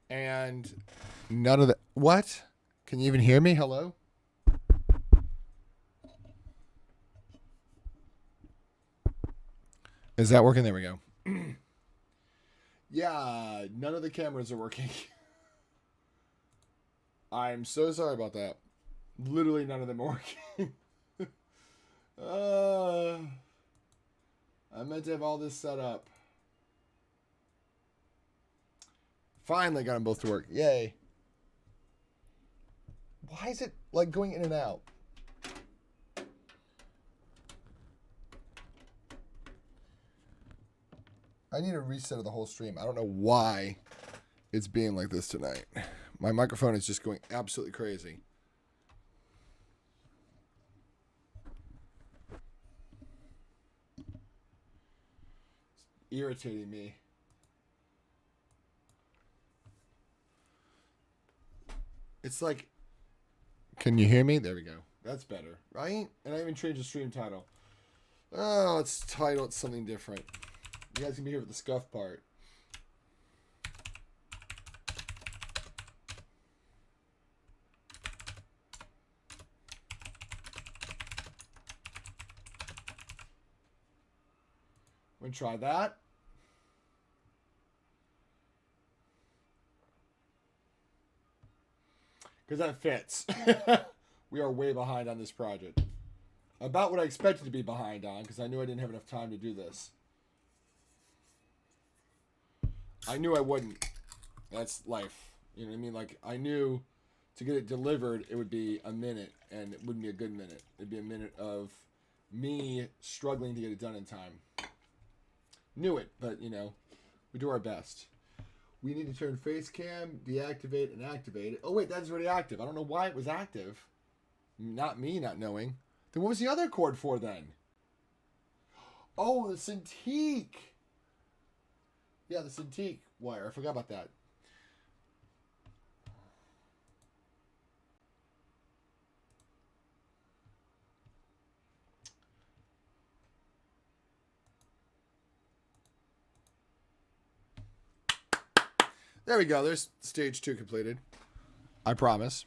And none of the... What? Can you even hear me? Hello? Is that working? There we go. Yeah, none of the cameras are working. I'm so sorry about that. Literally none of them are working. I meant to have all this set up. Finally got them both to work. Yay. Why is it like going in and out? I need a reset of the whole stream. I don't know why it's being like this tonight. My microphone is just going absolutely crazy. It's irritating me. It's like, can you hear me? There we go. That's better, right? And I even changed the stream title. Oh, it's titled something different. You guys can be here for the scuff part. We're going to try that. Because that fits. We are way behind on this project. About what I expected to be behind on, because I knew I didn't have enough time to do this. I knew I wouldn't. That's life. You know what I mean? Like, I knew to get it delivered, it would be a minute, and it wouldn't be a good minute. It'd be a minute of me struggling to get it done in time. Knew it, but, you know, we do our best. We need to turn face cam, deactivate, and activate it. Oh, wait, that's already active. I don't know why it was active. Not me not knowing. Then what was the other cord for then? Oh, the Cintiq. Yeah, the Cintiq wire. I forgot about that. There we go. There's stage 2 completed. I promise.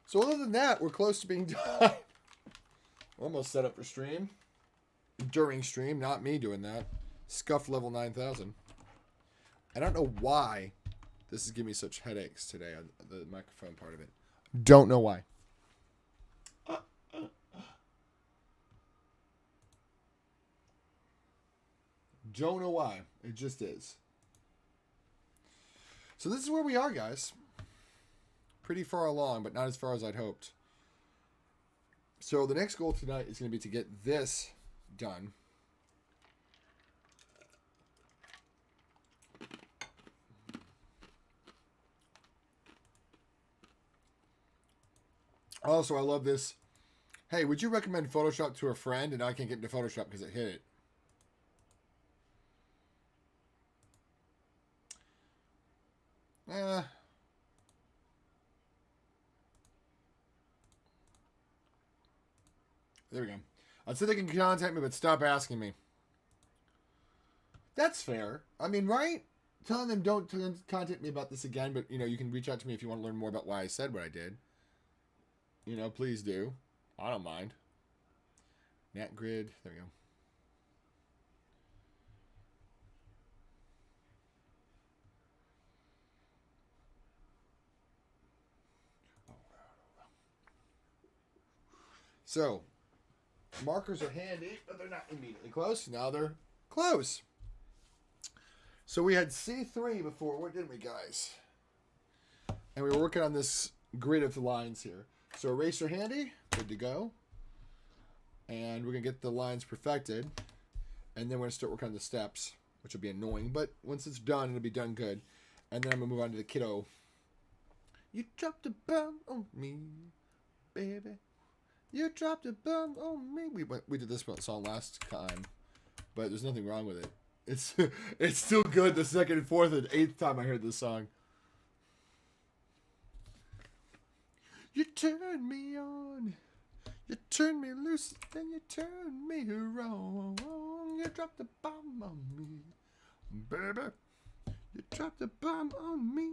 So other than that, we're close to being done. Almost set up for stream. During stream, not me doing that. Scuff level 9000. I don't know why this is giving me such headaches today on the microphone part of it. Don't know why. Don't know why. It just is. So this is where we are, guys. Pretty far along, but not as far as I'd hoped. So the next goal tonight is going to be to get this done. Also, I love this. Hey, would you recommend Photoshop to a friend? And I can't get into Photoshop because it hit it. There we go. I said they can contact me, but stop asking me. That's fair. I mean, right? Telling them don't contact me about this again, but, you know, you can reach out to me if you want to learn more about why I said what I did. You know, please do. I don't mind. Nat grid. There we go. So, markers are handy, but they're not immediately close. Now they're close. So we had C3 before. What did we, guys? And we were working on this grid of the lines here. So eraser handy. Good to go. And we're going to get the lines perfected. And then we're going to start working on the steps, which will be annoying. But once it's done, it'll be done good. And then I'm going to move on to the kiddo. You dropped a bomb on me, baby. You dropped a bomb on me. We did this song last time, but there's nothing wrong with it. It's still good the second, fourth, and eighth time I heard this song. You turn me on, you turn me loose, then you turn me wrong. You dropped the bomb on me, baby. You dropped a bomb on me.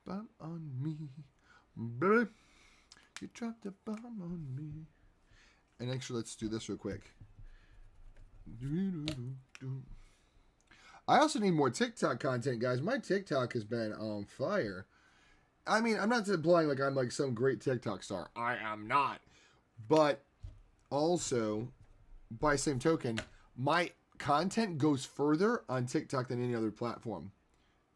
Bomb on me. Baby. You dropped a bomb on me. And actually, let's do this real quick. I also need more TikTok content, guys. My TikTok has been on fire. I mean, I'm not implying like I'm like some great TikTok star. I am not. But also, by same token, my content goes further on TikTok than any other platform,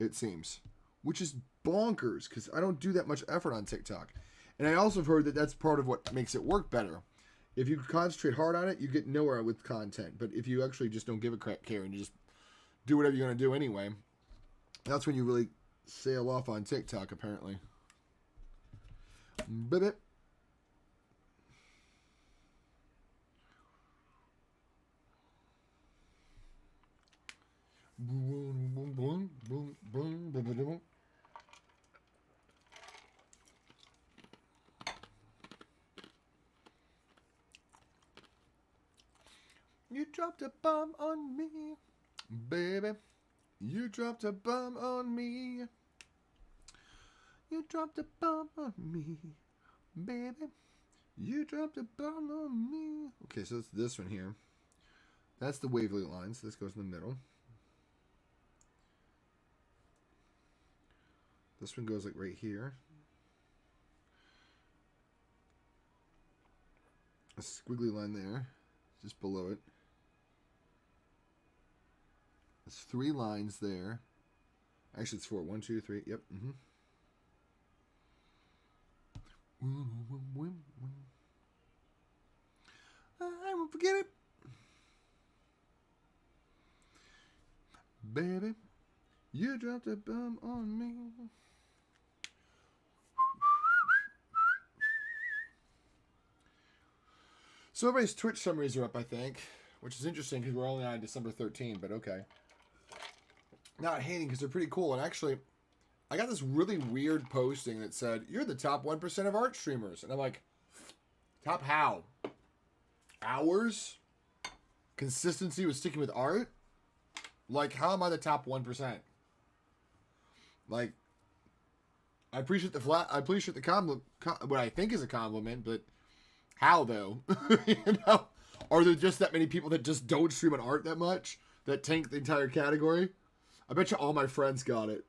it seems. Which is bonkers, because I don't do that much effort on TikTok. And I also have heard that that's part of what makes it work better. If you concentrate hard on it, you get nowhere with content. But if you actually just don't give a care and you just do whatever you're going to do anyway, that's when you really sail off on TikTok, apparently. Baby. Boom, boom, boom, boom, boom, boom, boom. You dropped a bomb on me, baby. You dropped a bomb on me. You dropped a bomb on me, baby. You dropped a bomb on me. Okay, so it's this one here. That's the wavelength line, so this goes in the middle. This one goes like right here. A squiggly line there, just below it. There's 3 lines there. Actually, it's 4. 1, 2, 3. Yep. I won't forget it. Baby, you dropped a bomb on me. So everybody's Twitch summaries are up, I think, which is interesting because we're only on December 13th, but okay. Not hating because they're pretty cool. And actually, I got this really weird posting that said, you're the top 1% of art streamers. And I'm like, top how? Hours? Consistency with sticking with art? Like, how am I the top 1%? Like, I appreciate the compliment, what I think is a compliment, but how though? You know? Are there just that many people that just don't stream on art that much? That tank the entire category? I bet you all my friends got it.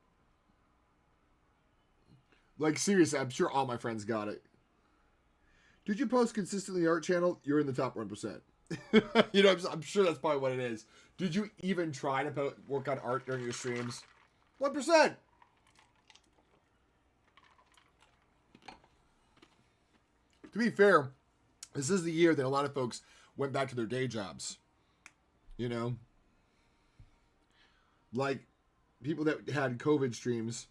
Like, seriously, I'm sure all my friends got it. Did you post consistently art channel? You're in the top 1%. You know, I'm sure that's probably what it is. Did you even try to work on art during your streams? 1%. To be fair, this is the year that a lot of folks went back to their day jobs. You know? Like, people that had COVID streams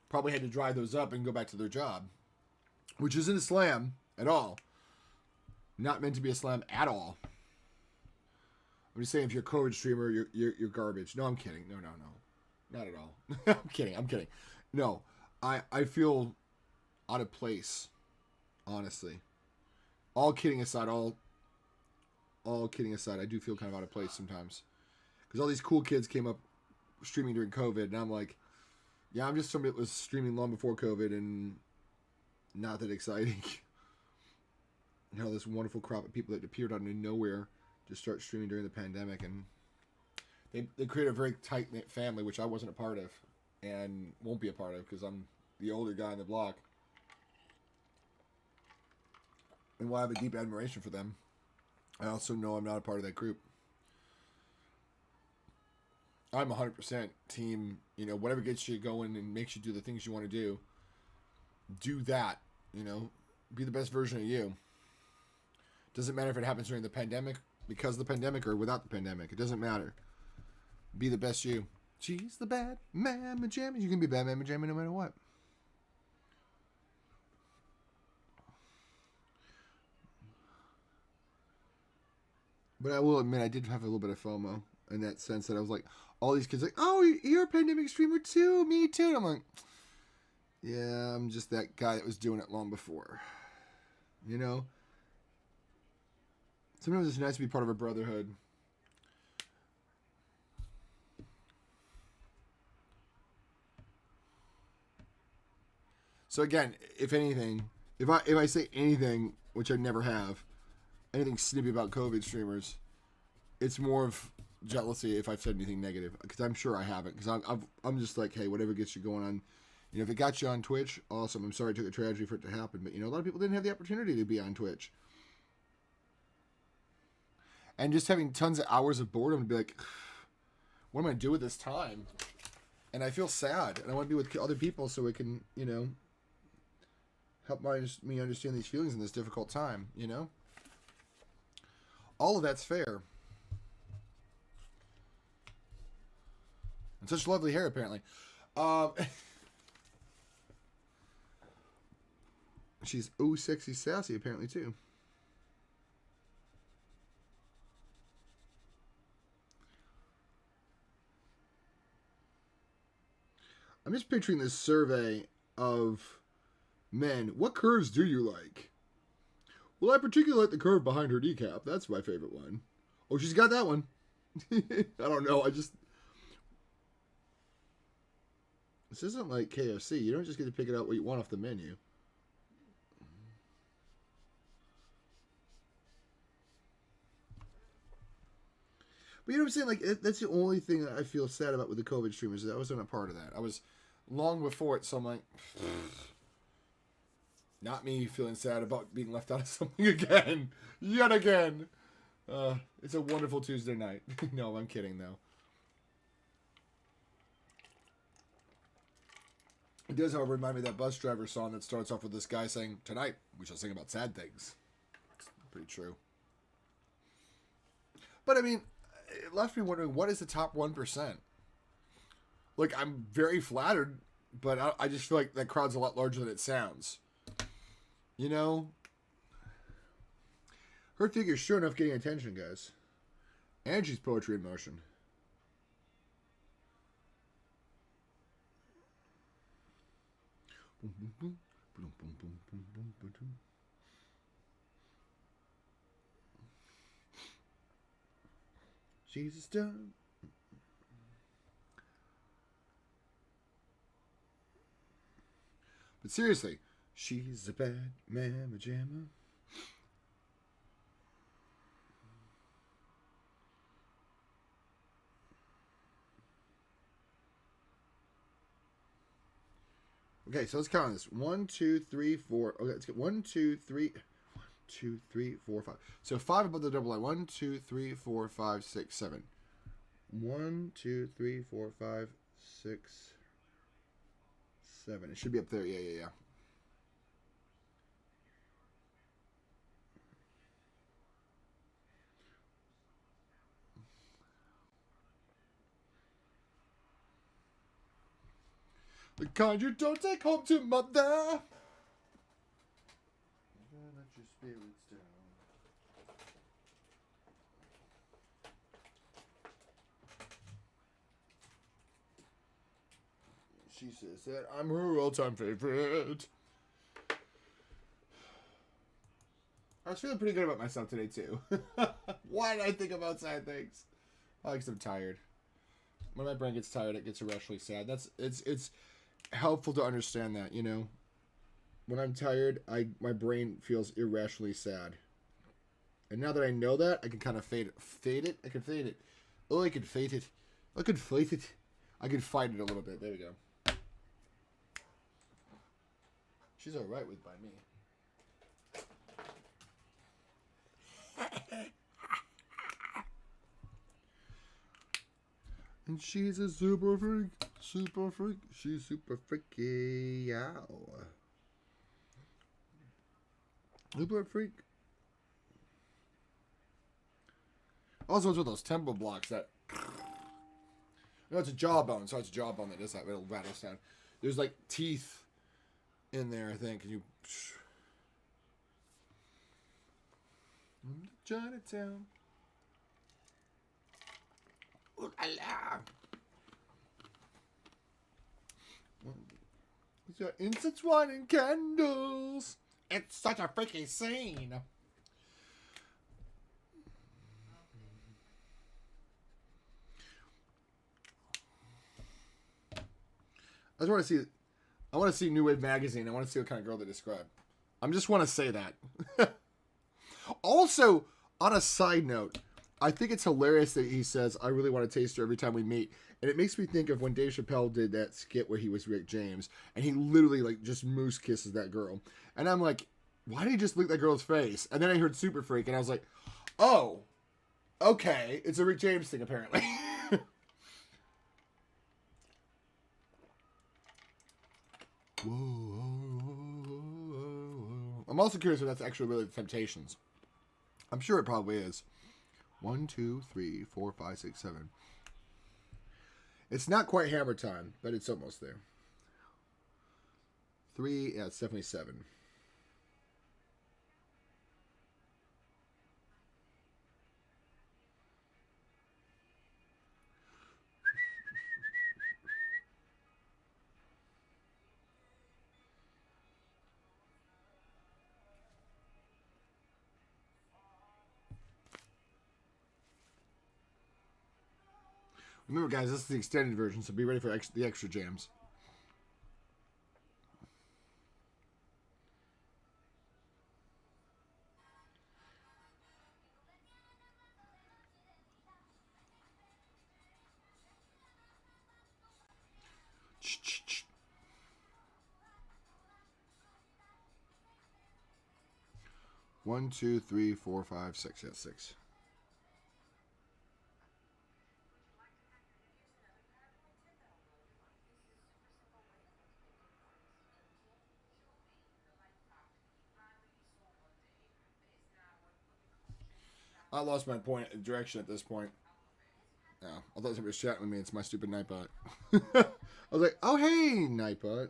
probably had to dry those up and go back to their job. Which isn't a slam at all. Not meant to be a slam at all. I'm just saying if you're a COVID streamer, you're garbage. No, I'm kidding. No. Not at all. I'm kidding. No. I feel out of place. Honestly. All kidding aside, I do feel kind of out of place sometimes. Because all these cool kids came up streaming during COVID, and I'm like, yeah, I'm just somebody that was streaming long before COVID and not that exciting. You know, this wonderful crop of people that appeared out of nowhere to start streaming during the pandemic, and they created a very tight-knit family, which I wasn't a part of and won't be a part of because I'm the older guy on the block. And while I have a deep admiration for them, I also know I'm not a part of that group. I'm 100% team, you know, whatever gets you going and makes you do the things you want to do that, you know, be the best version of you. Doesn't matter if it happens during the pandemic, because of the pandemic, or without the pandemic. It doesn't matter. Be the best you. She's the bad mamma jamma. You can be bad mamma jamma no matter what. But I will admit, I did have a little bit of FOMO in that sense that I was like, all these kids like, oh, you're a pandemic streamer too, me too. And I'm like, yeah, I'm just that guy that was doing it long before. You know? Sometimes it's nice to be part of a brotherhood. So again, if anything, if I say anything, which I never have, anything snippy about COVID streamers, it's more of jealousy if I've said anything negative, because I'm sure I haven't. Because I'm just like, hey, whatever gets you going on. You know, if it got you on Twitch, awesome. I'm sorry it took a tragedy for it to happen, but you know, a lot of people didn't have the opportunity to be on Twitch. And just having tons of hours of boredom to be like, what am I going to do with this time? And I feel sad, and I want to be with other people so it can, you know, help me understand these feelings in this difficult time, you know? All of that's fair. And such lovely hair, apparently. She's sexy sassy, apparently, too. I'm just picturing this survey of men. What curves do you like? Well, I particularly like the curve behind her kneecap. That's my favorite one. Oh, she's got that one. I don't know. This isn't like KFC. You don't just get to pick it out what you want off the menu. But you know what I'm saying? Like, that's the only thing that I feel sad about with the COVID streamers. Is I wasn't a part of that. I was long before it, so I'm like, not me feeling sad about being left out of something again. Yet again. It's a wonderful Tuesday night. No, I'm kidding, though. It does, however, remind me of that bus driver song that starts off with this guy saying, tonight, we shall sing about sad things. It's pretty true. But, I mean, it left me wondering, what is the top 1%? Like, I'm very flattered, but I just feel like that crowd's a lot larger than it sounds. You know? Her figure's sure enough getting attention, guys. And she's poetry in motion. She's a star. But seriously, she's a bad mamma jamma. Okay, so let's count on this. 1, 2, 3, 4. Okay, let's get 1, 2, 3. 1, 2, 3, 4, 5. So 5 above the double line. 1, 2, 3, 4, 5, 6, 7. 1, 2, 3, 4, 5, 6, 7. It should be up there. Yeah. The kind you don't take home to mother. Let your spirits down. She says that I'm her all-time favorite. I was feeling pretty good about myself today, too. Why did I think about sad things? I because I'm tired. When my brain gets tired, it gets irrationally sad. It's helpful to understand that, you know. When I'm tired, my brain feels irrationally sad. And now that I know that, I can kind of fade it. I can fade it. Oh, I can fade it. I can fight it. I can fight it a little bit. There we go. She's alright with by me. And she's a super freak. Super freak. She's super freaky. Yow. Super freak. Also, it's with those tempo blocks that. No, it's a jawbone. So it's a jawbone that does that little rattle sound. There's like teeth in there, I think. And you. Chinatown. Ooh la la. It's got incense, wine, and candles. It's such a freaky scene. I just want to see I want to see New Wave Magazine. I want to see what kind of girl they describe. I just want to say that. Also, on a side note, I think it's hilarious that he says, I really want to taste her every time we meet. And it makes me think of when Dave Chappelle did that skit where he was Rick James. And he literally, like, just moose kisses that girl. And I'm like, why did he just lick that girl's face? And then I heard Super Freak, and I was like, oh, okay. It's a Rick James thing, apparently. I'm also curious if that's actually really the Temptations. I'm sure it probably is. 1, 2, 3, 4, 5, 6, 7. It's not quite Hammer Time, but it's almost there. 3, yeah, it's definitely 7. Remember, guys, this is the extended version, so be ready for the extra jams. One, 2, 3, 4, 5, 6. Yeah, 6. I lost my direction at this point. Yeah, I thought somebody was chatting with me. It's my stupid Nightbot. I was like, oh, hey, Nightbot.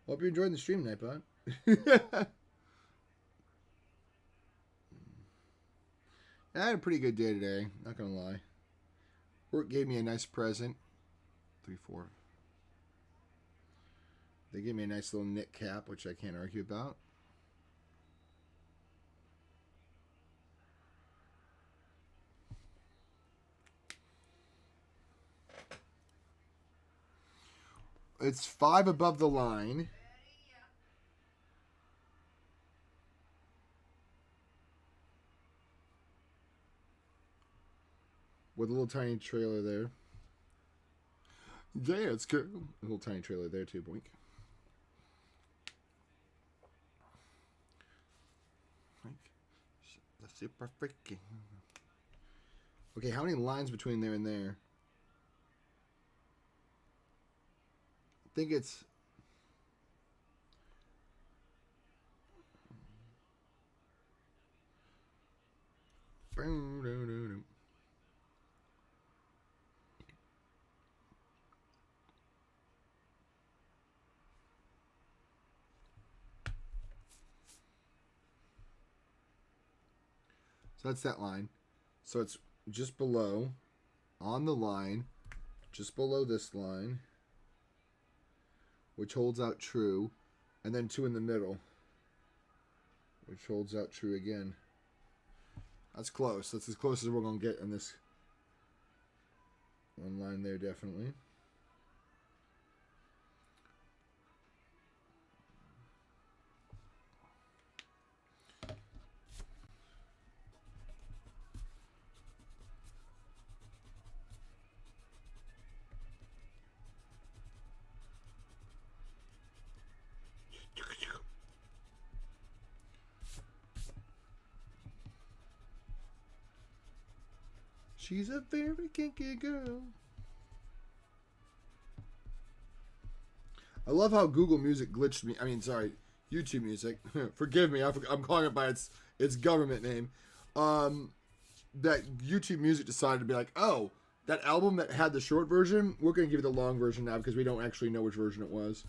Hope you're enjoying the stream, Nightbot. I had a pretty good day today, not going to lie. Work gave me a nice present. 3, 4. They gave me a nice little knit cap, which I can't argue about. It's 5 above the line. With a little tiny trailer there. Yeah, it's good. A little tiny trailer there too, boink. The super freaking. Okay, how many lines between there and there? I think it's... So that's that line. So it's just below, on the line, just below this line, which holds out true, and then 2 in the middle, which holds out true again. That's close. That's as close as we're going to get in this one line there, definitely. She's a very kinky girl. I love how Google Music glitched me. I mean, sorry, YouTube Music. Forgive me. I'm calling it by its government name. That YouTube Music decided to be like, oh, that album that had the short version, we're going to give you the long version now because we don't actually know which version it was.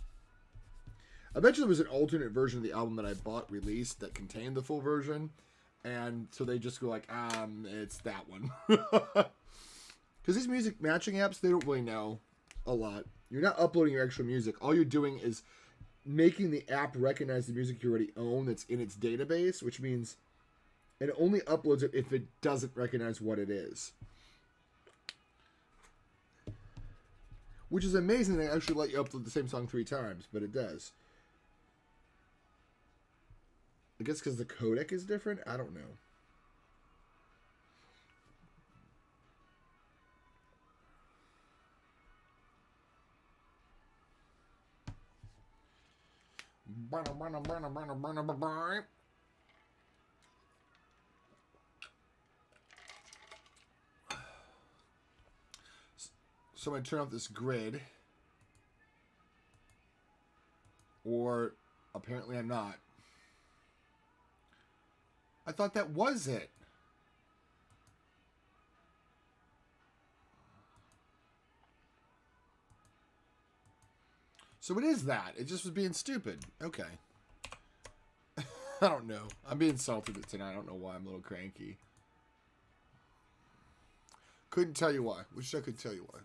I bet you there was an alternate version of the album that I bought released that contained the full version. And so they just go like, it's that one. Because these music matching apps, they don't really know a lot. You're not uploading your actual music. All you're doing is making the app recognize the music you already own that's in its database, which means it only uploads it if it doesn't recognize what it is. Which is amazing they actually let you upload the same song 3 times, but it does. I guess because the codec is different? I don't know. So I'm going to turn off this grid. Or apparently I'm not. I thought that was it. So it is that. It just was being stupid. Okay. I don't know. I'm being salted tonight. I don't know why. I'm a little cranky. Couldn't tell you why. Wish I could tell you why.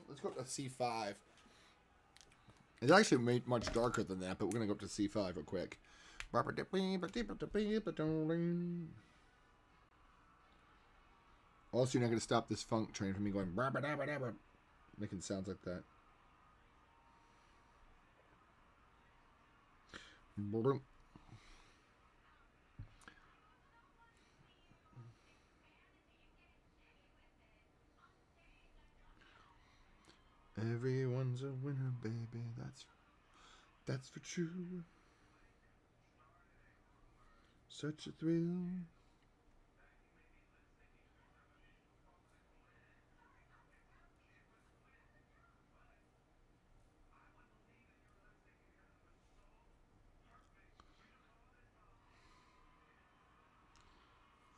Let's go up to C5. It's actually made much darker than that, but we're going to go up to C5 real quick. Also, you're not going to stop this funk train from me going making sounds like that. Everyone's a winner, baby. That's for true. Such a thrill.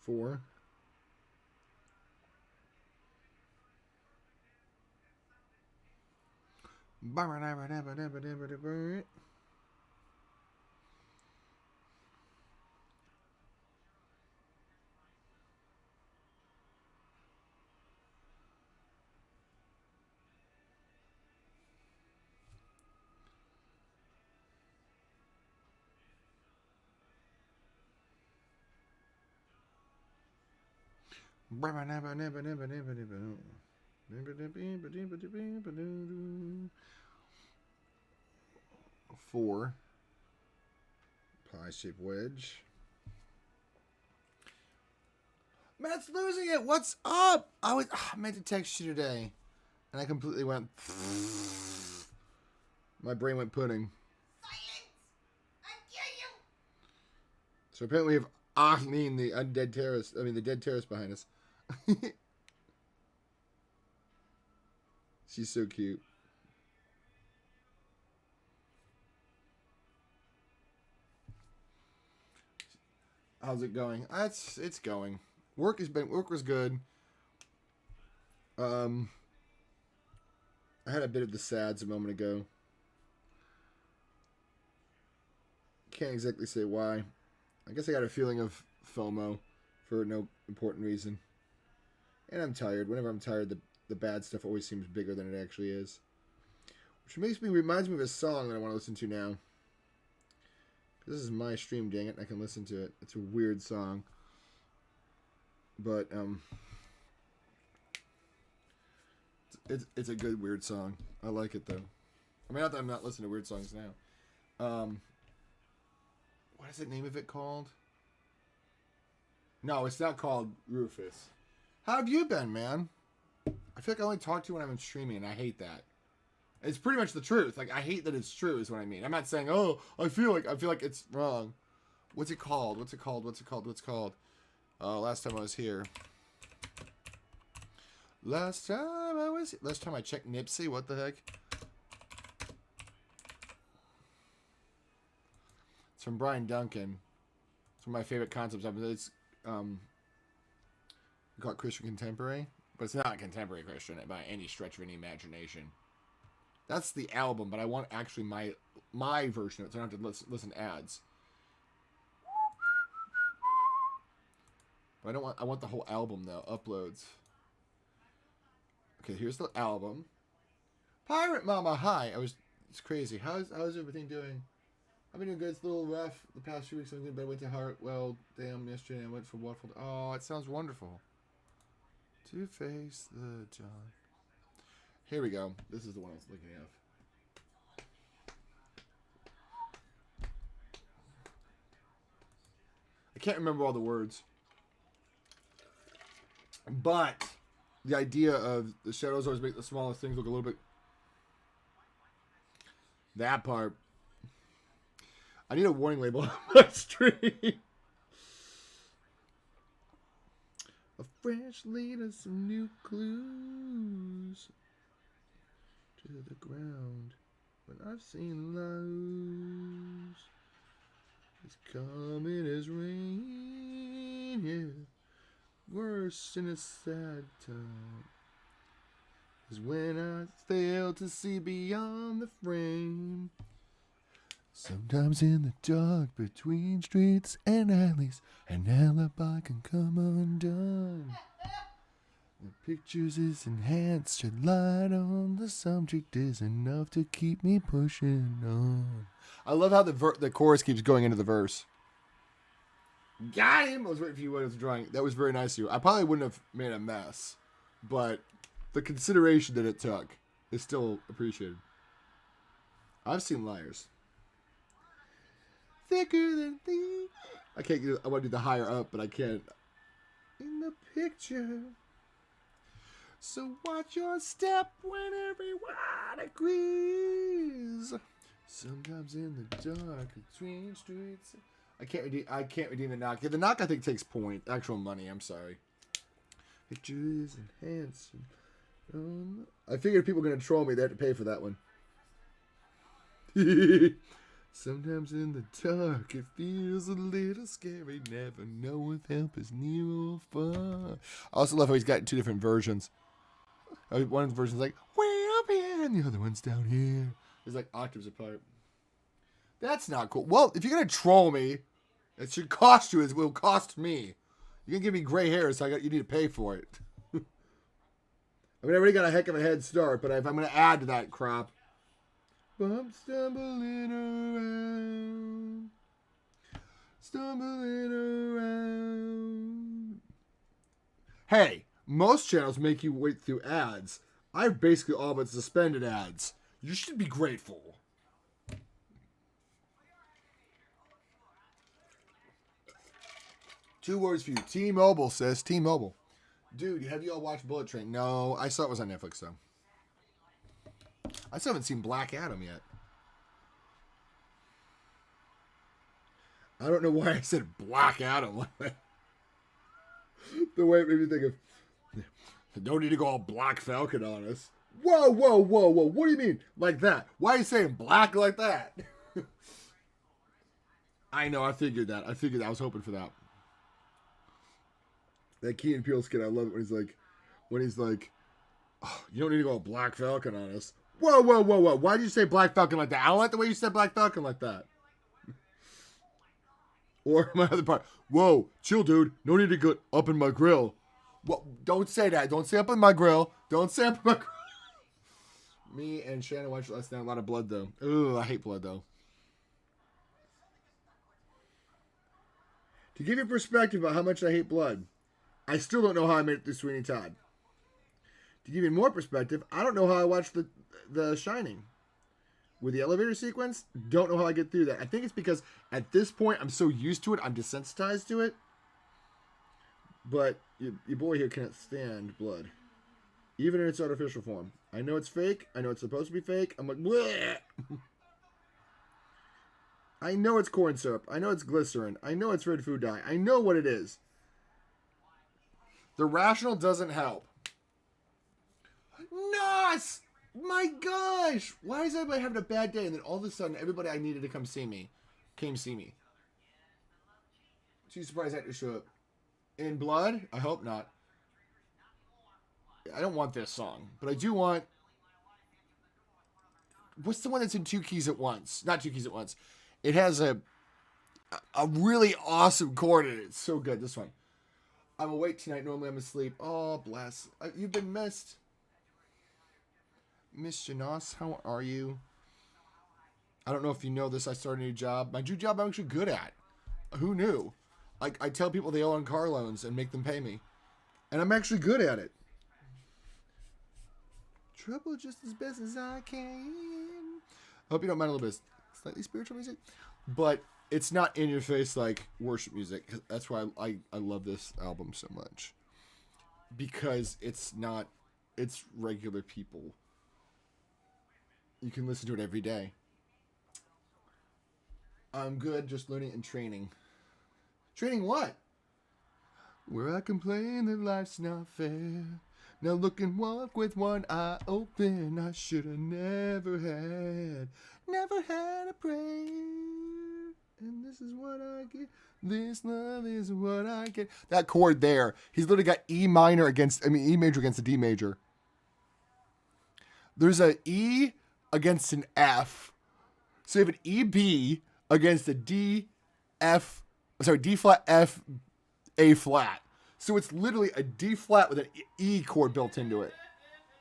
Four. Four. Pie-shaped wedge. Matt's losing it. What's up? I meant to text you today, and I completely went. My brain went pudding. Silence! I kill you. So apparently we have Arlene, the undead terrorist. I mean, the dead terrorist behind us. She's so cute. How's it going? It's going. Work was good. I had a bit of the sads a moment ago. Can't exactly say why. I guess I got a feeling of FOMO for no important reason. And I'm tired. Whenever I'm tired, the bad stuff always seems bigger than it actually is. Which reminds me of a song that I want to listen to now. This is my stream, dang it. I can listen to it. It's a weird song. But, it's a good weird song. I like it, though. I mean, not that I'm not listening to weird songs now. What is the name of it called? No, it's not called Rufus. How have you been, man? I feel like I only talk to you when I'm streaming, and I hate that. It's pretty much the truth. Like, I hate that it's true is what I mean. I'm not saying, oh, I feel like it's wrong. What's it called? What's it called? Last time I was here. Last time I checked Nipsey. What the heck? It's from Brian Duncan. It's one of my favorite concepts. It's we call it Christian Contemporary, but it's not contemporary Christian by any stretch of any imagination. That's the album, but I want actually my version of it, so I don't have to listen to ads. But I want the whole album though. Uploads. Okay, here's the album. Pirate Mama, hi. It's crazy. How's everything doing? I've been doing good. It's a little rough the past 2 weeks. But I went to Hartwell Dam yesterday. I went for Waterfall. Oh, it sounds wonderful. To face the John. Here we go. This is the one I was looking at. I can't remember all the words. But the idea of the shadows always make the smallest things look a little bit... That part. I need a warning label on my stream. A fresh leader, some new clues to the ground. When I've seen lows, it's coming as rain, yeah. Worse in a sad time is when I fail to see beyond the frame. Sometimes in the dark between streets and alleys, an alibi can come undone. The pictures is enhanced, shed light on the subject is enough to keep me pushing on. I love how the chorus keeps going into the verse. Got him! I was waiting for you when I was drawing. That was very nice of you. I probably wouldn't have made a mess, but the consideration that it took is still appreciated. I've seen Liars. Thicker than thee. I can't get. I want to do the higher up, but I can't. In the picture. So watch your step when everyone agrees. Sometimes in the dark between streets. I can't redeem the knock. Yeah, the knock I think takes point. Actual money. I'm sorry. Pictures enhanced. I figured people were gonna troll me. They had to pay for that one. Sometimes in the dark it feels a little scary. Never know if help is near or far. I also love how he's got two different versions. One of the versions like way up here, and the other one's down here. It's like octaves apart. That's not cool. Well, if you're gonna troll me, it should cost you as it will cost me. You can give me gray hair, so you need to pay for it. I mean, I already got a heck of a head start, but if I'm gonna add to that crap. I'm stumbling around. Hey, most channels make you wait through ads. I've basically all but suspended ads. You should be grateful. Two words for you. T-Mobile, sis. T-Mobile. Dude, have you all watched Bullet Train? No, I saw it was on Netflix, though. I still haven't seen Black Adam yet. I don't know why I said Black Adam. The way it made me think of, don't need to go all Black Falcon on us. Whoa, whoa, whoa, whoa. What do you mean? Like that? Why are you saying black like that? I know, I figured that. I was hoping for that. That Key and Peele skit, I love it when he's like, oh, you don't need to go all Black Falcon on us. Whoa, whoa, whoa, whoa. Why did you say Black Falcon like that? I don't like the way you said Black Falcon like that. Or my other part. Whoa, chill, dude. No need to go up in my grill. Well, don't say that. Don't say up in my grill. Don't say up in my grill. Me and Shannon watched last night. A lot of blood, though. Ooh, I hate blood, though. To give you perspective about how much I hate blood, I still don't know how I made it through Sweeney Todd. To give you more perspective, I don't know how I watched the Shining. With the elevator sequence, don't know how I get through that. I think it's because at this point, I'm so used to it, I'm desensitized to it. But your boy here can't stand blood. Even in its artificial form. I know it's fake. I know it's supposed to be fake. I'm like, bleh. I know it's corn syrup. I know it's glycerin. I know it's red food dye. I know what it is. The rational doesn't help. Nos! My gosh! Why is everybody having a bad day? And then all of a sudden, everybody I needed to come see me came see me. She's surprised I had to show up. In blood? I hope not. I don't want this song, but I do want... What's the one that's in Two Keys at Once? Not Two Keys at Once. It has a really awesome chord in it. It's so good, this one. I'm awake tonight. Normally I'm asleep. Oh, bless. You've been missed. Miss Janos, how are you? I don't know if you know this. I started a new job. My new job I'm actually good at. Who knew? Like, I tell people they owe on car loans and make them pay me. And I'm actually good at it. Trouble just as best as I can. I hope you don't mind a little bit slightly spiritual music. But it's not in your face like worship music. That's why I love this album so much. Because it's regular people. You can listen to it every day. I'm good, just learning and training. Training what? Where I complain that life's not fair. Now look and walk with one eye open. I should have never had a prayer. And this is what I get. This love is what I get. That chord there, he's literally got E major against the D major. There's a E against an F. So you have an EB against a D flat, F, A flat. So it's literally a D flat with an E chord built into it.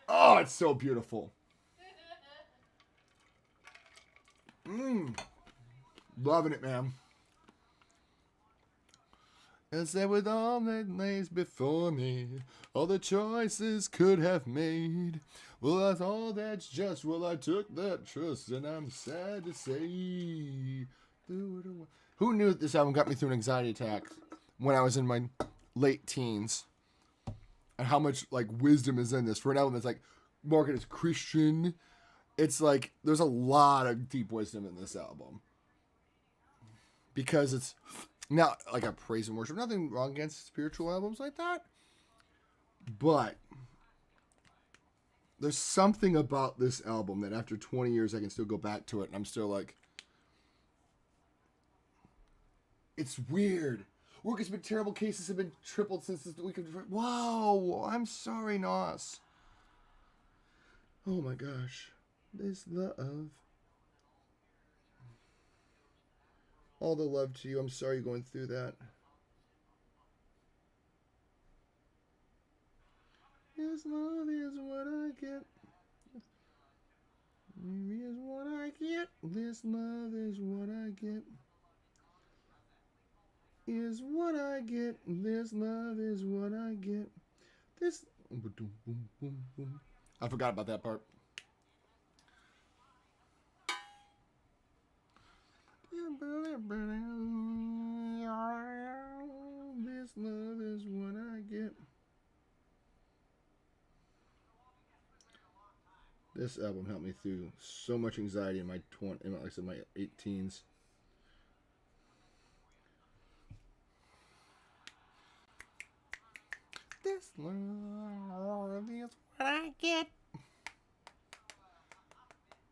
Oh, it's so beautiful. Loving it, man. I said with all that lays before me, all the choices could have made. Well, that's all that's just, well, I took that trust, and I'm sad to say. Who knew that this album got me through an anxiety attack when I was in my late teens? And how much, like, wisdom is in this. For an album that's, like, marketed as Christian, it's like, there's a lot of deep wisdom in this album. Because it's not like a praise and worship. Nothing wrong against spiritual albums like that. But there's something about this album that after 20 years I can still go back to it and I'm still like, it's weird. Work has been terrible. Cases have been tripled since the week of... Wow. I'm sorry, Nos. Oh my gosh. This love. All the love to you. I'm sorry you're going through that. This love is what I get. Is what I get. This love is what I get. Is what I get. This love is what I get. This. I forgot about that part. This love is what I get. This album helped me through so much anxiety in my my 18s. This love is what I get.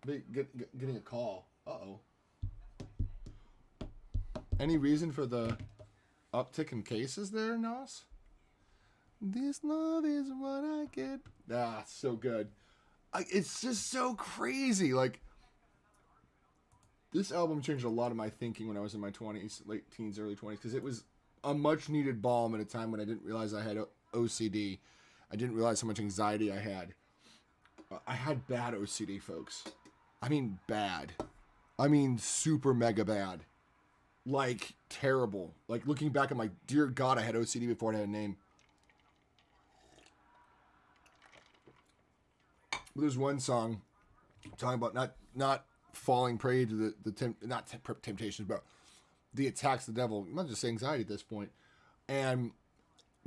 Getting a call. Uh-oh. Any reason for the uptick in cases there, Nos? This love is what I get. Ah, so good. It's just so crazy. Like, this album changed a lot of my thinking when I was in my 20s, late teens, early 20s, because it was a much-needed balm at a time when I didn't realize I had OCD. I didn't realize how much anxiety I had. I had bad OCD, folks. I mean bad. I mean super mega bad. Like, terrible. Like, looking back, I'm like, dear God, I had OCD before I had a name. But there's one song talking about not falling prey to the temptations, but the attacks of the devil. Not just anxiety at this point. And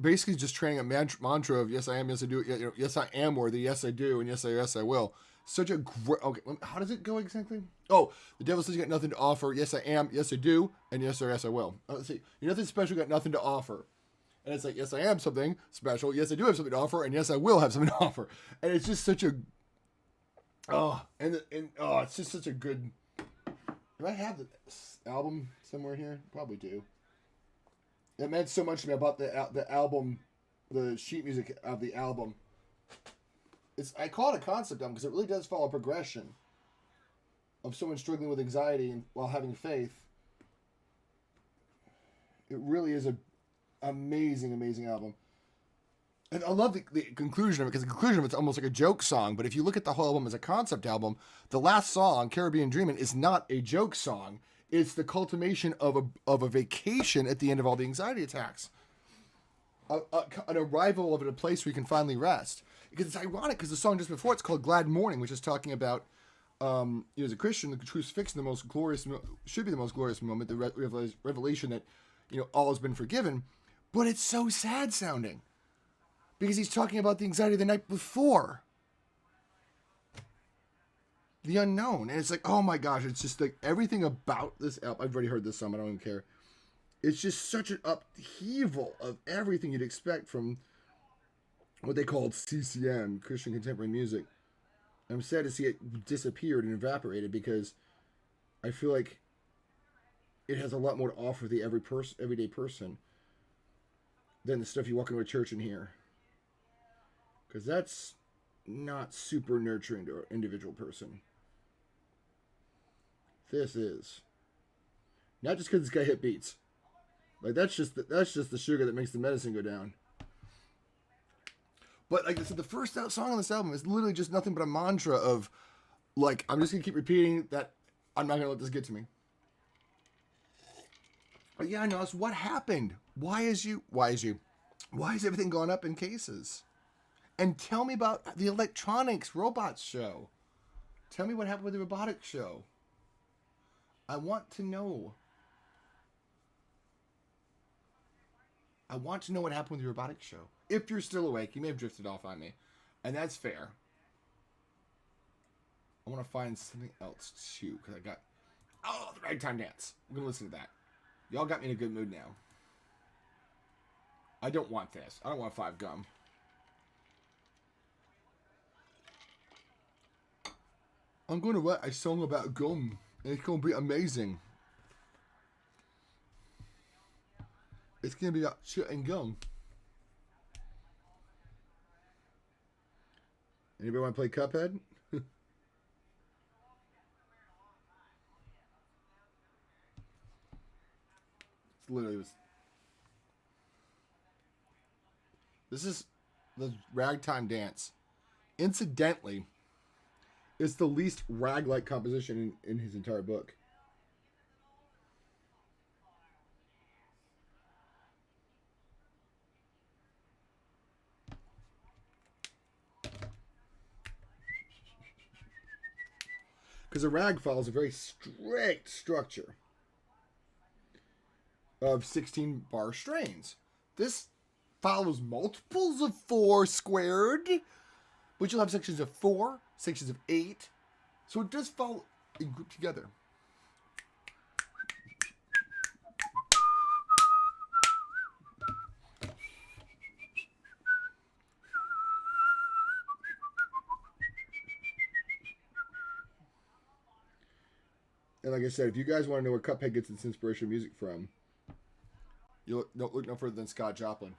basically just training a mantra of yes, I am, yes, I do, yes, I am worthy, yes, I do, and yes, I will. Such a great... Okay, how does it go exactly? Oh, the devil says you got nothing to offer. Yes, I am. Yes, I do. And yes, sir, yes, I will. Oh, let's see. You're nothing special. You got nothing to offer. And it's like, yes, I am something special. Yes, I do have something to offer. And yes, I will have something to offer. And it's just such a... it's just such a good... Do I have the album somewhere here? Probably do. It meant so much to me about the album, the sheet music of the album. I call it a concept album because it really does follow a progression of someone struggling with anxiety and while having faith. It really is an amazing, amazing album. And I love the conclusion of it, because the conclusion of it's almost like a joke song. But if you look at the whole album as a concept album, the last song, Caribbean Dreamin', is not a joke song. It's the culmination of a vacation at the end of all the anxiety attacks. An arrival of a place where you can finally rest. Because it's ironic, because the song just before, it's called Glad Morning, which is talking about, as a Christian, the crucifixion, the most glorious, should be the most glorious moment, the revelation that, all has been forgiven. But it's so sad sounding. Because he's talking about the anxiety the night before. The unknown. And it's like, oh my gosh, it's just like everything about this album. I've already heard this song, I don't even care. It's just such an upheaval of everything you'd expect from what they called CCM, Christian Contemporary Music. I'm sad to see it disappeared and evaporated, because I feel like it has a lot more to offer the everyday person than the stuff you walk into a church and hear. Because that's not super nurturing to an individual person. This is. Not just because this guy hit beats. Like, that's just the sugar that makes the medicine go down. But like I said, the first song on this album is literally just nothing but a mantra of, like, I'm just going to keep repeating that I'm not going to let this get to me. But yeah, no, it's what happened. Why is everything gone up in cases? And tell me about the electronics robots show. Tell me what happened with the robotics show. I want to know. I want to know what happened with the robotics show. If you're still awake, you may have drifted off on me. And that's fair. I want to find something else too, because I got... Oh, the Ragtime Dance. I'm going to listen to that. Y'all got me in a good mood now. I don't want this. I don't want 5 Gum. I'm going to write a song about gum. And it's going to be amazing. It's going to be about shit and gum. Anybody want to play Cuphead? It's literally... This is the Ragtime Dance. Incidentally, it's the least rag-like composition in his entire book. Because a rag follows a very strict structure of 16-bar strains. This follows multiples of 4 squared, but you'll have sections of 4, sections of 8. So it does follow in group together. And like I said, if you guys want to know where Cuphead gets its inspirational music from, you'll look no further than Scott Joplin.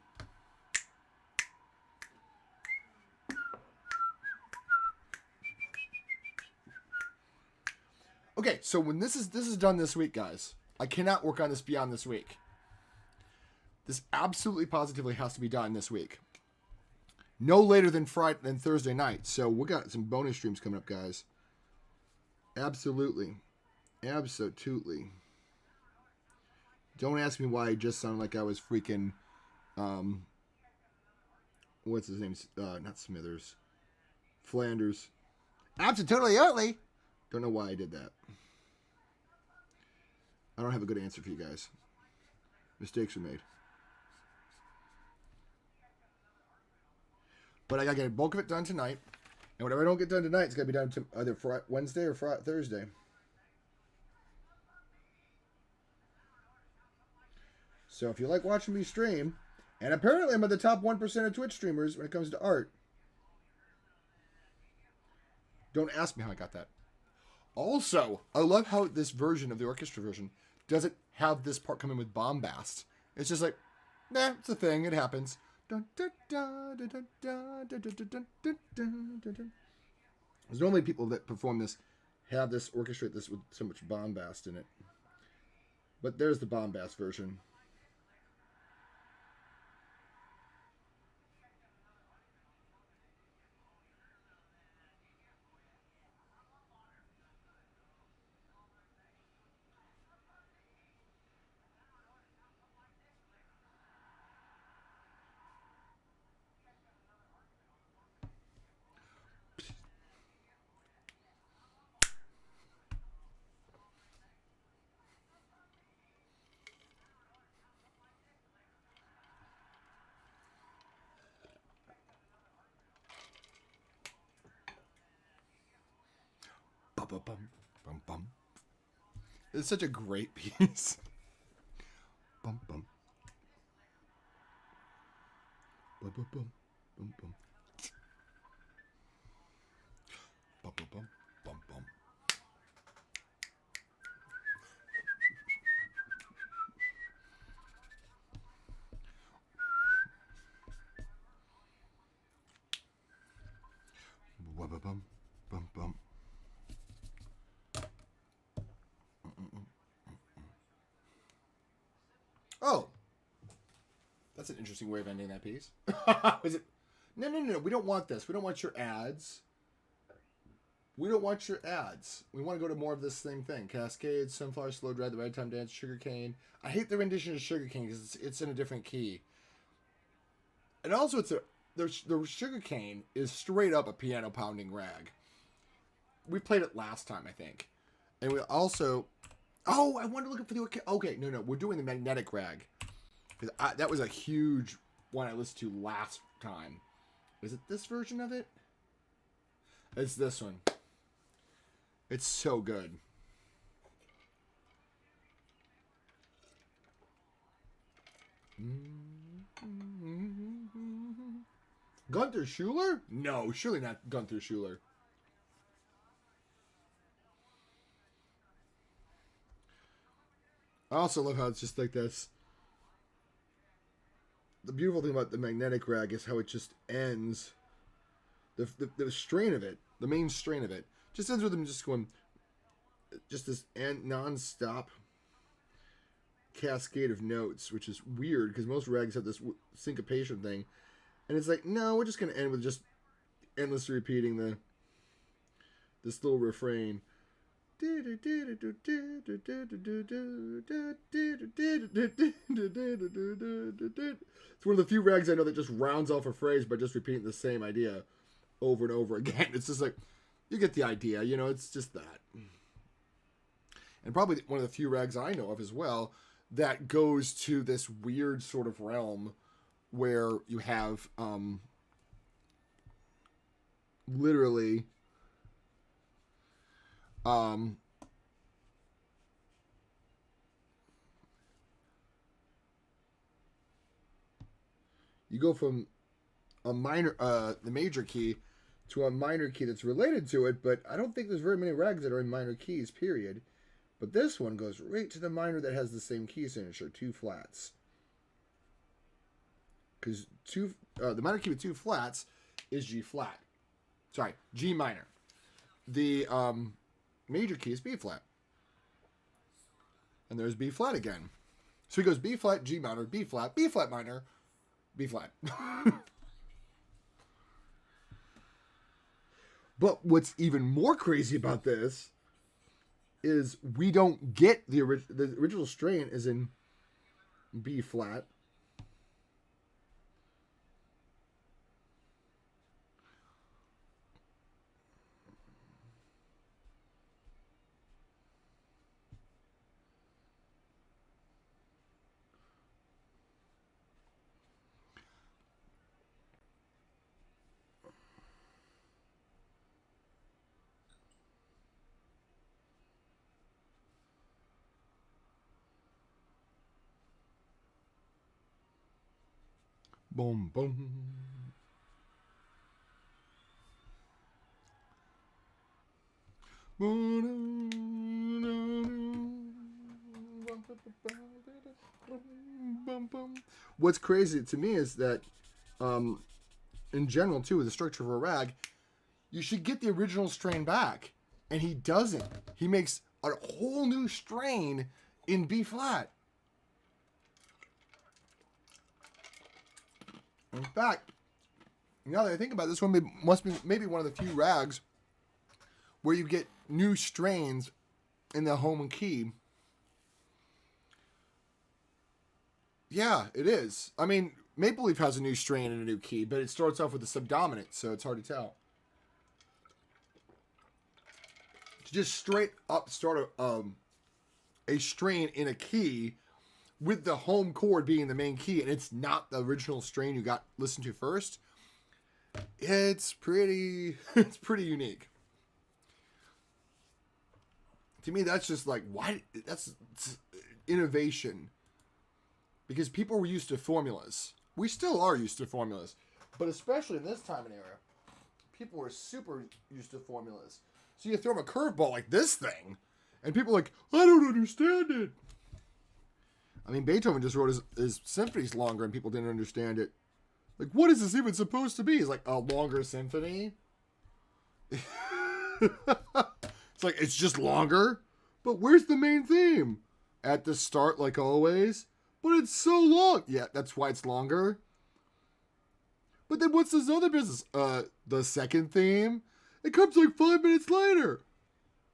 Okay, so when this is done this week, guys, I cannot work on this beyond this week. This absolutely positively has to be done this week. No later than Thursday night. So we got some bonus streams coming up, guys. Absolutely. Absolutely. Don't ask me why I just sounded like I was freaking, what's his name? Not Smithers. Flanders. Absolutely. Don't know why I did that. I don't have a good answer for you guys. Mistakes are made. But I gotta get a bulk of it done tonight. And whatever I don't get done tonight, it's gotta be done to either Wednesday or Thursday. So if you like watching me stream, and apparently I'm at the top 1% of Twitch streamers when it comes to art. Don't ask me how I got that. Also, I love how this version of the orchestra version doesn't have this part come in with bombast. It's just like, nah, it's a thing, it happens. There's normally people that perform this have this orchestrate this with so much bombast in it. But there's the bombast version. Bum, bum, bum, bum, bum. It's such a great piece. Bum, bum. Bum, bum, bum, bum, bum. Bum, bum, bum, bum, bum. Bum, bum, bum, bum, bum. Oh, that's an interesting way of ending that piece. Is it? No, no, no. We don't want this. We don't want your ads. We don't want your ads. We want to go to more of this same thing. Cascade, Sunflower, Slow Drive, The Ragtime Dance, Sugarcane. I hate the rendition of Sugarcane because it's in a different key. And also, the Sugarcane is straight up a piano pounding rag. We played it last time, I think. And we also... Oh, I wanted to look for the... Okay, no. We're doing the magnetic rag. That was a huge one I listened to last time. Is it this version of it? It's this one. It's so good. Gunther Schuller? No, surely not Gunther Schuller. I also love how it's just like this. The beautiful thing about the magnetic rag is how it just ends. The strain of it, the main strain of it, just ends with them just going, just this non-stop cascade of notes, which is weird because most rags have this syncopation thing, and it's like, no, we're just gonna end with just endlessly repeating this little refrain. It's one of the few rags I know that just rounds off a phrase by just repeating the same idea over and over again. It's just like, you get the idea, you know, it's just that. And probably one of the few rags I know of as well that goes to this weird sort of realm where you have literally you go from a minor, the major key, to a minor key that's related to it, but I don't think there's very many rags that are in minor keys, period. But this one goes right to the minor that has the same key signature, 2 flats. Because the minor key with 2 flats is G flat. Sorry, G minor. The major key is B flat. And there's B flat again. So he goes B flat, G minor, B flat minor, B flat. But what's even more crazy about this is we don't get the original strain is in B flat. Boom, boom. What's crazy to me is that, in general, too, with the structure of a rag, you should get the original strain back. And he doesn't. He makes a whole new strain in B flat. In fact, now that I think about it, this one must be maybe one of the few rags where you get new strains in the home key. Yeah, it is. I mean, Maple Leaf has a new strain in a new key, but it starts off with a subdominant, so it's hard to tell. To just straight up start a strain in a key with the home chord being the main key, and it's not the original strain you got listened to first, it's pretty unique. To me, that's just like, why? That's innovation. Because people were used to formulas. We still are used to formulas. But especially in this time and era, people were super used to formulas. So you throw them a curveball like this thing, and people are like, I don't understand it. I mean, Beethoven just wrote his symphonies longer, and people didn't understand it. Like, what is this even supposed to be? It's like, a longer symphony? It's like, it's just longer? But where's the main theme? At the start, like always? But it's so long. Yeah, that's why it's longer. But then what's this other business? The second theme? It comes like 5 minutes later.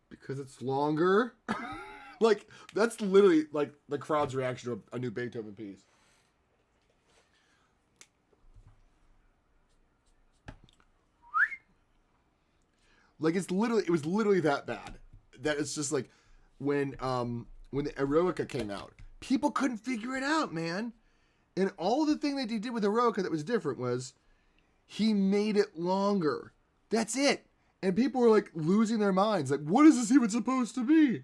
Because it's longer. Like, that's literally like the crowd's reaction to a new Beethoven piece. Like, it was literally that bad. That it's just like when the Eroica came out, people couldn't figure it out, man. And all the thing that he did with Eroica that was different was he made it longer. That's it. And people were like losing their minds. Like, what is this even supposed to be?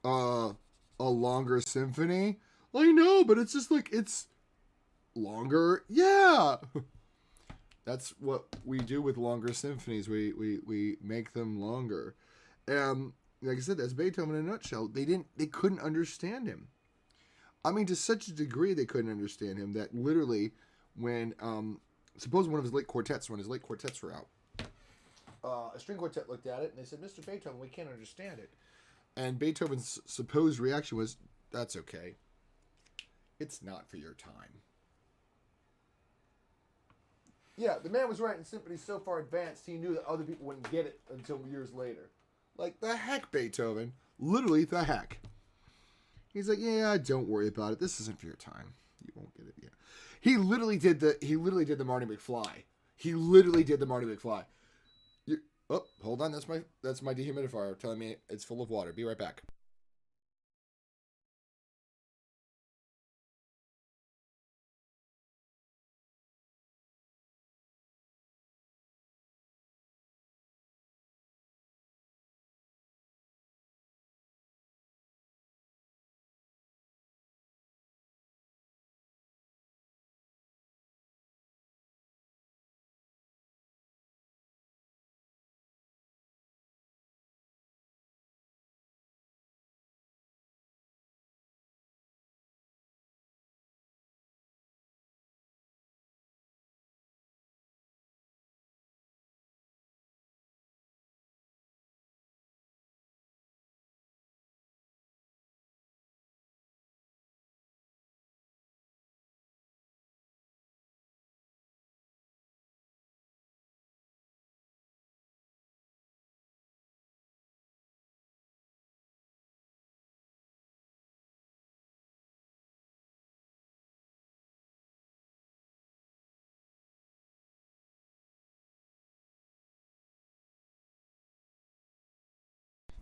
A longer symphony? I know, but it's just like, it's longer. Yeah. That's what we do with longer symphonies. We make them longer. Like I said, that's Beethoven in a nutshell. They couldn't understand him. I mean, to such a degree they couldn't understand him that literally when, suppose one of his late quartets, when his late quartets were out, a string quartet looked at it and they said, Mr. Beethoven, we can't understand it. And Beethoven's supposed reaction was, that's okay. It's not for your time. Yeah, the man was writing symphonies so far advanced, he knew that other people wouldn't get it until years later. Like, the heck, Beethoven. Literally, the heck. He's like, yeah, don't worry about it. This isn't for your time. You won't get it yet. He literally did the Marty McFly. He literally did the Marty McFly. Oh, hold on. That's my dehumidifier telling me it's full of water. Be right back.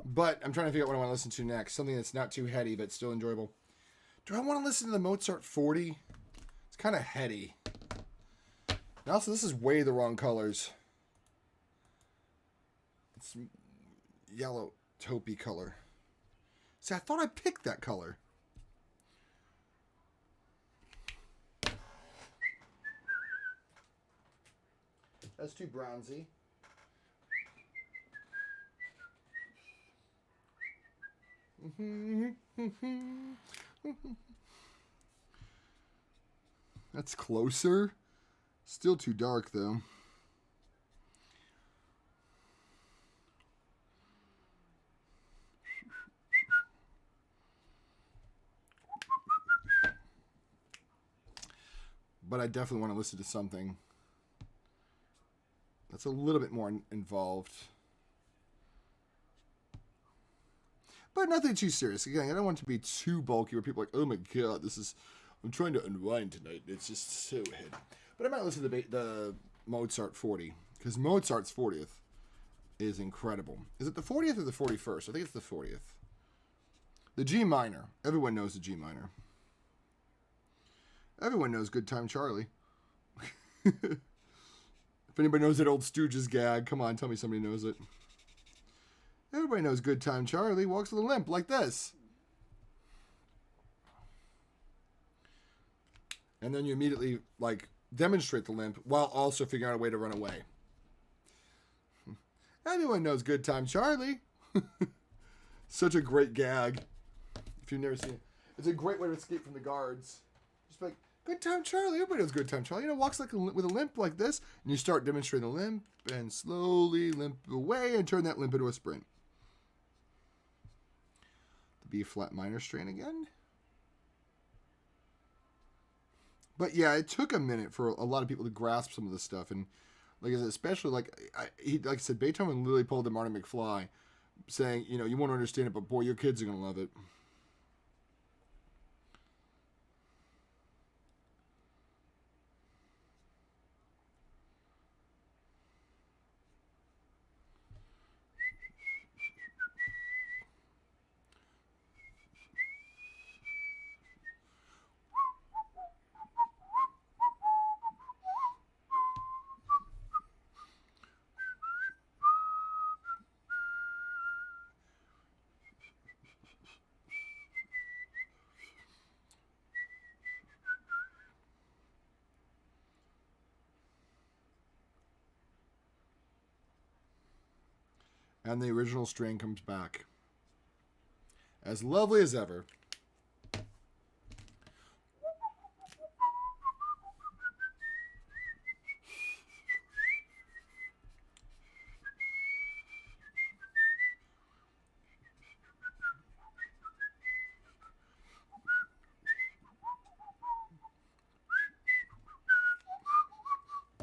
But I'm trying to figure out what I want to listen to next. Something that's not too heady, but still enjoyable. Do I want to listen to the Mozart 40? It's kind of heady. And also, this is way the wrong colors. It's yellow taupey color. See, I thought I picked that color. That's too bronzy. That's closer. Still too dark, though. But I definitely want to listen to something that's a little bit more involved. But nothing too serious. Again, I don't want it to be too bulky where people are like, oh my god, I'm trying to unwind tonight. It's just so heavy. But I might listen to the Mozart 40. Because Mozart's 40th is incredible. Is it the 40th or the 41st? I think it's the 40th. The G minor. Everyone knows the G minor. Everyone knows Good Time Charlie. If anybody knows that old Stooges gag, come on, tell me somebody knows it. Everybody knows Good Time Charlie walks with a limp like this. And then you immediately, like, demonstrate the limp while also figuring out a way to run away. Everyone knows Good Time Charlie. Such a great gag. If you've never seen it. It's a great way to escape from the guards. Just like, Good Time Charlie. Everybody knows Good Time Charlie. You know, walks like with a limp like this. And you start demonstrating the limp and slowly limp away and turn that limp into a sprint. The B flat minor strain again. But yeah, it took a minute for a lot of people to grasp some of this stuff. And like I said, especially like I said, Beethoven literally pulled the Marty McFly saying, you know, you won't understand it, but boy, your kids are going to love it. And the original strain comes back. As lovely as ever.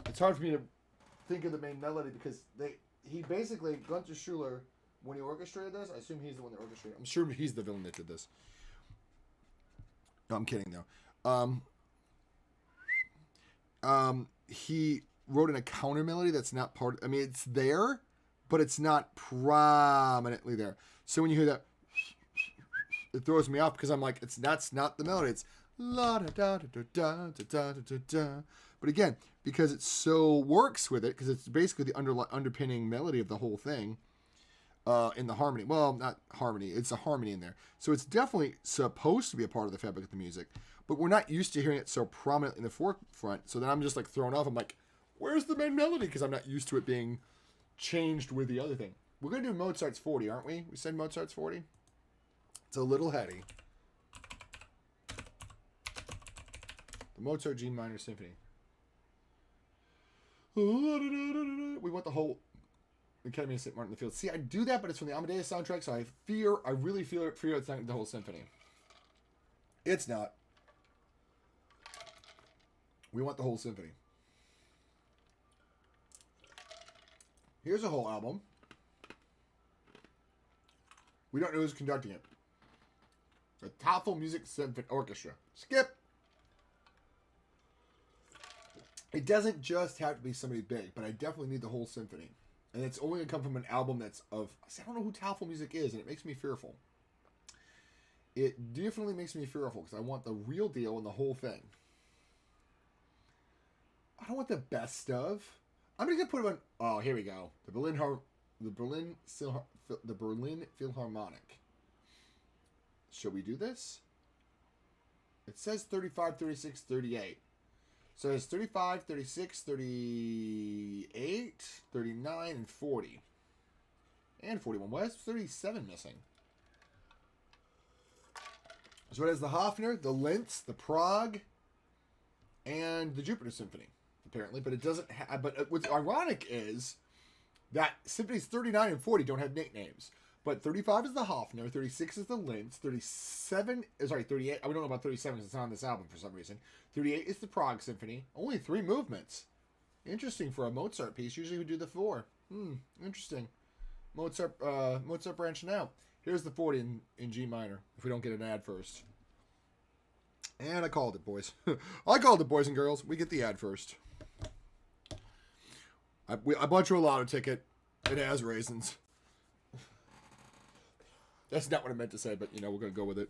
It's hard for me to think of the main melody because he basically, Gunther Schuller, when he orchestrated this, I assume he's the one that orchestrated it. I'm sure he's the villain that did this. No, I'm kidding though. He wrote in a counter melody that's not part. I mean, it's there, but it's not prominently there. So when you hear that, it throws me off because I'm like, that's not the melody. It's la da da da da da da da da. But again, because it so works with it, because it's basically the underpinning melody of the whole thing, in the harmony. Well, not harmony. It's a harmony in there. So it's definitely supposed to be a part of the fabric of the music. But we're not used to hearing it so prominent in the forefront. So then I'm just like thrown off. I'm like, where's the main melody? Because I'm not used to it being changed with the other thing. We're going to do Mozart's 40, aren't we? We said Mozart's 40? It's a little heady. The Mozart G minor symphony. We want the whole Academy of St. Martin in the Field. See, I do that, but it's from the Amadeus soundtrack, so I really fear it's not the whole symphony. It's not. We want the whole symphony. Here's a whole album. We don't know who's conducting it. The Tafel Music Symphony Orchestra. Skip. It doesn't just have to be somebody big, but I definitely need the whole symphony. And it's only going to come from an album that's of... I don't know who Tafel Music is, and it makes me fearful. It definitely makes me fearful, because I want the real deal and the whole thing. I don't want the best of. I'm just going to put it on... Oh, here we go. The Berlin Philharmonic. Should we do this? It says 35, 36, 38. So it's 35, 36, 38, 39, and 40. And 41. Why is 37 missing? So it has the Hofner, the Linz, the Prague, and the Jupiter Symphony, apparently. But it doesn't have... But what's ironic is that symphonies 39 and 40 don't have nicknames. But 35 is the Hofner, 36 is the Linz, 38... I don't know about 37 because it's not on this album for some reason. 38 is the Prague Symphony. Only 3 movements. Interesting for a Mozart piece. Usually we do the 4. Interesting. Mozart branching out. Here's the 40 in G minor, if we don't get an ad first. And I called it, boys. I called it, boys and girls. We get the ad first. I bought you a lotto ticket. It has raisins. That's not what I meant to say, but, you know, we're going to go with it.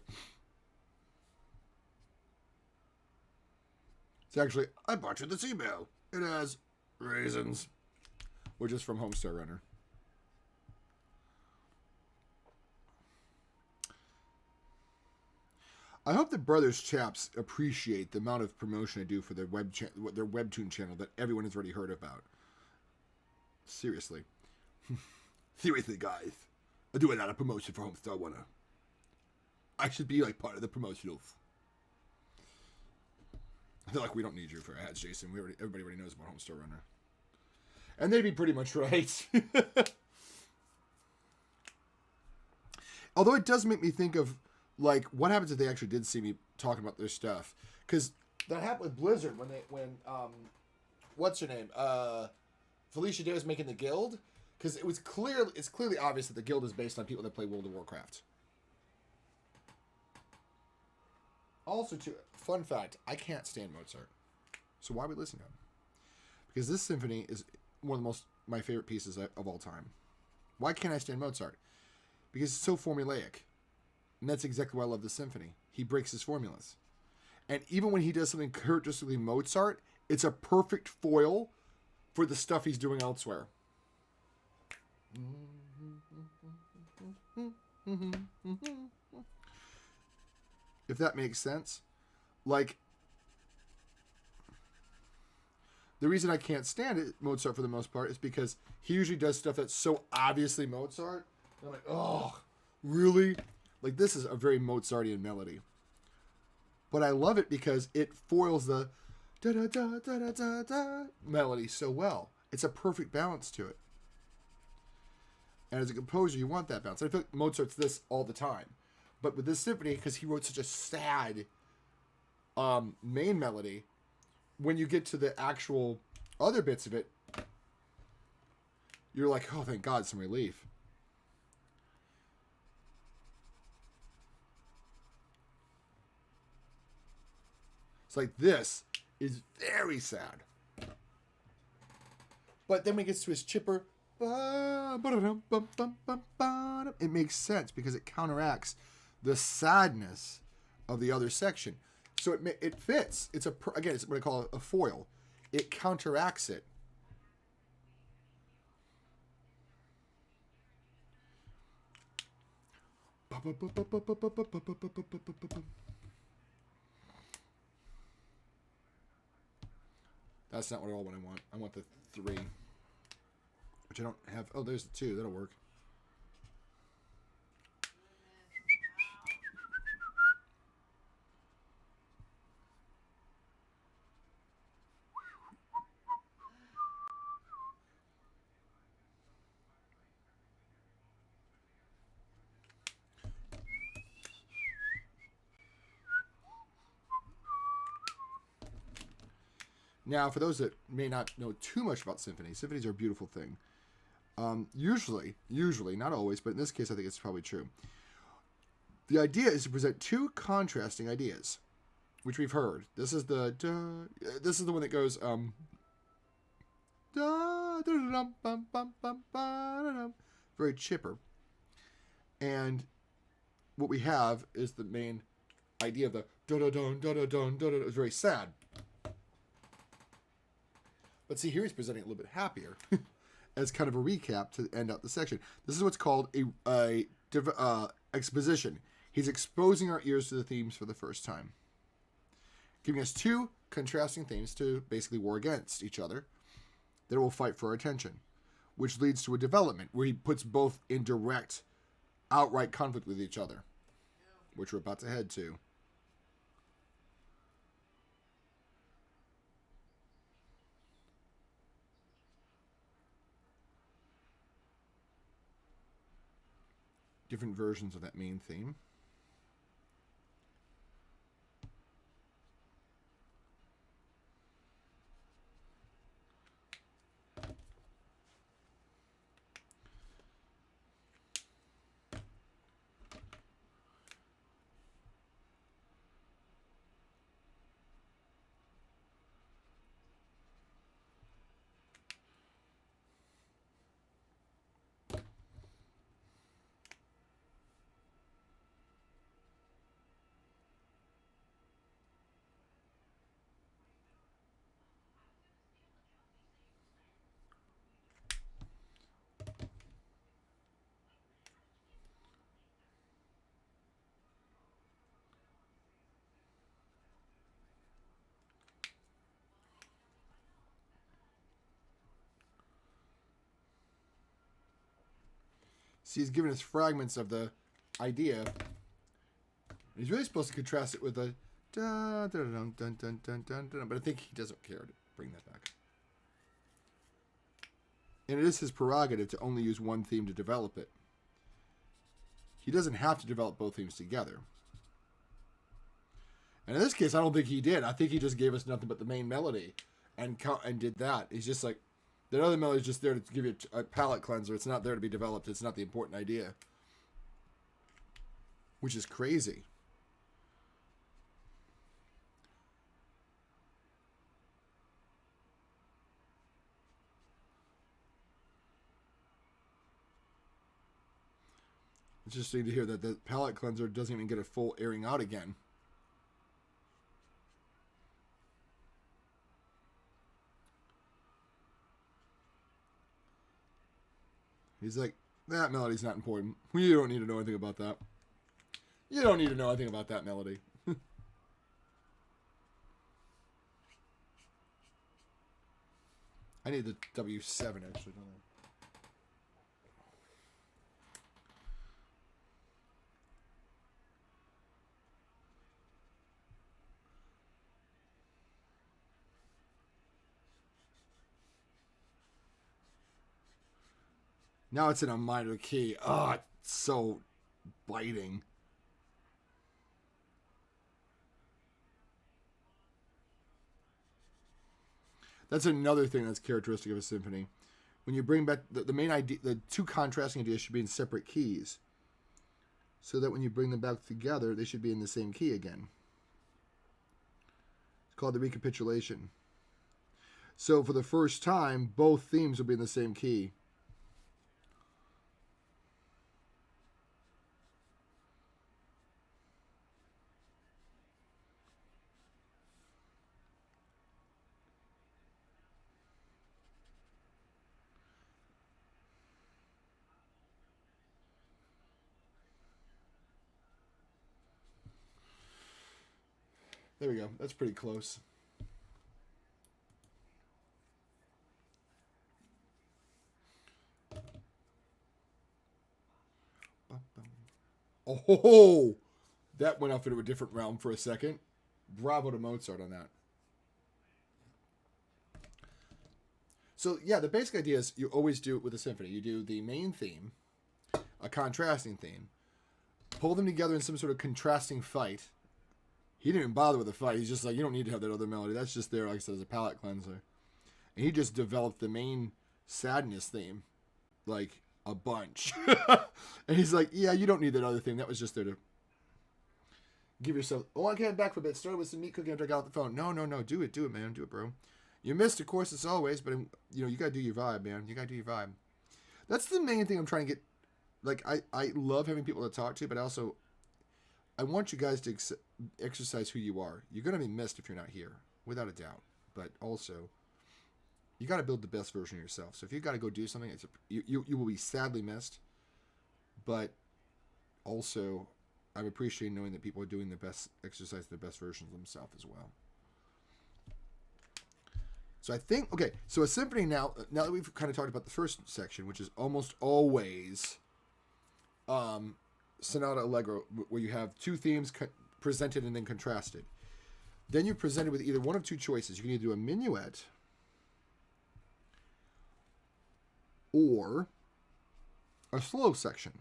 It's actually, I bought you the C-Bell. It has raisins. Which is from Homestar Runner. I hope the Brothers chaps appreciate the amount of promotion I do for their their webtoon channel that everyone has already heard about. Seriously. Seriously, guys. I do a lot of promotion for Homestar Runner. I should be like part of the promotionals. I feel like we don't need you for ads, Jason. Everybody already knows about Homestar Runner. And they'd be pretty much right. Although it does make me think of, like, what happens if they actually did see me talking about their stuff? Because that happened with Blizzard when what's her name? Felicia Day was making the guild. Because it's clearly obvious that the guild is based on people that play World of Warcraft. Also, too, fun fact, I can't stand Mozart. So why are we listening to him? Because this symphony is one of my favorite pieces of all time. Why can't I stand Mozart? Because it's so formulaic. And that's exactly why I love this symphony. He breaks his formulas. And even when he does something characteristically Mozart, it's a perfect foil for the stuff he's doing elsewhere. If that makes sense. Like, the reason I can't stand it, Mozart for the most part, is because he usually does stuff that's so obviously Mozart. And I'm like, oh, really? Like, this is a very Mozartian melody. But I love it because it foils the da-da-da-da-da-da melody so well. It's a perfect balance to it. And as a composer, you want that balance. I feel like Mozart's this all the time. But with this symphony, because he wrote such a sad main melody, when you get to the actual other bits of it, you're like, oh, thank God, some relief. It's like, this is very sad. But then when it gets to his chipper, it makes sense because it counteracts the sadness of the other section. So it fits. It's again, it's what I call a foil. It counteracts it. That's not what I want. I want the 3. Which I don't have. Oh, there's the 2. That'll work. Now, for those that may not know too much about symphonies, symphonies are a beautiful thing. Usually, not always, but in this case, I think it's probably true. The idea is to present 2 contrasting ideas, which we've heard. This is the one that goes very chipper. And what we have is the main idea of the da-da-dun, da-da-dun, da-da-dun. It's very sad. But see, here he's presenting it a little bit happier as kind of a recap to end out the section. This is what's called a exposition. He's exposing our ears to the themes for the first time, giving us 2 contrasting themes to basically war against each other that will fight for our attention, which leads to a development where he puts both in direct, outright conflict with each other, which we're about to head to. Different versions of that main theme. See, he's giving us fragments of the idea. He's really supposed to contrast it with a dun dun dun dun dun dun dun dun, but I think he doesn't care to bring that back. And it is his prerogative to only use one theme to develop it. He doesn't have to develop both themes together. And in this case, I don't think he did. I think he just gave us nothing but the main melody and did that. He's just like, that other melody is just there to give you a palate cleanser. It's not there to be developed. It's not the important idea. Which is crazy. It's interesting to hear that the palate cleanser doesn't even get a full airing out again. He's like, that melody's not important. You don't need to know anything about that. You don't need to know anything about that melody. I need the W7 actually, don't I? Now it's in a minor key. Oh, it's so biting. That's another thing that's characteristic of a symphony. When you bring back the main idea, the two contrasting ideas should be in separate keys. So that when you bring them back together, they should be in the same key again. It's called the recapitulation. So for the first time, both themes will be in the same key. There we go. That's pretty close. Oh, that went off into a different realm for a second. Bravo to Mozart on that. So, yeah, the basic idea is you always do it with a symphony. You do the main theme, a contrasting theme, pull them together in some sort of contrasting fight. He didn't even bother with the fight. He's just like, you don't need to have that other melody. That's just there, like I said, as a palate cleanser. And he just developed the main sadness theme, like, a bunch. And he's like, yeah, you don't need that other thing. That was just there to give yourself, oh, I can't back for a bit. Started with some meat cooking after I got off the phone. No. Do it, man. Do it, bro. You missed, of course, as always, but, you know, you got to do your vibe, man. You got to do your vibe. That's the main thing I'm trying to get. Like, I love having people to talk to, but also I want you guys to exercise who you are. You're going to be missed if you're not here, without a doubt. But also, you got to build the best version of yourself. So if you got to go do something, you will be sadly missed. But also, I'm appreciating knowing that people are doing the best, exercise the best versions of themselves as well. So I think, okay, so a symphony now that we've kind of talked about the first section, which is almost always Sonata Allegro, where you have two themes presented and then contrasted. Then you're presented with either one of two choices. You can either do a minuet or a slow section.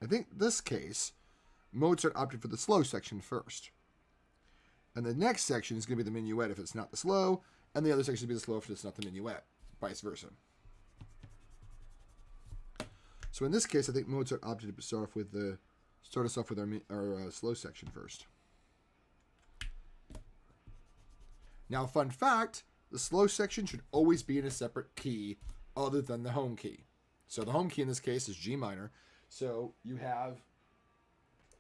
I think this case, Mozart opted for the slow section first. And the next section is going to be the minuet if it's not the slow, and the other section will be the slow if it's not the minuet, vice versa. So in this case, I think Mozart opted to start us off with our slow section first. Now, fun fact, the slow section should always be in a separate key other than the home key. So the home key in this case is G minor. So you have,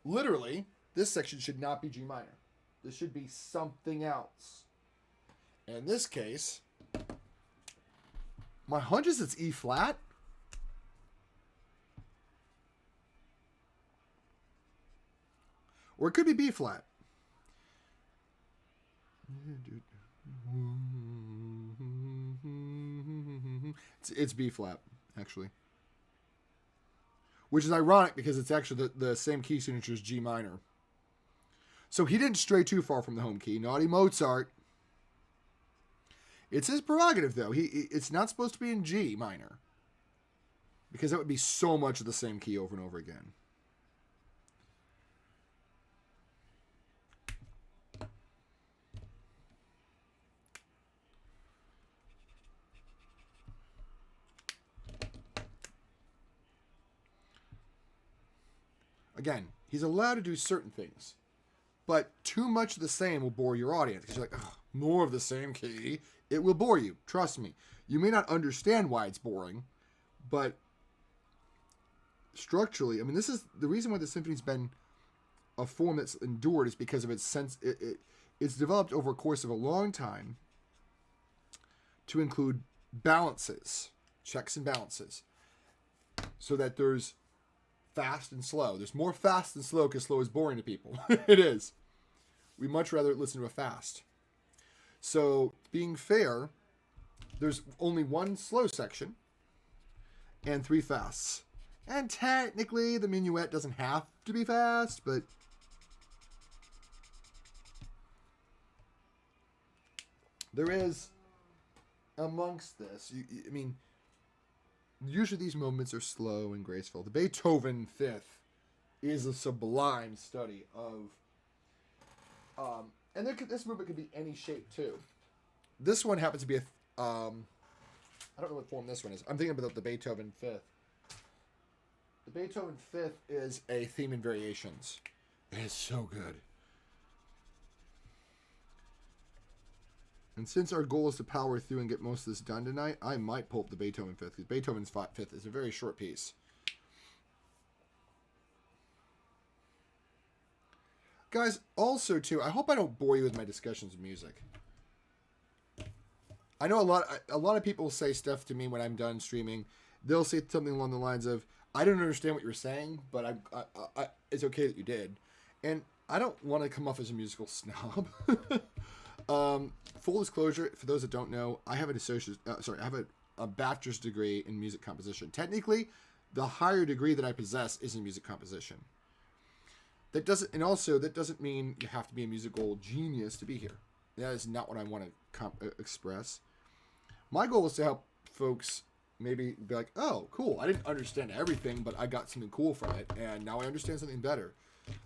literally, this section should not be G minor. This should be something else. In this case, my hunch is it's E flat. Or it could be B flat. It's B flat, actually. which is ironic because it's actually the same key signature as G minor. So he didn't stray too far from the home key. Naughty Mozart. It's his prerogative, though. It's not supposed to be in G minor, because that would be so much of the same key over and over again. Again, he's allowed to do certain things, but too much of the same will bore your audience. Because you're like, oh, more of the same key. It will bore you. Trust me. You may not understand why it's boring, but structurally, I mean, this is the reason why the symphony's been a form that's endured is because of its sense. It's developed over a course of a long time to include balances, checks and balances, so that there's fast and slow. There's more fast than slow because slow is boring to people. It is. We much rather listen to a fast. So, being fair, there's only one slow section and 3 fasts. And technically, the minuet doesn't have to be fast, but there is amongst this. I mean, usually these moments are slow and graceful. The Beethoven Fifth is a sublime study of, and this movement could be any shape too. This one happens to be I don't know what form this one is. I'm thinking about the Beethoven Fifth. The Beethoven Fifth is a theme and variations. It is so good. And since our goal is to power through and get most of this done tonight, I might pull up the Beethoven Fifth, because Beethoven's Fifth is a very short piece. Guys, also too, I hope I don't bore you with my discussions of music. I know a lot of people say stuff to me when I'm done streaming. They'll say something along the lines of, I don't understand what you were saying, but it's okay that you did. And I don't want to come off as a musical snob. Full disclosure, for those that don't know, I have I have a bachelor's degree in music composition. Technically, the higher degree that I possess is in music composition. That doesn't mean you have to be a musical genius to be here. That is not what I want to express. My goal is to help folks maybe be like, oh, cool, I didn't understand everything, but I got something cool from it, and now I understand something better.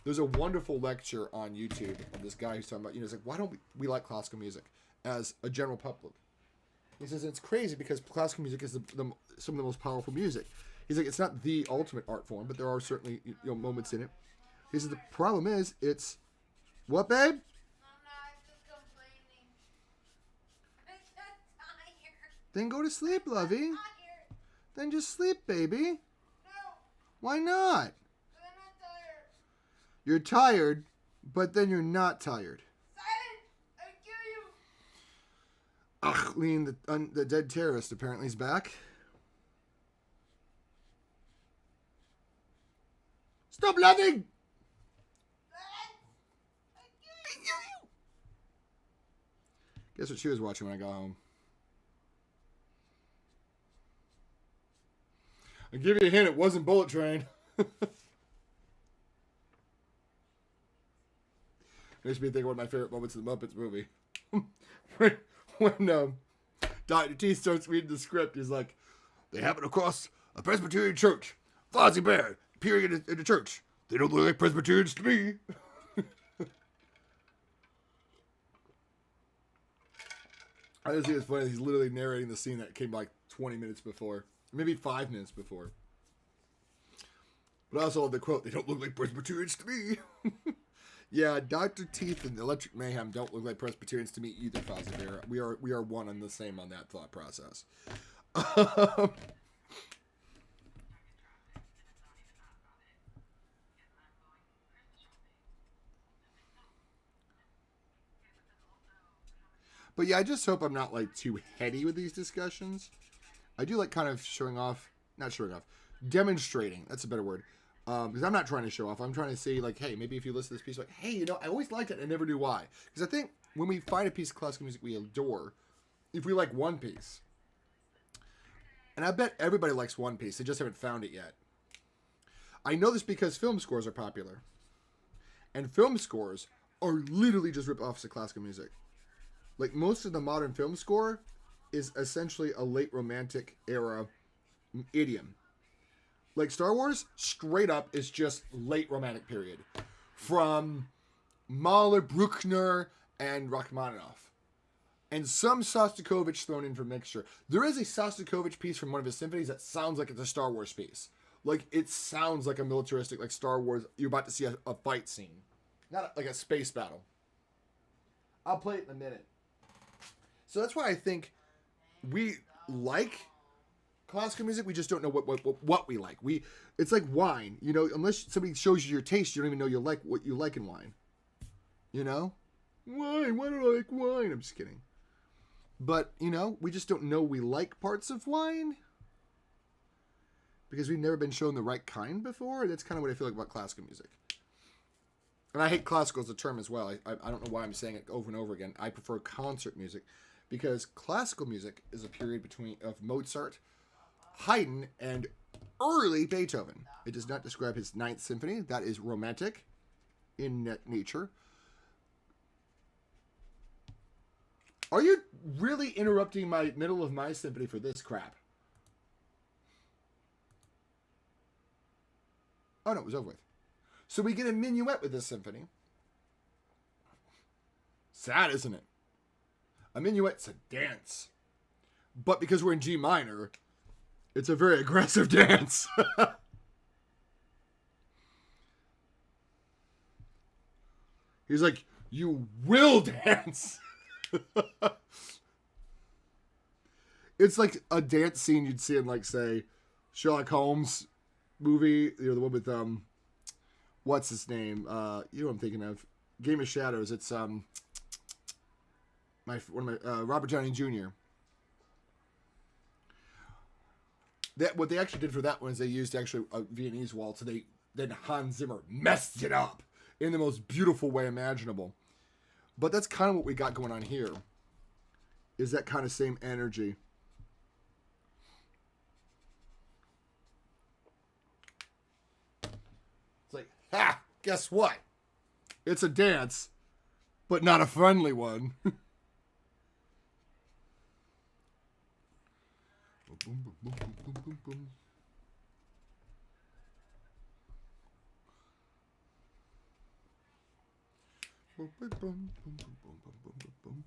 There's a wonderful lecture on YouTube of this guy who's talking about, it's like, why don't we like classical music as a general public? He says it's crazy because classical music is some of the most powerful music. He's like, it's not the ultimate art form, but there are certainly moments in it. He says the problem is, it's what, babe? I'm just complaining. I'm just tired. Then go to sleep, lovey. I'm tired. Then just sleep, baby. No, Why not? I'm not tired. You're tired, but then you're not tired. Silent! I kill you! Achleen, the dead terrorist, apparently is back. Stop laughing! I kill you! Guess what she was watching when I got home? I'll give you a hint, it wasn't Bullet Train. Makes me think of one of my favorite moments in the Muppets movie. when Dr. T starts reading the script, he's like, they happen across a Presbyterian church. Fozzie Bear appearing in the church. They don't look like Presbyterians to me. I just think it's funny. He's literally narrating the scene that came like 20 minutes before. Maybe 5 minutes before. But I also love the quote, they don't look like Presbyterians to me. Yeah, Dr. Teeth and Electric Mayhem don't look like Presbyterians to me either, Fozzie Bear. We are one and the same on that thought process. But yeah, I just hope I'm not like too heady with these discussions. I do like kind of demonstrating. That's a better word. Because I'm not trying to show off. I'm trying to say like, hey, maybe if you listen to this piece, like, hey, I always liked it and I never knew why. Because I think when we find a piece of classical music we adore, if we like one piece, and I bet everybody likes one piece, they just haven't found it yet. I know this because film scores are popular. And film scores are literally just rip-offs of classical music. Like, most of the modern film score is essentially a late Romantic era idiom. Like, Star Wars, straight up, is just late Romantic period. From Mahler, Bruckner, and Rachmaninoff. And some Shostakovich thrown in for mixture. There is a Shostakovich piece from one of his symphonies that sounds like it's a Star Wars piece. Like, it sounds like a militaristic, like Star Wars, you're about to see a fight scene. Not like a space battle. I'll play it in a minute. So that's why I think we like classical music. We just don't know what we like. It's like wine. You know, unless somebody shows you your taste, you don't even know you like what you like in wine. You know? Wine. Why do I like wine? I'm just kidding. But, you know, we just don't know we like parts of wine. Because we've never been shown the right kind before. That's kind of what I feel like about classical music. And I hate classical as a term as well. I don't know why I'm saying it over and over again. I prefer concert music. Because classical music is a period of Mozart, Haydn, and early Beethoven. It does not describe his Ninth Symphony. That is romantic in nature. Are you really interrupting my middle of my symphony for this crap? Oh, no, it was over with. So we get a minuet with this symphony. Sad, isn't it? A minuet's a dance. But because we're in G minor, it's a very aggressive dance. He's like, you will dance. It's like a dance scene you'd see in, like, say, Sherlock Holmes movie. You know, the one with, what's his name? You know what I'm thinking of. Game of Shadows. It's, Robert Downey Jr. What they actually did for that one is they used actually a Viennese waltz. So then Hans Zimmer messed it up in the most beautiful way imaginable. But that's kind of what we got going on here. Is that kind of same energy. It's like, ha! Guess what? It's a dance, but not a friendly one. Boom, boom, boom, boom, boom, boom, boom. Boom, boom, boom, boom, boom, boom, boom, boom, boom.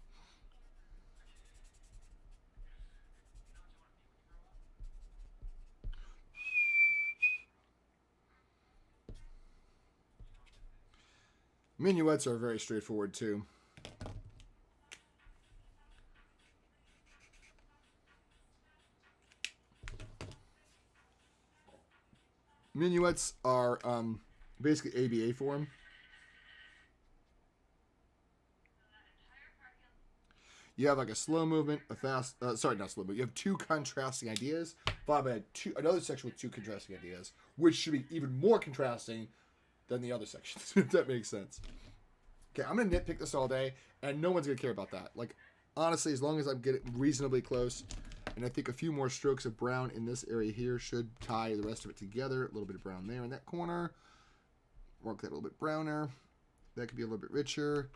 Minuets are very straightforward too. Minuets are basically ABA form. You have like a slow movement, a fast. Sorry, not slow movement. You have two contrasting ideas, followed by another section with two contrasting ideas, which should be even more contrasting than the other sections. If that makes sense. Okay, I'm gonna nitpick this all day, and no one's gonna care about that. Like, honestly, as long as I'm getting reasonably close, and I think a few more strokes of brown in this area here should tie the rest of it together. A little bit of brown there in that corner. Work that a little bit browner. That could be a little bit richer.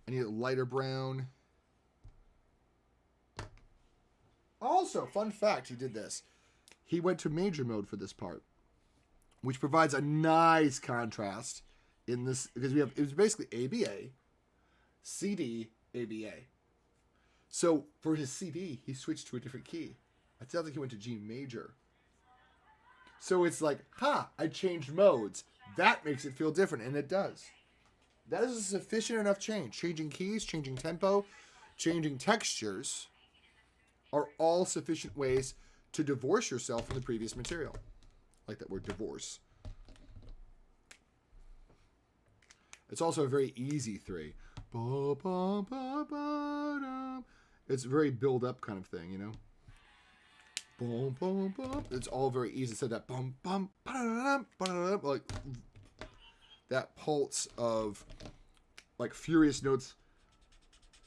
I need a lighter brown. Also, fun fact, he did this. He went to major mode for this part, which provides a nice contrast in this, because it was basically ABA, CD, ABA. So for his CD, he switched to a different key. It sounds like he went to G major. So it's like, I changed modes. That makes it feel different, and it does. That is a sufficient enough change. Changing keys, changing tempo, changing textures are all sufficient ways to divorce yourself from the previous material. I like that word, divorce. It's also a very easy 3. It's a very build-up kind of thing, you know? Boom, boom, boom. It's all very easy. So that bum, bum, like that pulse of like furious notes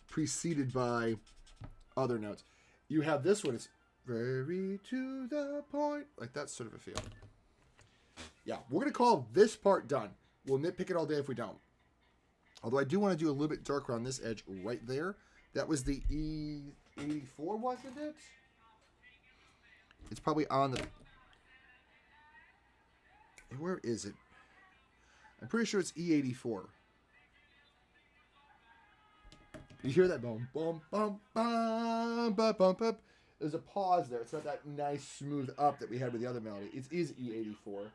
preceded by other notes. You have this one, it's very to the point, like that sort of a feel. Yeah, we're going to call this part done. We'll nitpick it all day if we don't. Although I do want to do a little bit darker on this edge right there. That was the E84, wasn't it? It's probably on the... Where is it? I'm pretty sure it's E84. You hear that? Boom, boom, boom, boom, boom, boom, boom. There's a pause there. It's not that nice smooth up that we had with the other melody. It is E84.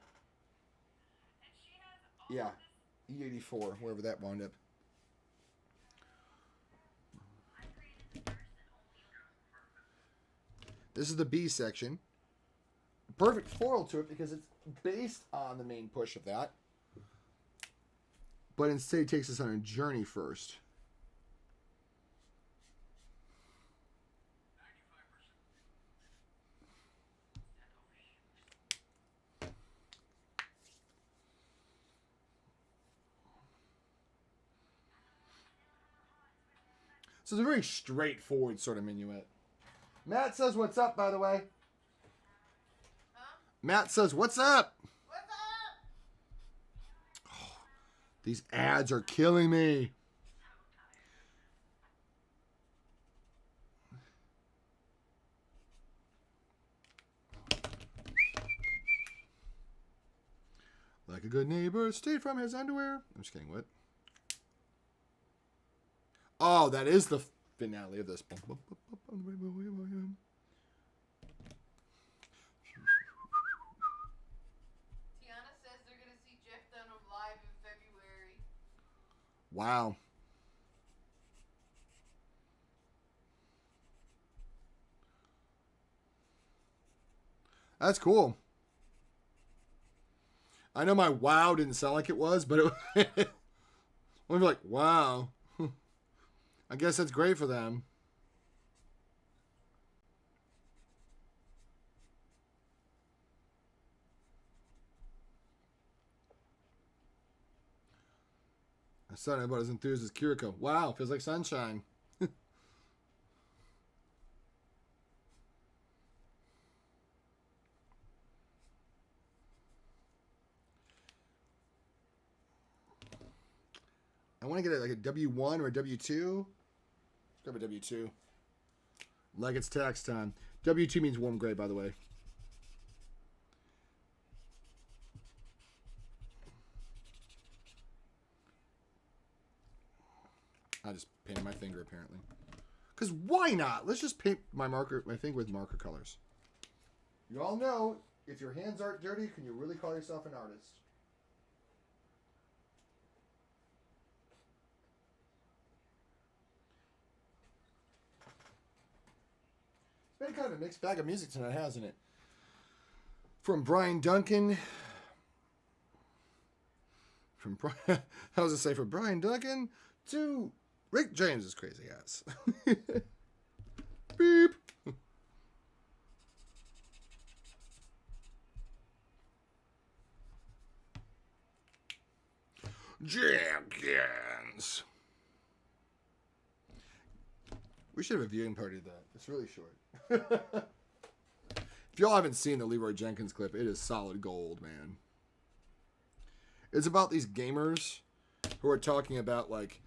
Yeah, E84, wherever that wound up. This is the B section. Perfect foil to it because it's based on the main push of that. But instead it takes us on a journey first. So it's a very straightforward sort of minuet. Matt says what's up, by the way. Huh? Matt says, what's up? What's up? Oh, these ads are killing me. Like a good neighbor, State Farm has underwear. I'm just kidding, what? Oh, that is the finale of this. Tiana says they're going to see Jeff Dunham live in February. Wow. That's cool. I know my wow didn't sound like it was, but it was like, wow. I guess that's great for them. I saw about as enthused as Kiriko. Wow, feels like sunshine. I want to get it like a W1 or a W2. Let's grab a W2. Like it's tax time. W2 means warm gray, by the way. I just painted my finger, apparently. Because why not? Let's just paint my thing with marker colors. You all know, if your hands aren't dirty, can you really call yourself an artist? It's been kind of a mixed bag of music tonight, hasn't it? From Brian Duncan. From Brian, how does it say? From Brian Duncan to Rick James's crazy ass. Beep. Jenkins. We should have a viewing party of that. It's really short. If y'all haven't seen the Leroy Jenkins clip, it is solid gold, man. It's about these gamers who are talking about, like,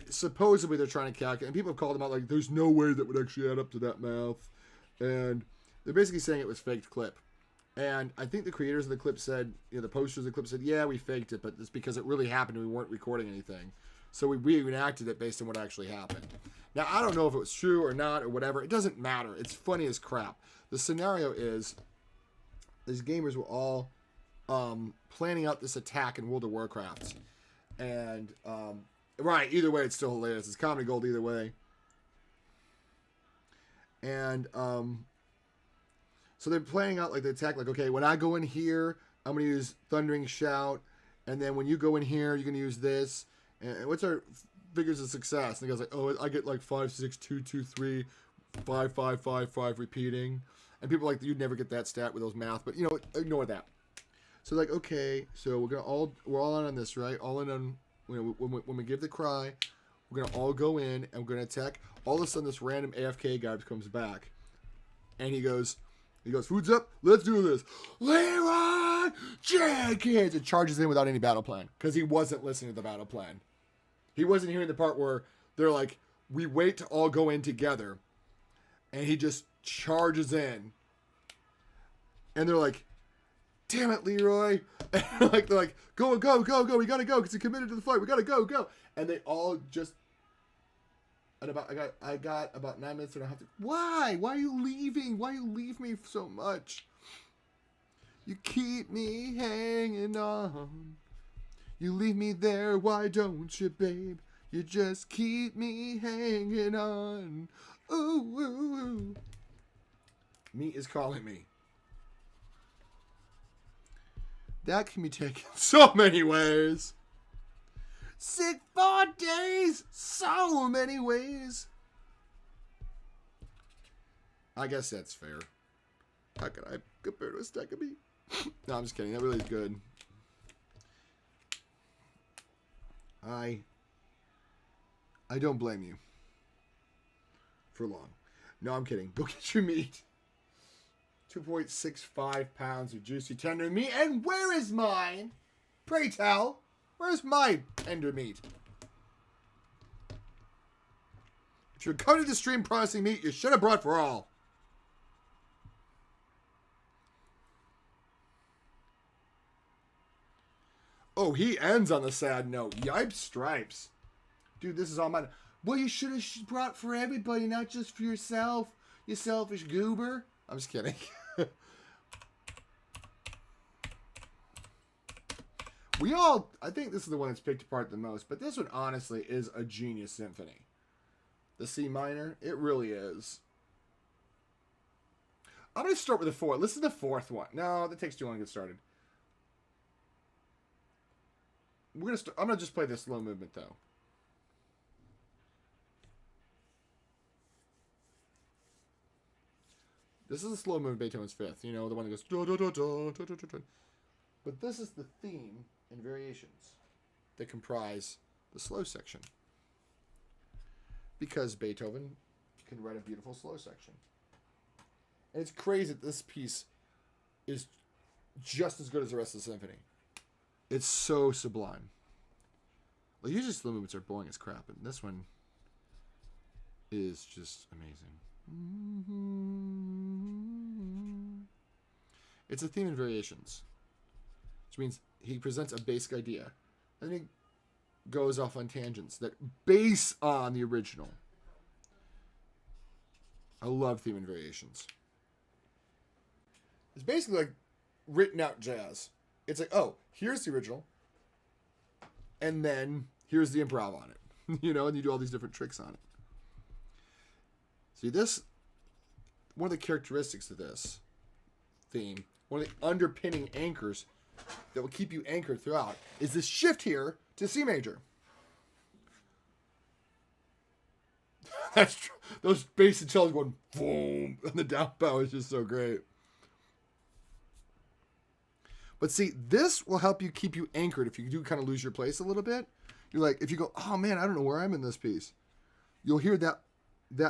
supposedly they're trying to calculate, and people have called them out, like, there's no way that would actually add up to that math. And they're basically saying it was faked clip. And I think the creators of the clip said, you know, the posters of the clip said, yeah, we faked it, but it's because it really happened and we weren't recording anything. So we reenacted it based on what actually happened. Now, I don't know if it was true or not or whatever. It doesn't matter. It's funny as crap. The scenario is these gamers were all planning out this attack in World of Warcraft. And, right, either way, it's still hilarious. It's comedy gold either way. And, so they're planning out, like, the attack, like, okay, when I go in here, I'm going to use Thundering Shout. And then when you go in here, you're going to use this. And what's our figures of success? And the guy's like, oh, I get, like, 5, 6, 2, 2, 3, 5, 5, 5, 5 repeating. And people are like, you'd never get that stat with those math. But, you know, ignore that. So, like, okay, so we're all in on this, right? All in on, you know, when we give the cry, we're going to all go in and we're going to attack. All of a sudden, this random AFK guy comes back. And he goes, food's up, let's do this. Leroy on, Jenkins! It charges in without any battle plan because he wasn't listening to the battle plan. He wasn't hearing the part where they're like, we wait to all go in together, and he just charges in. And they're like, damn it, Leroy. And they're like, go, go, go, go. We got to go because he committed to the fight. We got to go, go. And they all just, and I got about 9 minutes and I have to, why? Why are you leaving? Why you leave me so much? You keep me hanging on. You leave me there, why don't you, babe? You just keep me hanging on. Ooh, ooh, ooh. Meat is calling me. That can be taken so many ways. Sick for days, so many ways. I guess that's fair. How can I compare to a stack of meat? No, I'm just kidding. That really is good. I don't blame you. For long. No, I'm kidding. Go get your meat. 2.65 pounds of juicy tender meat. And where is mine? Pray tell. Where's my tender meat? If you're coming to the stream promising meat, you should have brought for all. Oh, he ends on the sad note. Yipes stripes. Dude, this is all mine. Well, you should have brought for everybody, not just for yourself, you selfish goober. I'm just kidding. I think this is the one that's picked apart the most, but this one honestly is a genius symphony. The C minor, it really is. I'm going to start with the fourth. Listen to the fourth one. No, that takes too long to get started. I'm going to just play the slow movement though. This is a slow movement, Beethoven's fifth. You know, the one that goes da da da da da da da. But this is the theme and variations that comprise the slow section. Because Beethoven can write a beautiful slow section. And it's crazy that this piece is just as good as the rest of the symphony. It's so sublime. Well, usually slow movements are boring as crap, and this one is just amazing. It's a theme and variations, which means he presents a basic idea, and then he goes off on tangents that base on the original. I love theme and variations. It's basically like written out jazz. It's like, oh, here's the original, and then here's the improv on it. You know, and you do all these different tricks on it. See, this, one of the characteristics of this theme, one of the underpinning anchors that will keep you anchored throughout, is this shift here to C major. That's true. Those bass and cellos going boom, and the down bow is just so great. But see, this will help you keep you anchored if you do kind of lose your place a little bit. You're like, if you go, oh man, I don't know where I'm in this piece. You'll hear that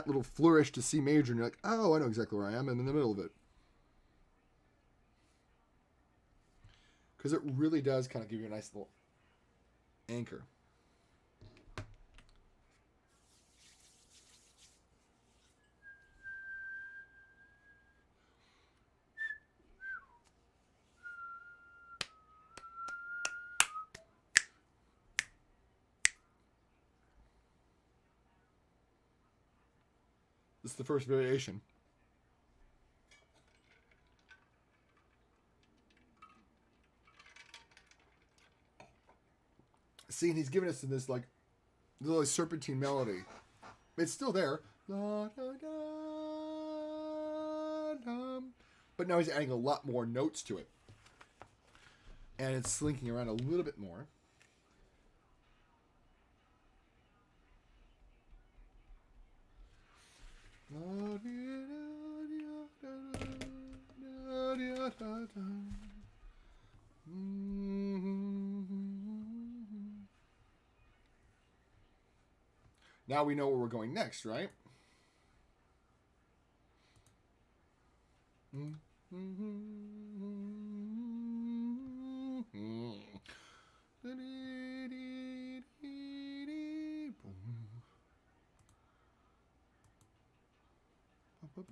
little flourish to C major, and you're like, oh, I know exactly where I am. I'm in the middle of it. Because it really does kind of give you a nice little anchor. This is the first variation. See, and he's giving us this like little serpentine melody. It's still there. But now he's adding a lot more notes to it. And it's slinking around a little bit more. Now we know where we're going next, right?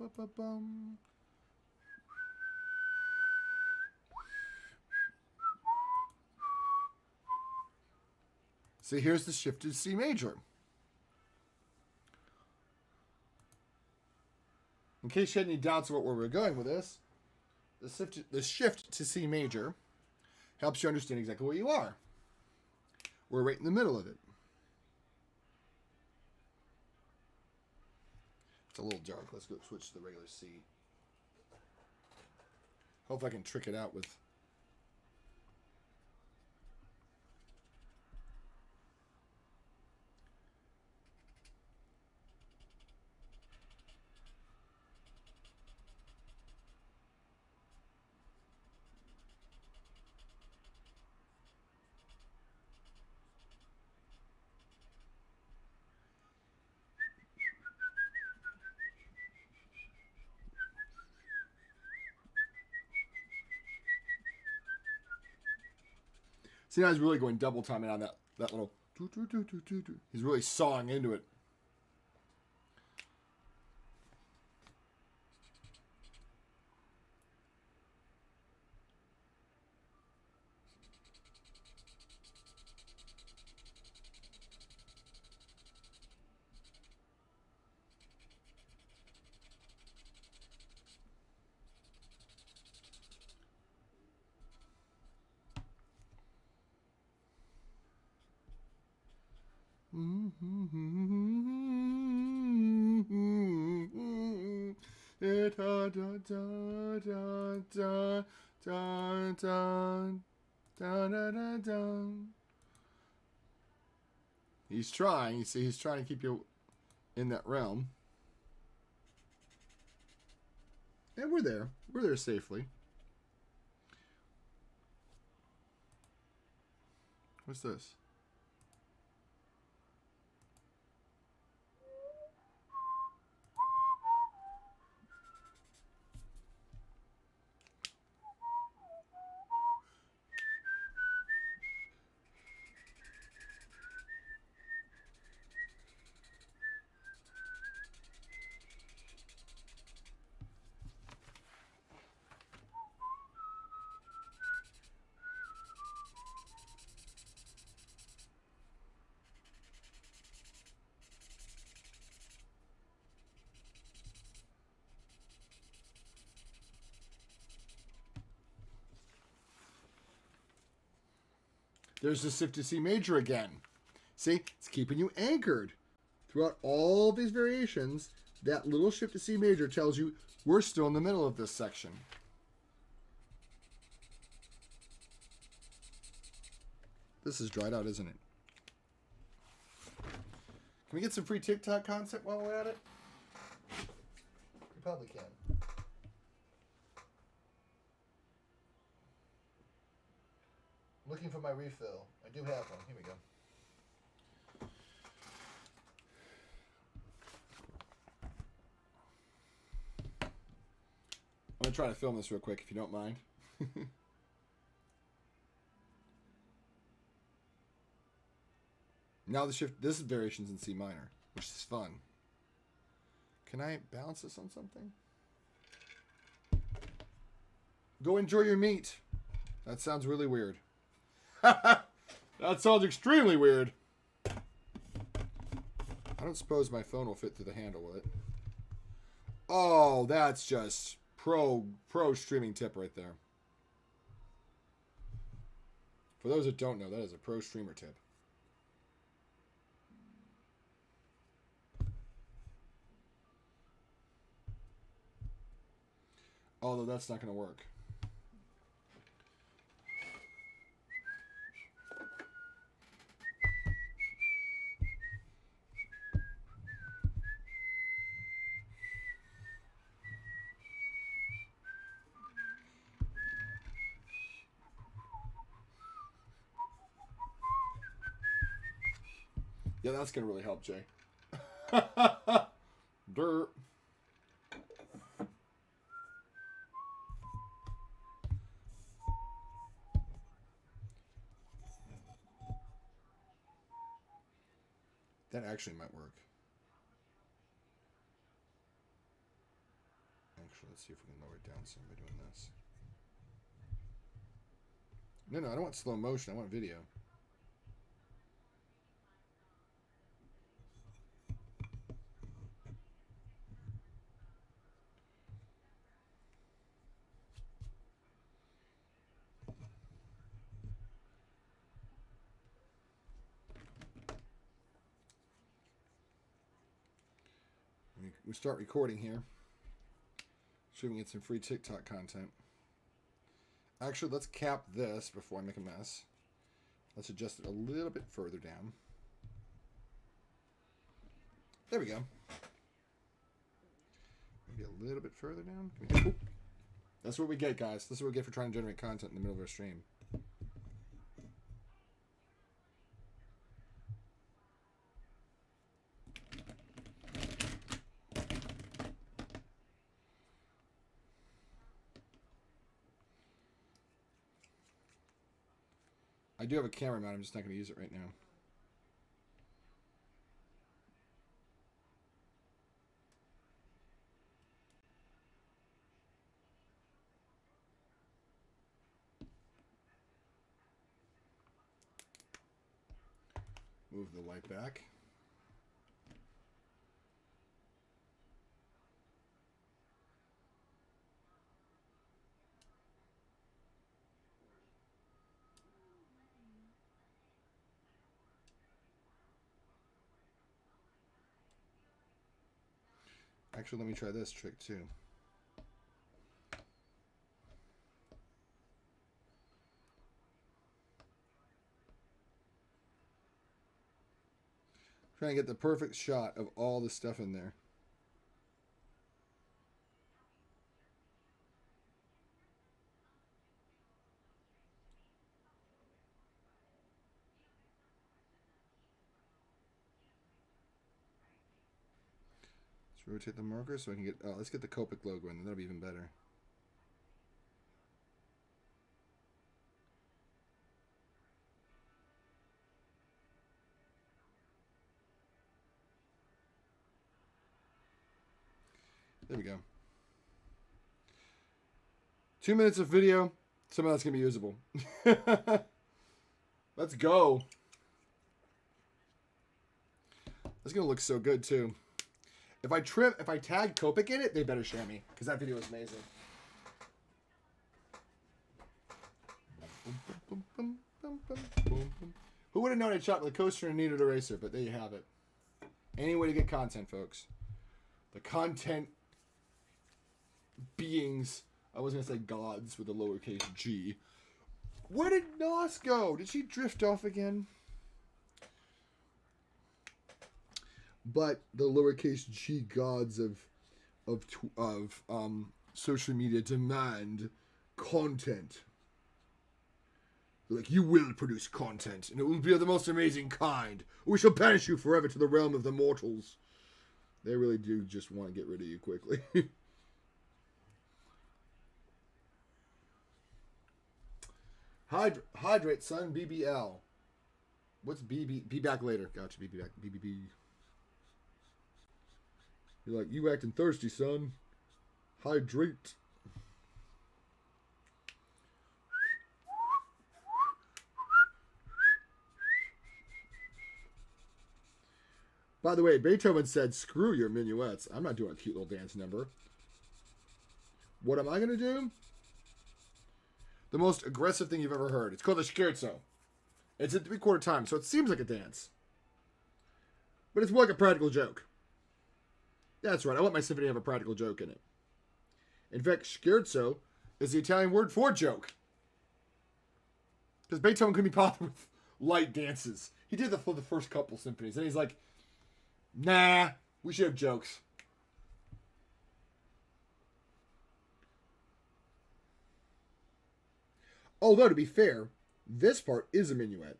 Ba-ba-bum. See, here's the shifted C major. In case you had any doubts about where we're going with this, the shift to C major helps you understand exactly where you are. We're right in the middle of it. It's a little dark. Let's go switch to the regular C. Hope I can trick it out with... See, now he's really going double timing on that little... He's really sawing into it. He's trying. You see, he's trying to keep you in that realm. And we're there. We're there safely. What's this? There's the shift to C major again. See, it's keeping you anchored. Throughout all these variations, that little shift to C major tells you we're still in the middle of this section. This is dried out, isn't it? Can we get some free TikTok content while we're at it? We probably can. Looking for my refill. I do have one. Here we go. I'm going to try to film this real quick if you don't mind. Now the shift, this variation's in C minor, which is fun. Can I balance this on something? Go enjoy your meat. That sounds really weird. That sounds extremely weird. I don't suppose my phone will fit through the handle, will it? Oh, that's just pro streaming tip right there. For those that don't know, that is a pro streamer tip. Although that's not going to work. Yeah, that's going to really help, Jay. Dirt. That actually might work. Actually, let's see if we can lower it down some by doing this. No, I don't want slow motion. I want video. We start recording here. So we can get some free TikTok content. Actually, let's cap this before I make a mess. Let's adjust it a little bit further down. There we go. Maybe a little bit further down. That's what we get, guys. This is what we get for trying to generate content in the middle of our stream. I do have a camera mount. I'm just not going to use it right now. Move the light back. Actually, let me try this trick too. Trying to get the perfect shot of all the stuff in there. Let's rotate the marker so I can get... Oh, let's get the Copic logo in. That'll be even better. There we go. 2 minutes of video. Some of that's going to be usable. Let's go. That's going to look so good, too. If I tag Copic in it, they better share me. Because that video is amazing. Who would have known a chocolate coaster and needed eraser? But there you have it. Any way to get content, folks. The content beings, I was going to say gods with a lowercase g. Where did Nos go? Did she drift off again? But the lowercase g gods of social media demand content. They're like, you will produce content, and it will be of the most amazing kind. Or we shall banish you forever to the realm of the mortals. They really do just want to get rid of you quickly. Hydrate, son. BBL. What's BB? Be back later. Gotcha. Be back. BBB. You're like, you acting thirsty, son. Hydrate. By the way, Beethoven said, screw your minuets. I'm not doing a cute little dance number. What am I going to do? The most aggressive thing you've ever heard. It's called a scherzo. It's at 3/4 time, so it seems like a dance. But it's more like a practical joke. That's right. I want my symphony to have a practical joke in it. In fact, scherzo is the Italian word for joke. Because Beethoven couldn't be bothered with light dances. He did for the first couple symphonies. And he's like, nah, we should have jokes. Although, to be fair, this part is a minuet.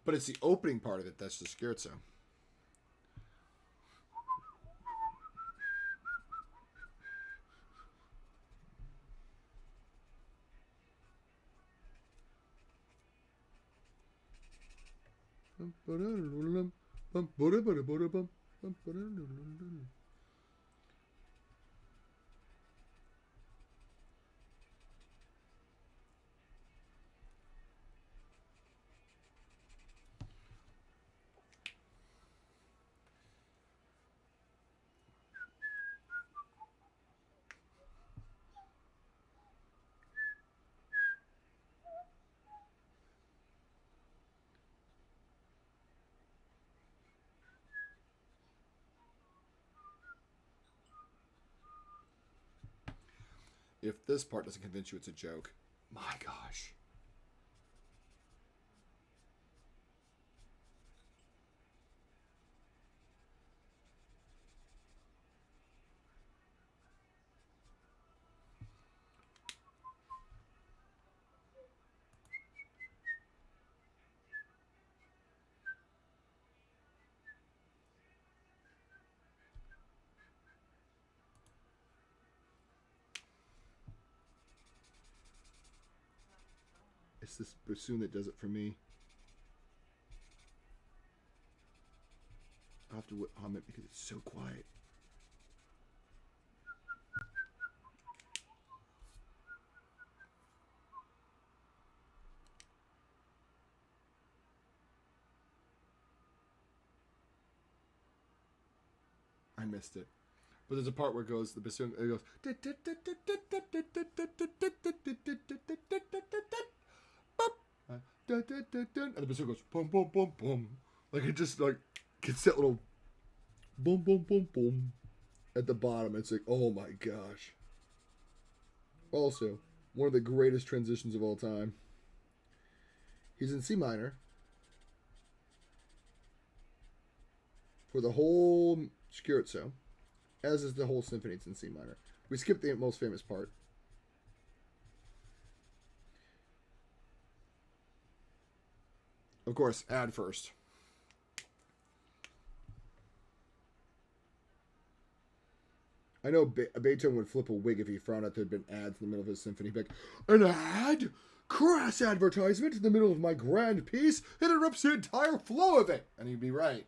But it's the opening part of it that's the scherzo. If this part doesn't convince you it's a joke, my gosh. It's this bassoon that does it for me. I'll have to hum it because it's so quiet. I missed it. But there's a part where it goes, the bassoon, it goes, and the bassoon goes, boom, boom, boom, boom. Like it just like gets that little boom, boom, boom, boom at the bottom. It's like, oh my gosh. Also, one of the greatest transitions of all time. He's in C minor for the whole scherzo, as is the whole symphony. It's in C minor. We skipped the most famous part. Of course, add first. I know Beethoven would flip a wig if he found out there'd been ads in the middle of his symphony. He'd be like, an ad? Crass advertisement in the middle of my grand piece interrupts the entire flow of it. And he'd be right.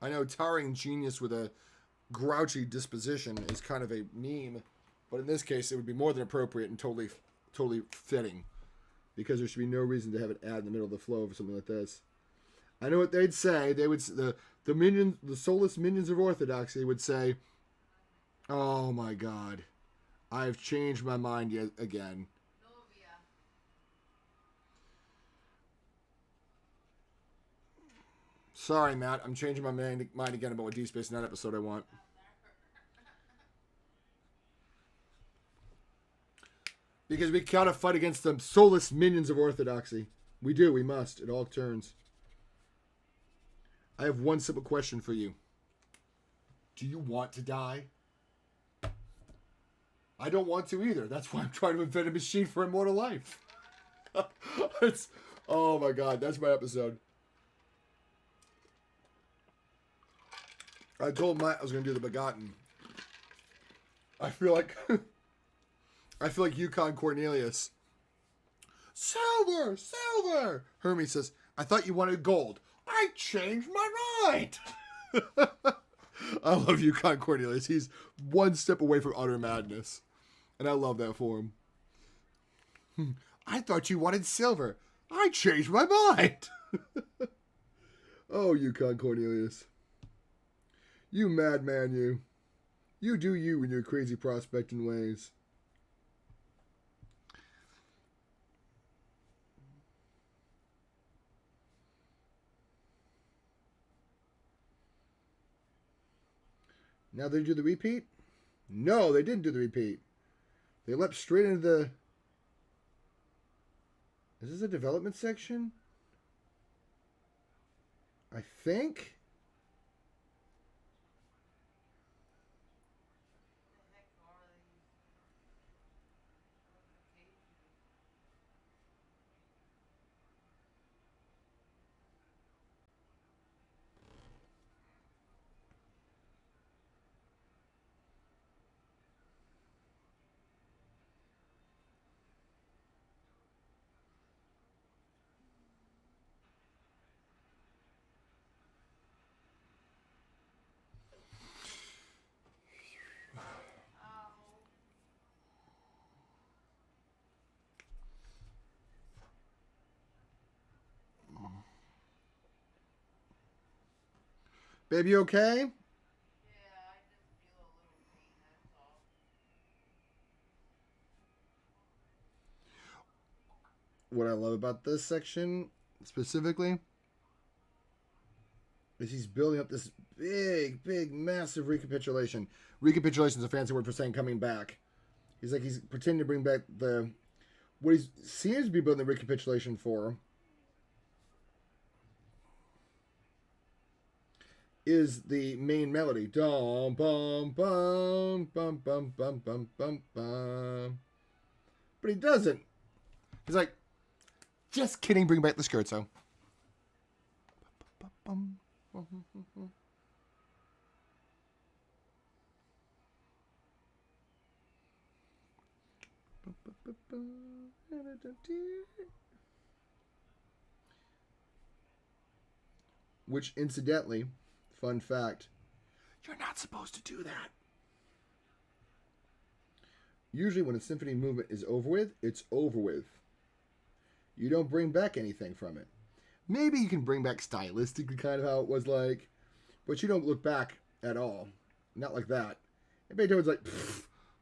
I know towering genius with a grouchy disposition is kind of a meme, but in this case, it would be more than appropriate and totally fitting, because there should be no reason to have an ad in the middle of the flow for something like this. I know what they'd say. They would the soulless minions of orthodoxy would say, "Oh my God, I've changed my mind yet again." Novia. Sorry, Matt. I'm changing my mind again about what Deep Space Nine episode I want. Because we gotta fight against the soulless minions of orthodoxy. We do. We must. At all turns. I have one simple question for you. Do you want to die? I don't want to either. That's why I'm trying to invent a machine for immortal life. Oh my God, that's my episode. I told Matt I was going to do the Begotten. I feel like Yukon Cornelius. Silver! Silver! Hermes says, I thought you wanted gold. I changed my mind! I love Yukon Cornelius. He's one step away from utter madness. And I love that for him. I thought you wanted silver. I changed my mind! Oh, Yukon Cornelius. You madman, you. You do you in your crazy prospecting ways. Now they do the repeat? No, they didn't do the repeat. They leapt straight into the... Is this a development section? I think? Baby, you okay? Yeah, I just feel a little pain, that's all. What I love about this section specifically is he's building up this big, massive recapitulation. Recapitulation is a fancy word for saying coming back. He's pretending to bring back what he seems to be building the recapitulation for is the main melody. Dum bum bum bum bum bum bum bum bum. But he doesn't. He's like, just kidding, bring back the scherzo. Which, incidentally, fun fact, you're not supposed to do that. Usually when a symphony movement is over with, it's over with. You don't bring back anything from it. Maybe you can bring back stylistically kind of how it was like, but you don't look back at all. Not like that. And Beethoven's like,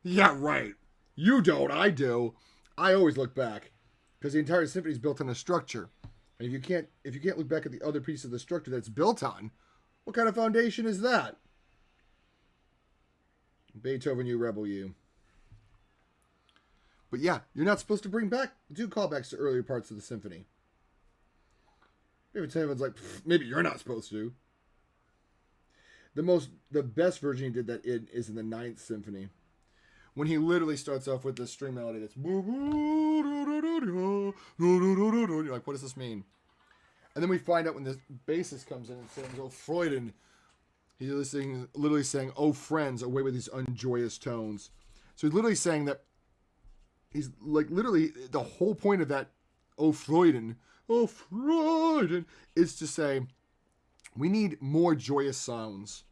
yeah, right. You don't, I do. I always look back. Because the entire symphony is built on a structure. And if you can't look back at the other piece of the structure that's built on, what kind of foundation is that? Beethoven, you rebel, you. But yeah, you're not supposed to do callbacks to earlier parts of the symphony. Maybe Beethoven's like, maybe you're not supposed to. The best version he did that in is in the Ninth Symphony, when he literally starts off with this string melody that's, you're like, what does this mean? And then we find out when the bassist comes in and sings, "Oh Freuden," he's literally saying, "Oh friends, away with these unjoyous tones." So he's literally saying that. He's like, literally, the whole point of that, "Oh Freuden," is to say, we need more joyous sounds.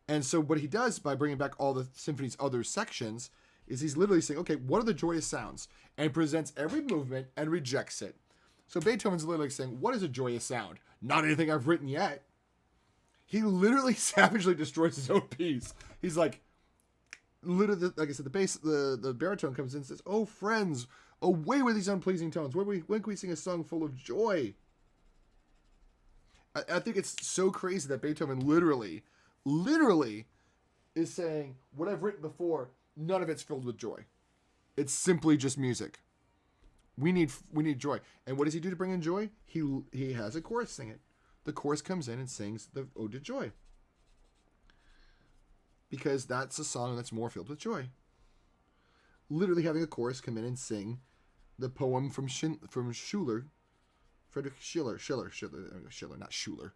And so what he does by bringing back all the symphony's other sections is he's literally saying, okay, what are the joyous sounds? And presents every movement and rejects it. So Beethoven's literally saying, what is a joyous sound? Not anything I've written yet. He literally savagely destroys his own piece. He's like, literally, like I said, the baritone comes in and says, "Oh friends, away with these unpleasing tones. When can we sing a song full of joy?" I think it's so crazy that Beethoven literally is saying, what I've written before, none of it's filled with joy. It's simply just music. We need joy. And what does he do to bring in joy? He has a chorus sing it. The chorus comes in and sings the Ode to Joy. Because that's a song that's more filled with joy. Literally having a chorus come in and sing the poem from Schiller, Friedrich Schiller, not Schuller.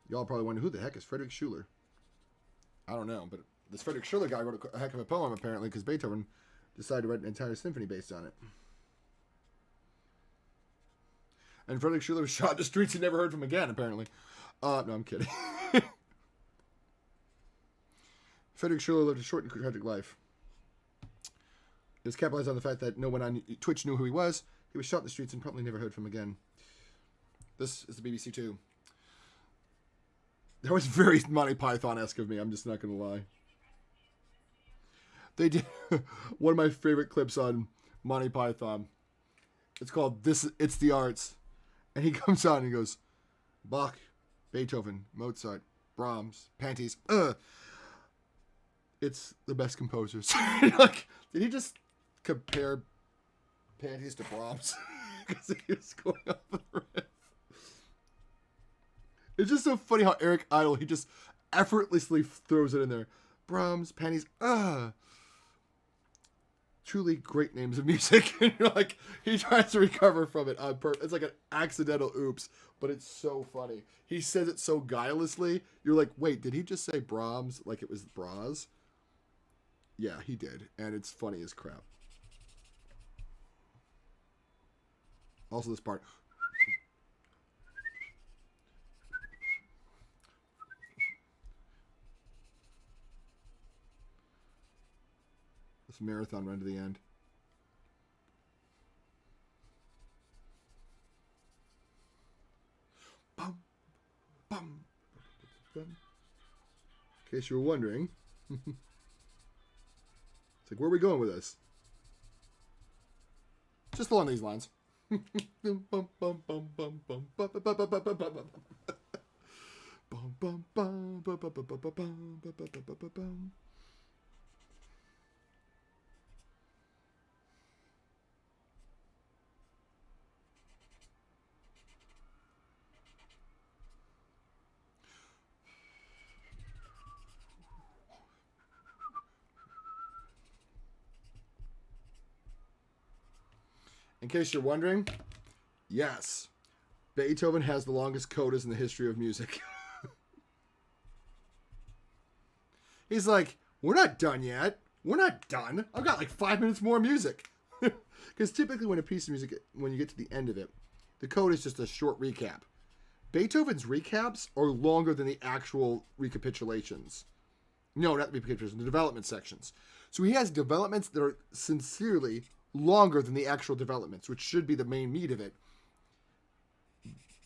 Y'all probably wonder, who the heck is Friedrich Schiller? I don't know, but this Friedrich Schiller guy wrote a heck of a poem apparently because Beethoven decided to write an entire symphony based on it. And Friedrich Schiller was shot in the streets and never heard from again, apparently. No, I'm kidding. Friedrich Schiller lived a short and tragic life. It was capitalized on the fact that no one on Twitch knew who he was. He was shot in the streets and probably never heard from again. This is the BBC too. That was very Monty Python-esque of me. I'm just not going to lie. They did one of my favorite clips on Monty Python. It's called It's the Arts. And he comes on and he goes, Bach, Beethoven, Mozart, Brahms, Panties. It's the best composers. Like, did he just compare Panties to Brahms? Because he was going off the riff. It's just so funny how Eric Idle, he just effortlessly throws it in there. Brahms, Panties, truly great names of music. And you're like, he tries to recover from it on purpose. It's like an accidental oops, but it's so funny. He says it so guilelessly. You're like, wait, did he just say Brahms like it was bras? Yeah, he did. And it's funny as crap. Also this part. This marathon run to the end. Bum, bum, In case you were wondering. It's like, where are we going with this? Just along these lines. In case you're wondering, yes, Beethoven has the longest codas in the history of music. He's like, we're not done yet. We're not done. I've got like 5 minutes more music. Because typically when a piece of music, when you get to the end of it, the coda is just a short recap. Beethoven's recaps are longer than the actual recapitulations. No, not the recapitulations, the development sections. So he has developments that are sincerely longer than the actual developments, which should be the main meat of it.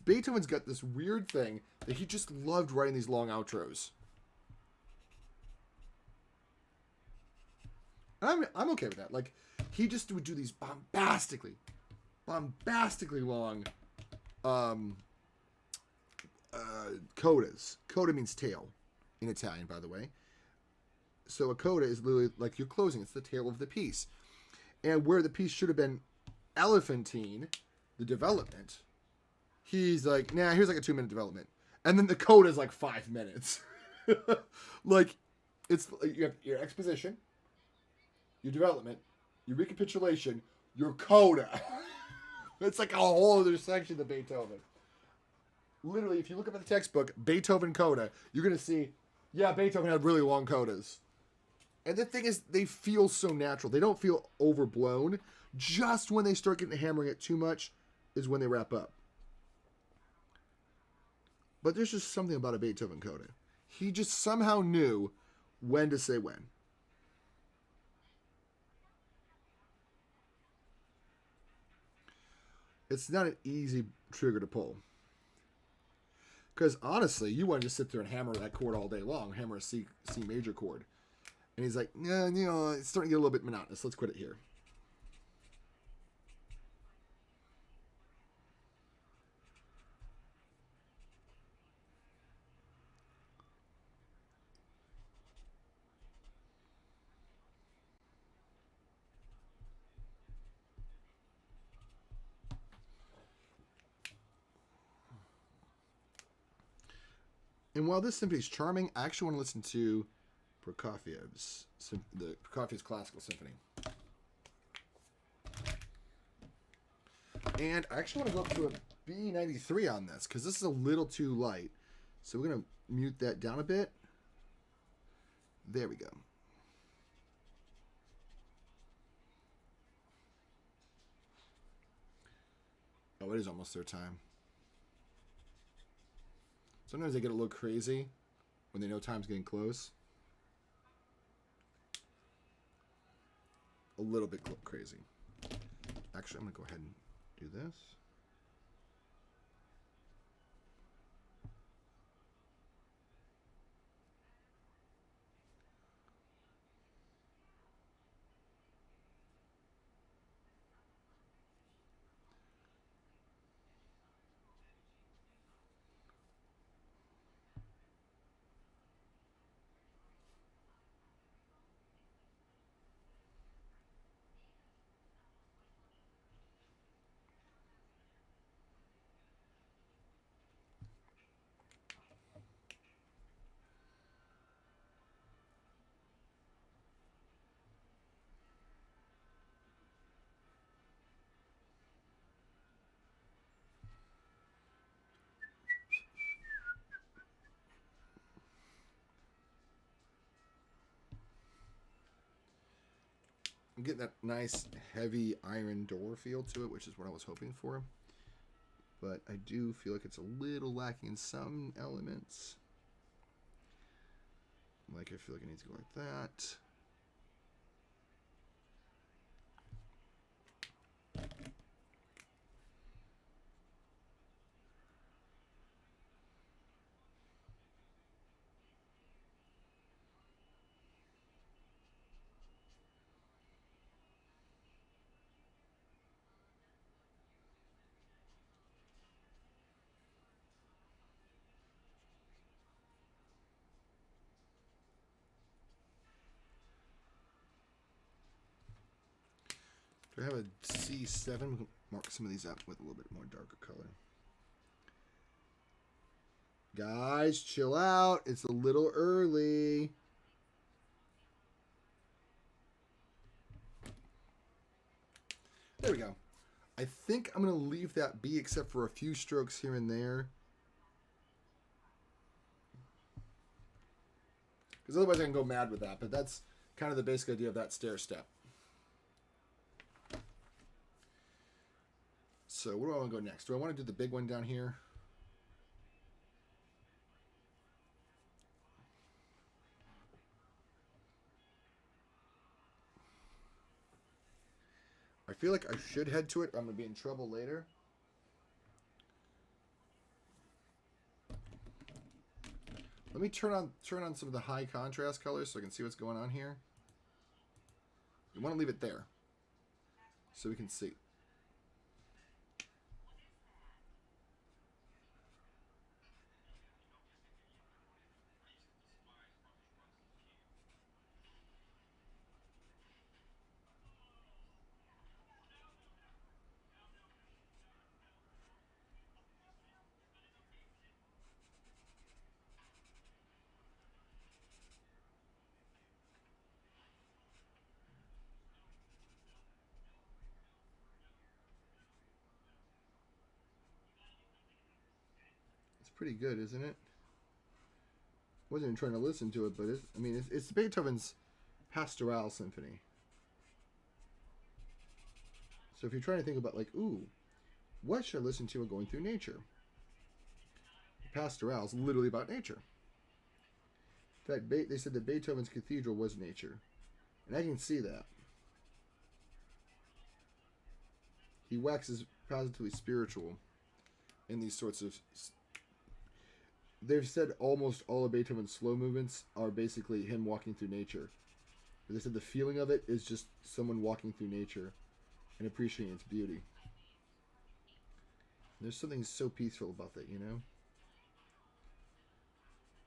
Beethoven's got this weird thing that he just loved writing these long outros. And I'm okay with that. Like, he just would do these bombastically long codas. Coda means tail in Italian, by the way. So a coda is literally like you're closing. It's the tail of the piece. And where the piece should have been elephantine, the development, he's like, nah, here's like a 2-minute development. And then the coda is like 5 minutes. Like, it's you have your exposition, your development, your recapitulation, your coda. It's like a whole other section of Beethoven. Literally, if you look up at the textbook, Beethoven coda, you're going to see, yeah, Beethoven had really long codas. And the thing is, they feel so natural. They don't feel overblown. Just when they start getting hammering it too much is when they wrap up. But there's just something about a Beethoven coda. He just somehow knew when to say when. It's not an easy trigger to pull. Because honestly, you want to just sit there and hammer that chord all day long. Hammer a C major chord. And he's like, yeah, you know, it's starting to get a little bit monotonous. Let's quit it here. And while this symphony is charming, I actually want to listen to Prokofiev's Classical Symphony. And I actually want to go up to a B93 on this, because this is a little too light. So we're going to mute that down a bit. There we go. Oh, it is almost their time. Sometimes they get a little crazy when they know time's getting close. A little bit crazy. Actually, I'm going to go ahead and do this. I'm getting that nice heavy iron door feel to it, which is what I was hoping for. But I do feel like it's a little lacking in some elements. Like I feel like it needs to go like that. Do I have a C7? We can mark some of these up with a little bit more darker color. Guys, chill out. It's a little early. There we go. I think I'm going to leave that be except for a few strokes here and there. Because otherwise I can go mad with that. But that's kind of the basic idea of that stair step. So where do I want to go next? Do I want to do the big one down here? I feel like I should head to it, or I'm going to be in trouble later. Let me turn on some of the high contrast colors so I can see what's going on here. You want to leave it there so we can see. Pretty good, isn't it? Wasn't even trying to listen to it, but it's Beethoven's Pastoral Symphony. So if you're trying to think about like, ooh, what should I listen to when going through nature? Pastoral is literally about nature. In fact, they said that Beethoven's cathedral was nature, and I can see that. He waxes positively spiritual in these sorts of. They've said almost all of Beethoven's slow movements are basically him walking through nature. But they said the feeling of it is just someone walking through nature and appreciating its beauty. And there's something so peaceful about that, you know?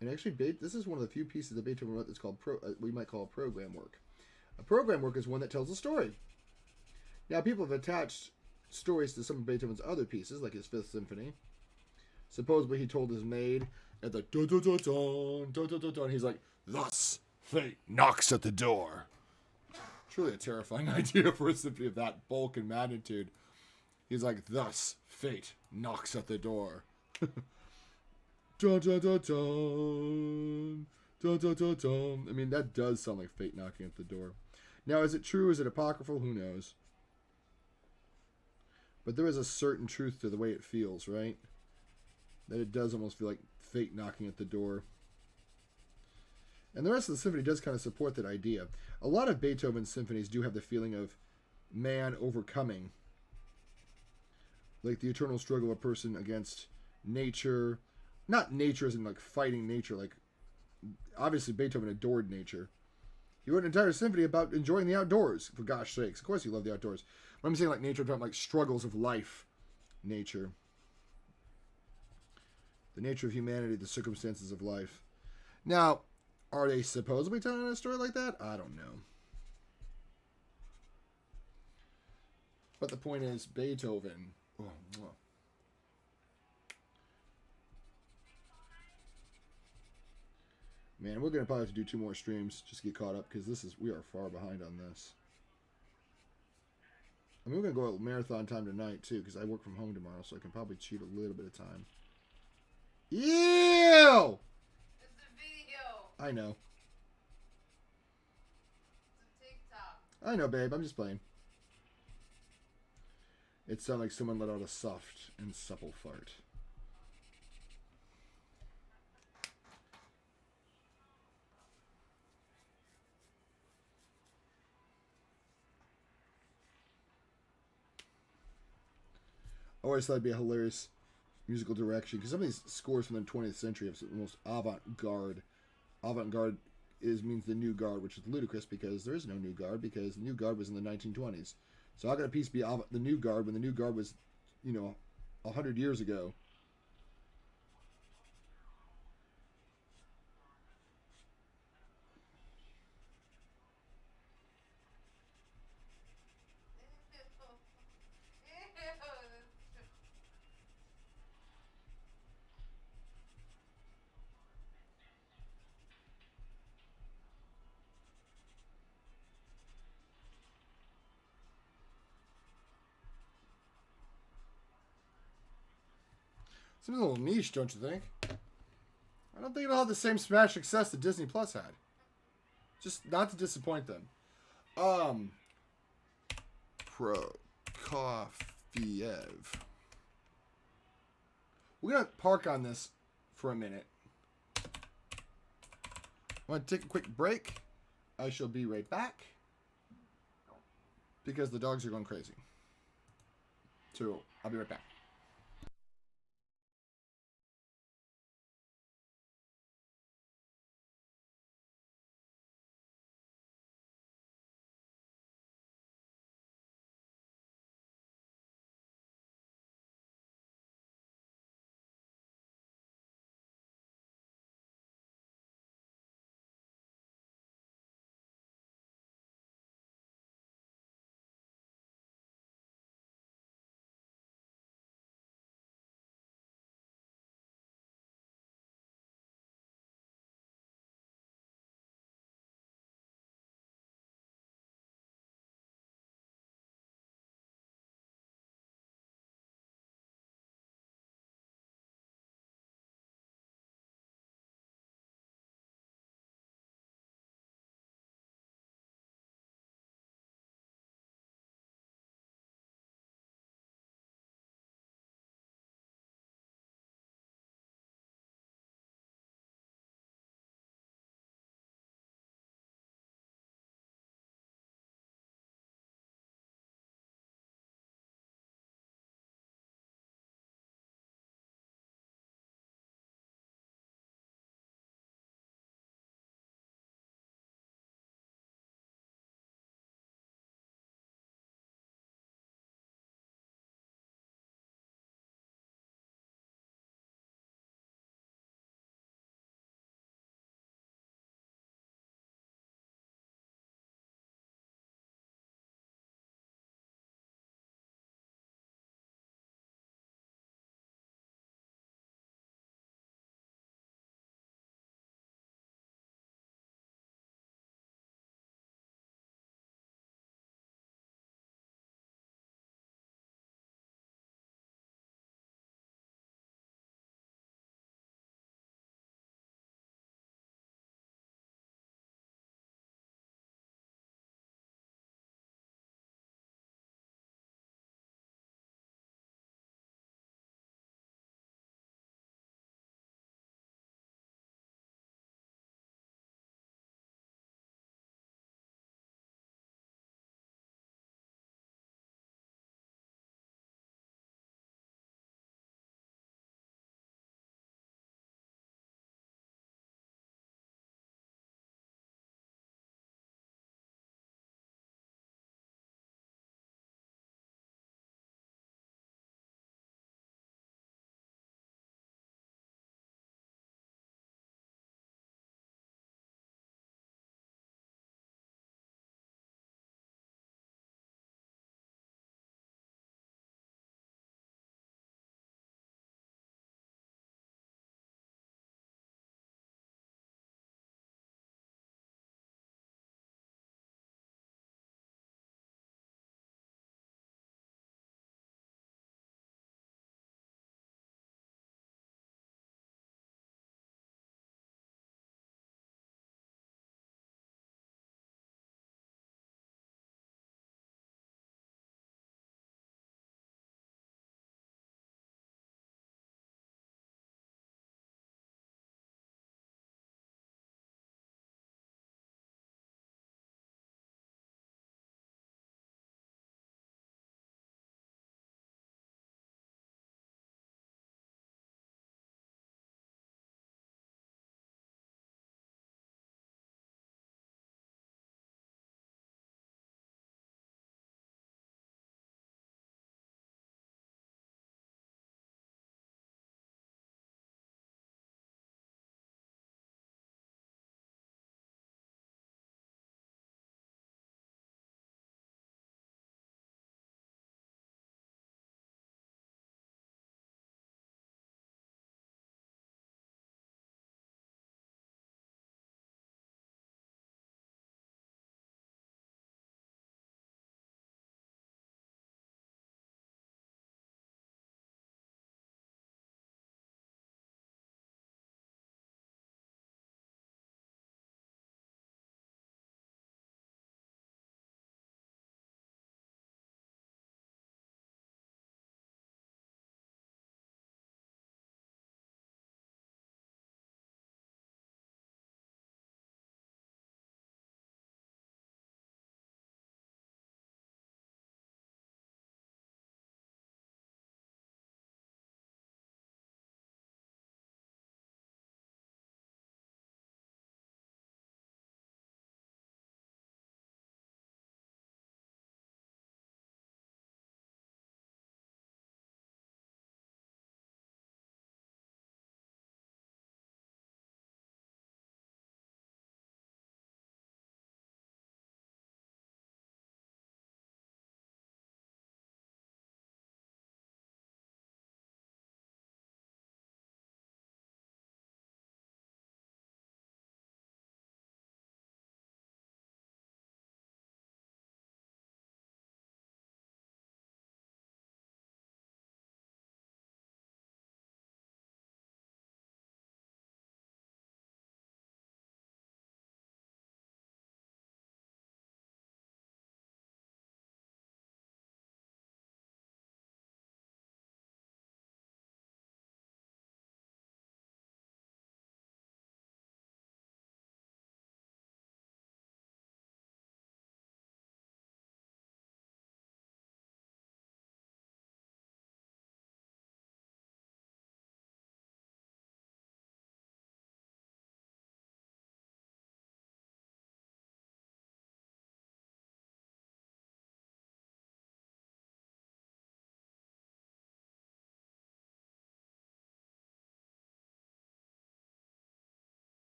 And actually, this is one of the few pieces that Beethoven wrote that's called, we might call a program work. A program work is one that tells a story. Now, people have attached stories to some of Beethoven's other pieces, like his Fifth Symphony. Supposedly he told his maid at the dun-dun-dun-dun, and he's like, thus fate knocks at the door. Truly a terrifying idea for a symphony of that bulk and magnitude. He's like, thus fate knocks at the door. Dun-dun-dun-dun, dun-dun-dun-dun. I mean, that does sound like fate knocking at the door. Now, is it true? Is it apocryphal? Who knows? But there is a certain truth to the way it feels, right? That it does almost feel like fate knocking at the door. And the rest of the symphony does kind of support that idea. A lot of Beethoven's symphonies do have the feeling of man overcoming. Like the eternal struggle of a person against nature. Not nature as in like fighting nature. Like, obviously Beethoven adored nature. He wrote an entire symphony about enjoying the outdoors, for gosh sakes. Of course he loved the outdoors. When I'm saying like nature, I'm talking like struggles of life. Nature. The nature of humanity, the circumstances of life. Now, are they supposedly telling a story like that? I don't know. But the point is, Beethoven. Oh, oh. Man, we're going to probably have to do 2 more streams just to get caught up, because we are far behind on this. I mean, we're going to go at marathon time tonight, too, because I work from home tomorrow, so I can probably cheat a little bit of time. Ew! It's a video. I know. It's a TikTok. I know, babe. I'm just playing. It sounded like someone let out a soft and supple fart. I always thought it'd be a hilarious musical direction, because some of these scores from the 20th century have the most avant-garde. Avant-garde means the new guard, which is ludicrous because there is no new guard, because the new guard was in the 1920s. So how could a piece be the new guard when the new guard was, 100 years ago? It Seems a little niche, don't you think? I don't think it'll have the same smash success that Disney Plus had. Just not to disappoint them. Prokofiev. We're going to park on this for a minute. I'm going to take a quick break. I shall be right back. Because the dogs are going crazy. So, I'll be right back.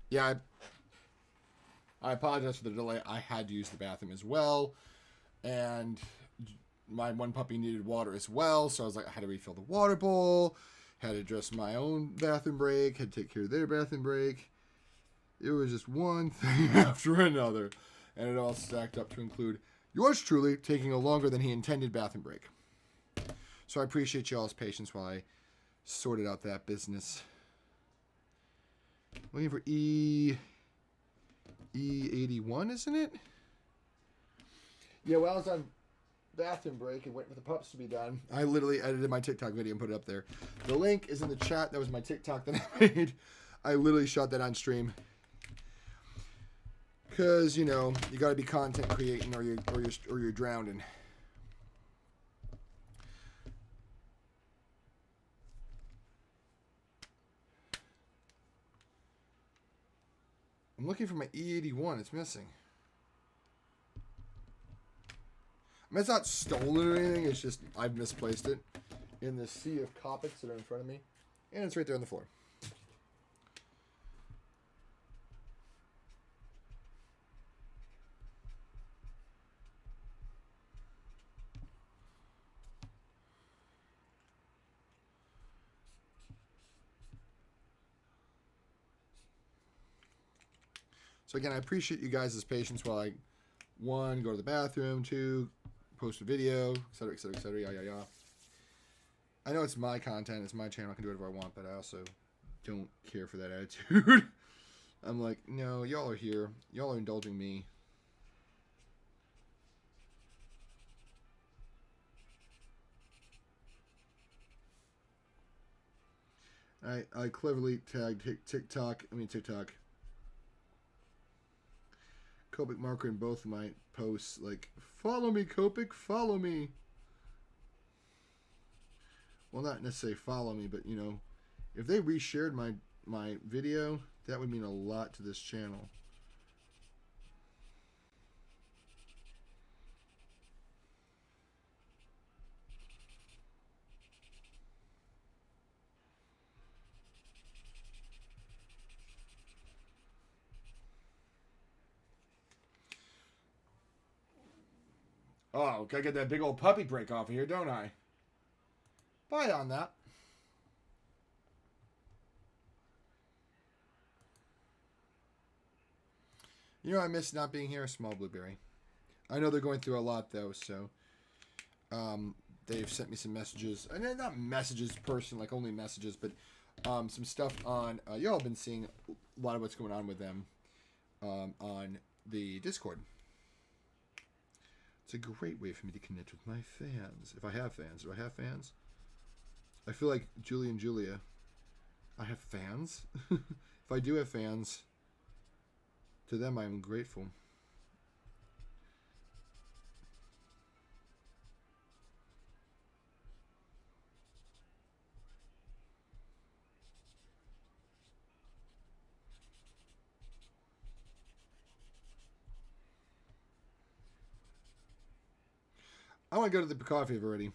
Yeah, I apologize for the delay. I had to use the bathroom as well, and my one puppy needed water as well, so I was like, I had to refill the water bowl, had to address my own bathroom break, had to take care of their bathroom break. It was just one thing after another, and it all stacked up to include yours truly taking a longer than he intended bathroom break. So I appreciate y'all's patience while I sorted out that business. Looking for E81, isn't it? Yeah, well, I was on bathroom break and waiting for the pups to be done. I literally edited my TikTok video and put it up there. The link is in the chat. That was my TikTok that I made. I literally shot that on stream. Because, you know, you got to be content creating or you're drowning. I'm looking for my E81. It's missing. I mean, it's not stolen or anything. It's just I've misplaced it in the sea of Copics that are in front of me. And it's right there on the floor. So again, I appreciate you guys' patience while I, 1, go to the bathroom, 2, post a video, etc., etc., etc., yah, yah, yah. I know it's my content, it's my channel, I can do whatever I want, but I also don't care for that attitude. I'm like, no, y'all are here. Y'all are indulging me. I cleverly tagged TikTok, Copic marker in both of my posts, like, follow me, Copic, follow me. Well, not necessarily follow me, but, you know, if they reshared my video, that would mean a lot to this channel. Oh, gotta get that big old puppy break off of here, don't I? Bye on that. You know, I miss not being here, Small Blueberry. I know they're going through a lot, though, so they've sent me some messages. And not messages person, like only messages, but some stuff on, y'all have been seeing a lot of what's going on with them on the Discord. It's a great way for me to connect with my fans. If I have fans. Do I have fans? I feel like Julie and Julia. I have fans? If I do have fans, to them I am grateful. I want to go to the coffee already.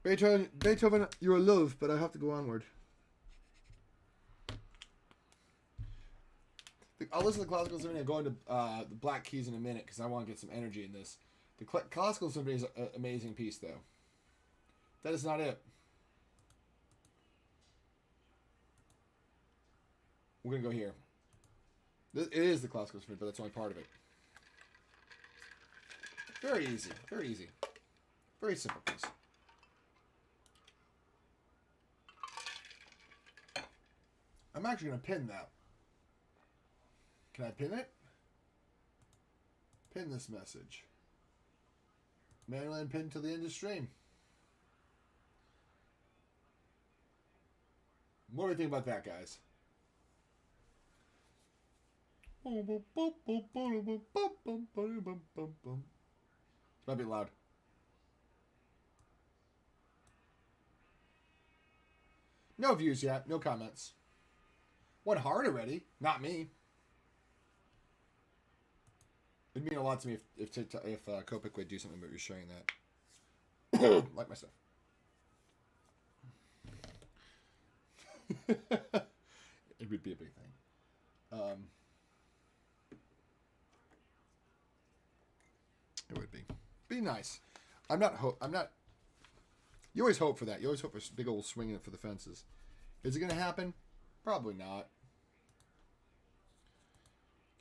Beethoven, you're a love, but I have to go onward. I'll listen to the Classical Symphony. I'm going to the Black Keys in a minute because I want to get some energy in this. The Classical Symphony is an amazing piece, though. That is not it. We're going to go here. It is the Classical Symphony, but that's only part of it. Very easy. Very easy. Very simple piece. I'm actually going to pin that. Can I pin it? Pin this message. Maryland pin till the end of stream. What do you think about that, guys? Might be loud. No views yet. No comments. 1 heart already. Not me. It'd mean a lot to me if Copic would do something about you sharing that. Like my stuff. It would be a big thing. It would be nice. I'm not. You always hope for that. You always hope for big old swinging it for the fences. Is it going to happen? Probably not.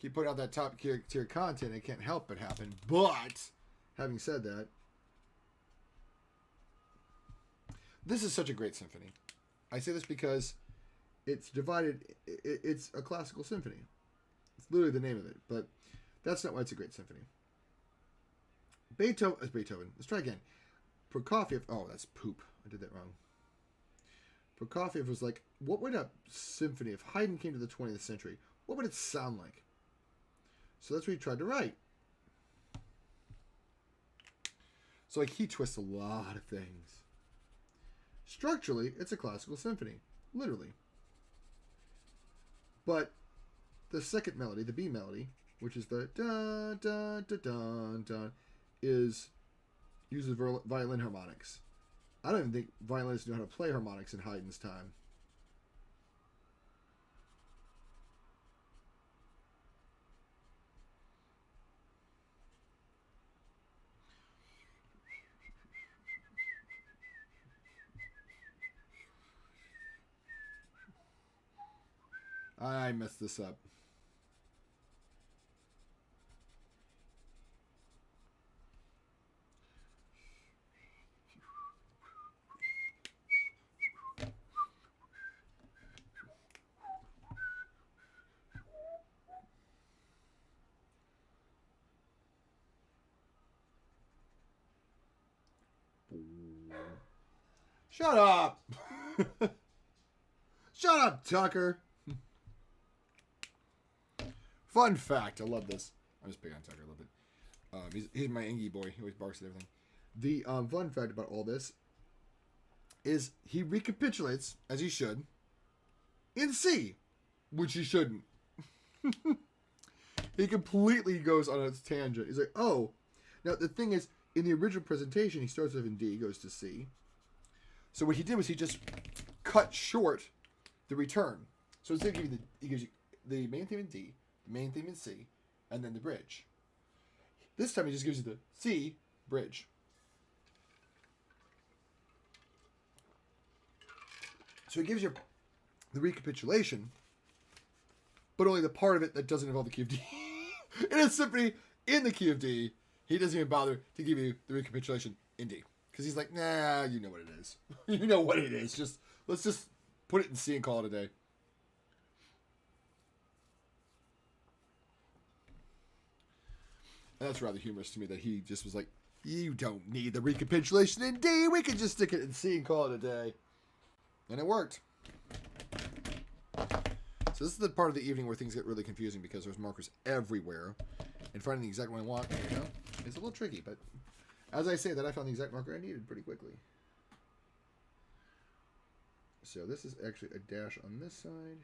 Keep putting out that top tier content, it can't help but happen. But having said that, this is such a great symphony. I say this because it's divided. It's a classical symphony. It's literally the name of it, but that's not why it's a great symphony. Beethoven. Let's try again. Prokofiev. Oh, that's poop. I did that wrong. Prokofiev was like, what would a symphony, if Haydn came to the 20th century, what would it sound like? So that's what he tried to write. So like he twists a lot of things. Structurally, it's a classical symphony. Literally. But the second melody, the B melody, which is the da da da da da, uses violin harmonics. I don't even think violinists knew how to play harmonics in Haydn's time. I messed this up. Shut up! Shut up, Tucker! Fun fact, I love this. I'm just picking on Tucker a little bit. He's my Engie boy. He always barks at everything. The fun fact about all this is he recapitulates, as he should, in C, which he shouldn't. He completely goes on a tangent. He's like, oh. Now, the thing is, in the original presentation, he starts off in D, goes to C. So what he did was he just cut short the return. So instead of giving he gives you the main theme in D, the main theme in C, and then the bridge. This time he just gives you the C bridge. So he gives you the recapitulation, but only the part of it that doesn't involve the key of D. In a symphony in the key of D, he doesn't even bother to give you the recapitulation in D. Because he's like, nah, you know what it is. You know what it is. Let's just put it in C and call it a day. And that's rather humorous to me that he just was like, you don't need the recapitulation in D. We can just stick it in C and call it a day. And it worked. So this is the part of the evening where things get really confusing because there's markers everywhere. And finding the exact one I want, it's a little tricky. But as I say that, I found the exact marker I needed pretty quickly. So this is actually a dash on this side.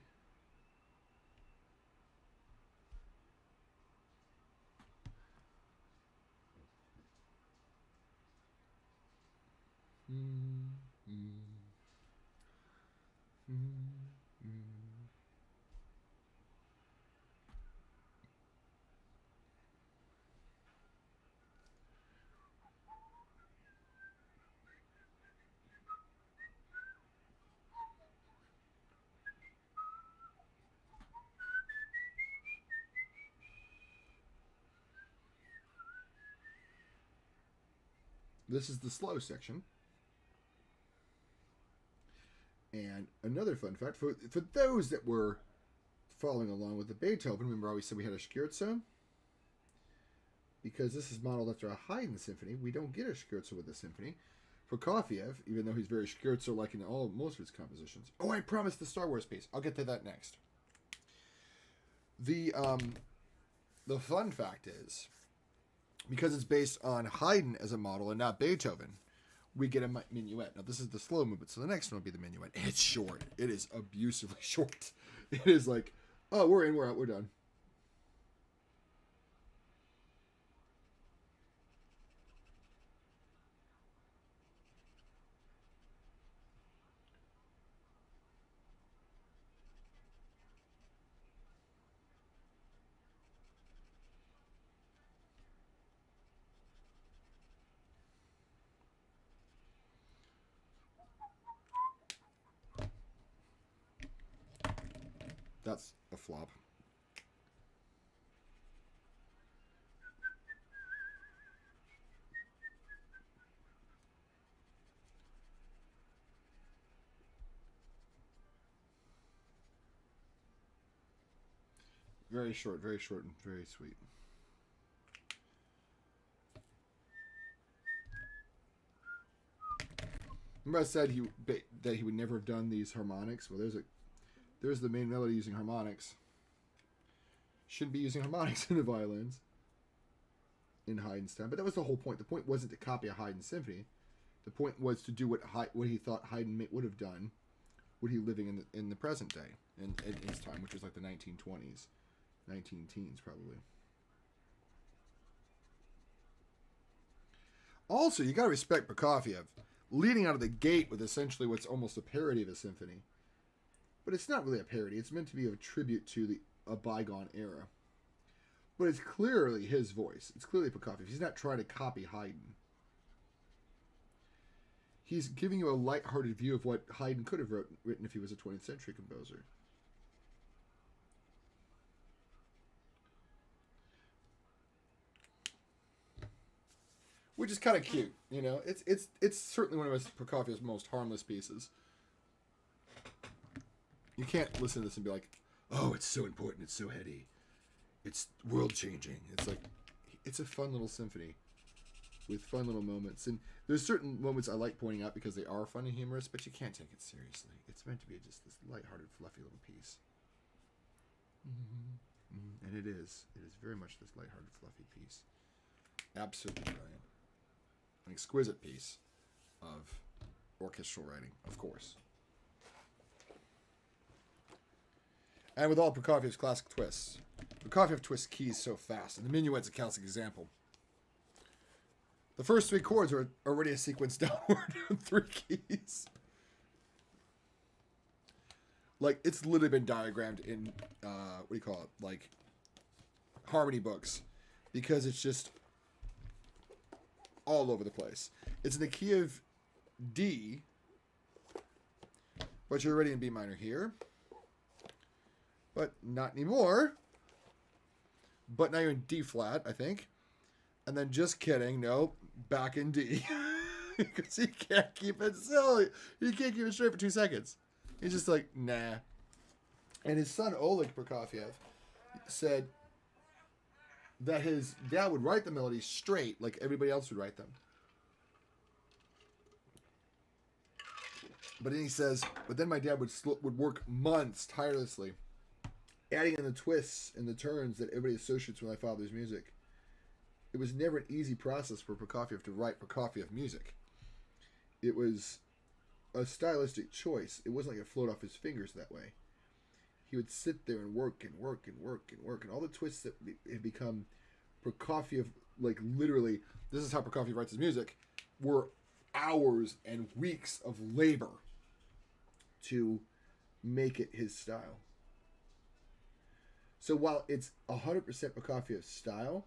This is the slow section. And another fun fact, for those that were following along with the Beethoven, remember I always said we had a scherzo? Because this is modeled after a Haydn symphony, we don't get a scherzo with the symphony. Prokofiev, even though he's very scherzo-like in most of his compositions. Oh, I promised the Star Wars piece. I'll get to that next. The fun fact is, because it's based on Haydn as a model and not Beethoven, we get a minuet. Now, this is the slow movement, so the next one will be the minuet. It's short. It is abusively short. It is like, oh, we're in, we're out, we're done. That's a flop. Very short, and very sweet. Remember I said that he would never have done these harmonics? Well, there's the main melody using harmonics. Shouldn't be using harmonics in the violins in Haydn's time, but that was the whole point. The point wasn't to copy a Haydn symphony. The point was to do what he thought Haydn would have done, would he living in the present day, in his time, which was like the 1920s, 19 teens probably. Also, you got to respect Prokofiev, leading out of the gate with essentially what's almost a parody of a symphony. But it's not really a parody. It's meant to be a tribute to a bygone era. But it's clearly his voice. It's clearly Prokofiev. He's not trying to copy Haydn. He's giving you a lighthearted view of what Haydn could have written if he was a 20th century composer. Which is kind of cute, you know. It's certainly one of Prokofiev's most harmless pieces. You can't listen to this and be like, "Oh, it's so important. It's so heady. It's world changing." It's like, it's a fun little symphony with fun little moments. And there's certain moments I like pointing out because they are fun and humorous, but you can't take it seriously. It's meant to be just this lighthearted, fluffy little piece. And it is. It is very much this lighthearted, fluffy piece. Absolutely brilliant. An exquisite piece of orchestral writing, of course. And with all Prokofiev's classic twists, Prokofiev twists keys so fast, and the minuet's a classic example. The first three chords are already a sequence downward on 3 keys. Like, it's literally been diagrammed in, what do you call it, like, harmony books, because it's just all over the place. It's in the key of D, but you're already in B minor here. But not anymore. But now you're in D flat, I think. And then just kidding, nope, back in D. Because he can't keep it still. He can't keep it straight for 2 seconds. He's just like, nah. And his son, Oleg Prokofiev, said that his dad would write the melodies straight like everybody else would write them. But then he says, but then my dad would work months tirelessly, adding in the twists and the turns that everybody associates with my father's music. It was never an easy process for Prokofiev to write Prokofiev music. It was a stylistic choice. It wasn't like it flowed off his fingers that way. He would sit there and work and work and work and work, and all the twists that had become Prokofiev, like literally, this is how Prokofiev writes his music, were hours and weeks of labor to make it his style. So while it's 100% Prokofiev's style,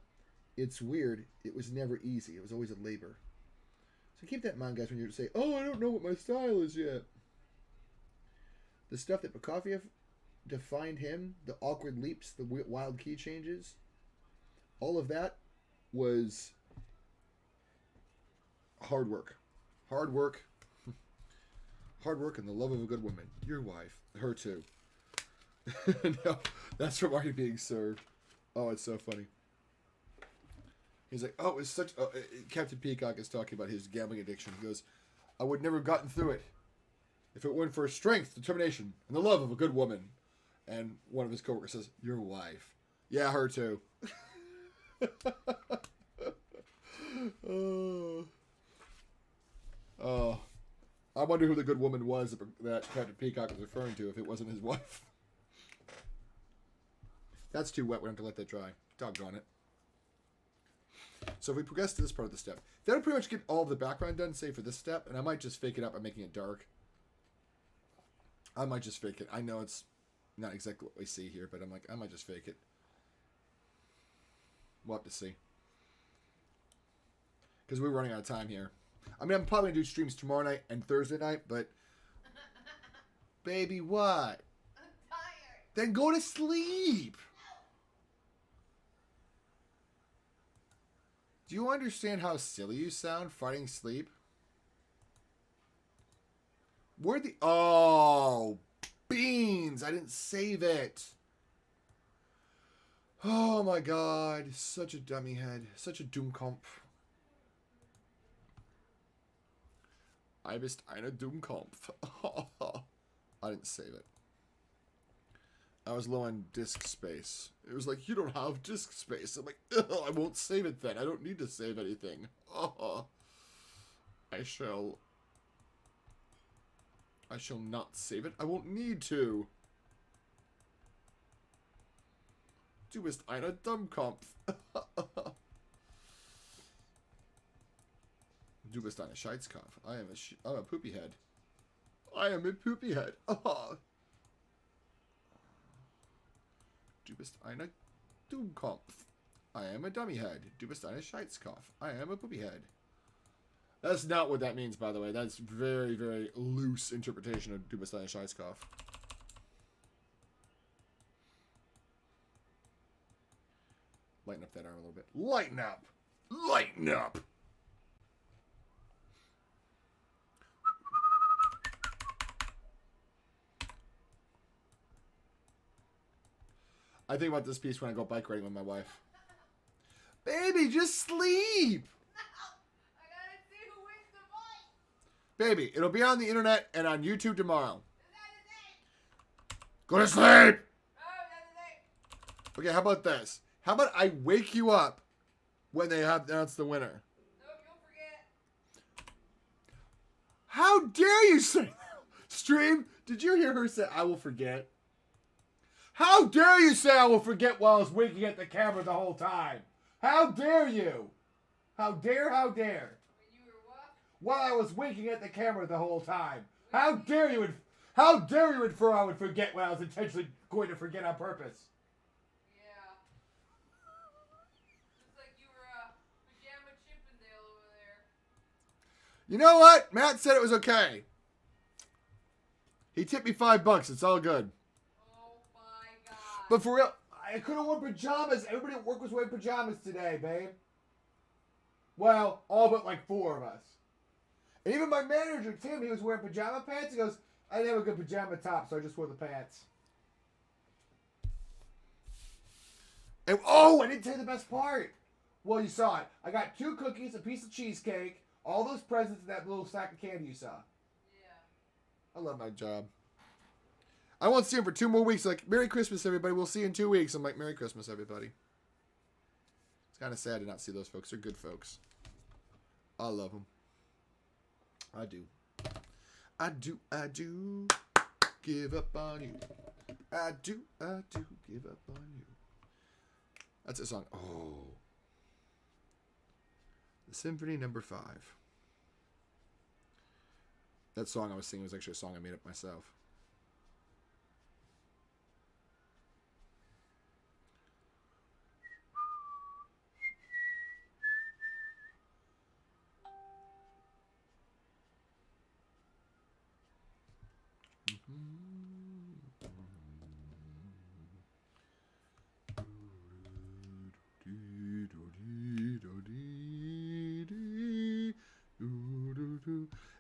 it's weird. It was never easy. It was always a labor. So keep that in mind, guys, when you say, "Oh, I don't know what my style is yet." The stuff that Prokofiev defined him, the awkward leaps, the wild key changes, all of that was hard work. Hard work. Hard work and the love of a good woman. Your wife. Her too. No, that's from already being served. Oh, it's so funny. He's like, oh, it's such... Captain Peacock is talking about his gambling addiction. He goes, I would never have gotten through it if it weren't for strength, determination, and the love of a good woman. And one of his coworkers says, your wife. Yeah, her too. Oh. I wonder who the good woman was that Captain Peacock was referring to if it wasn't his wife. That's too wet. We have to let that dry. Doggone it. So if we progress to this part of the step, that'll pretty much get all of the background done, save for this step, and I might just fake it up by making it dark. I might just fake it. I know it's not exactly what we see here, but I'm like, I might just fake it. We'll have to see. Because we're running out of time here. I mean, I'm probably going to do streams tomorrow night and Thursday night, but... Baby, what? I'm tired. Then go to sleep. Do you understand how silly you sound fighting sleep? Where'd the... Oh, beans. I didn't save it. Oh my god. Such a dummy head. Such a Doomkampf. I bist eine Doomkampf. I didn't save it. I was low on disk space. It was like, you don't have disk space. I'm like, I won't save it then. I don't need to save anything. I shall not save it. I won't need to. Du bist eine Dummkopf. Du bist eine Scheizkopf. I'm a poopy head. I am a poopy head. Du bist eine Dummkopf. I am a dummy head. Du bist eine Scheizkopf. I am a poopy head. That's not what that means, by the way. That's very, very loose interpretation of Du bist eine Scheizkopf. Lighten up that arm a little bit. Lighten up! Lighten up! I think about this piece when I go bike riding with my wife. Baby, just sleep! No! I gotta see who wins the fight! Baby, it'll be on the internet and on YouTube tomorrow. Is that his name? Go to sleep! Oh, that's his name! Okay, how about this? How about I wake you up when they have announced the winner? Nope, you'll forget. How dare you say that? Stream, did you hear her say, I will forget? How dare you say I will forget while I was winking at the camera the whole time? How dare you? How dare, how dare? When you were what? While I was winking at the camera the whole time. How dare you infer I would forget when I was intentionally going to forget on purpose? Yeah. Just like you were Pajama Chippendale over there. You know what? Matt said it was okay. He tipped me $5. It's all good. Oh my god. But for real, I could have worn pajamas. Everybody at work was wearing pajamas today, babe. Well, all but like 4 of us. And even my manager, Tim, he was wearing pajama pants. He goes, I didn't have a good pajama top, so I just wore the pants. And oh, I didn't tell you the best part. Well, you saw it. I got 2 cookies, a piece of cheesecake, all those presents, and that little sack of candy you saw. Yeah. I love my job. I won't see him for 2 more weeks. Like, Merry Christmas, everybody. We'll see you in 2 weeks. I'm like, Merry Christmas, everybody. It's kind of sad to not see those folks. They're good folks. I love them. I do. I do give up on you. I do give up on you. That's a song. Oh. The Symphony Number 5. That song I was singing was actually a song I made up myself.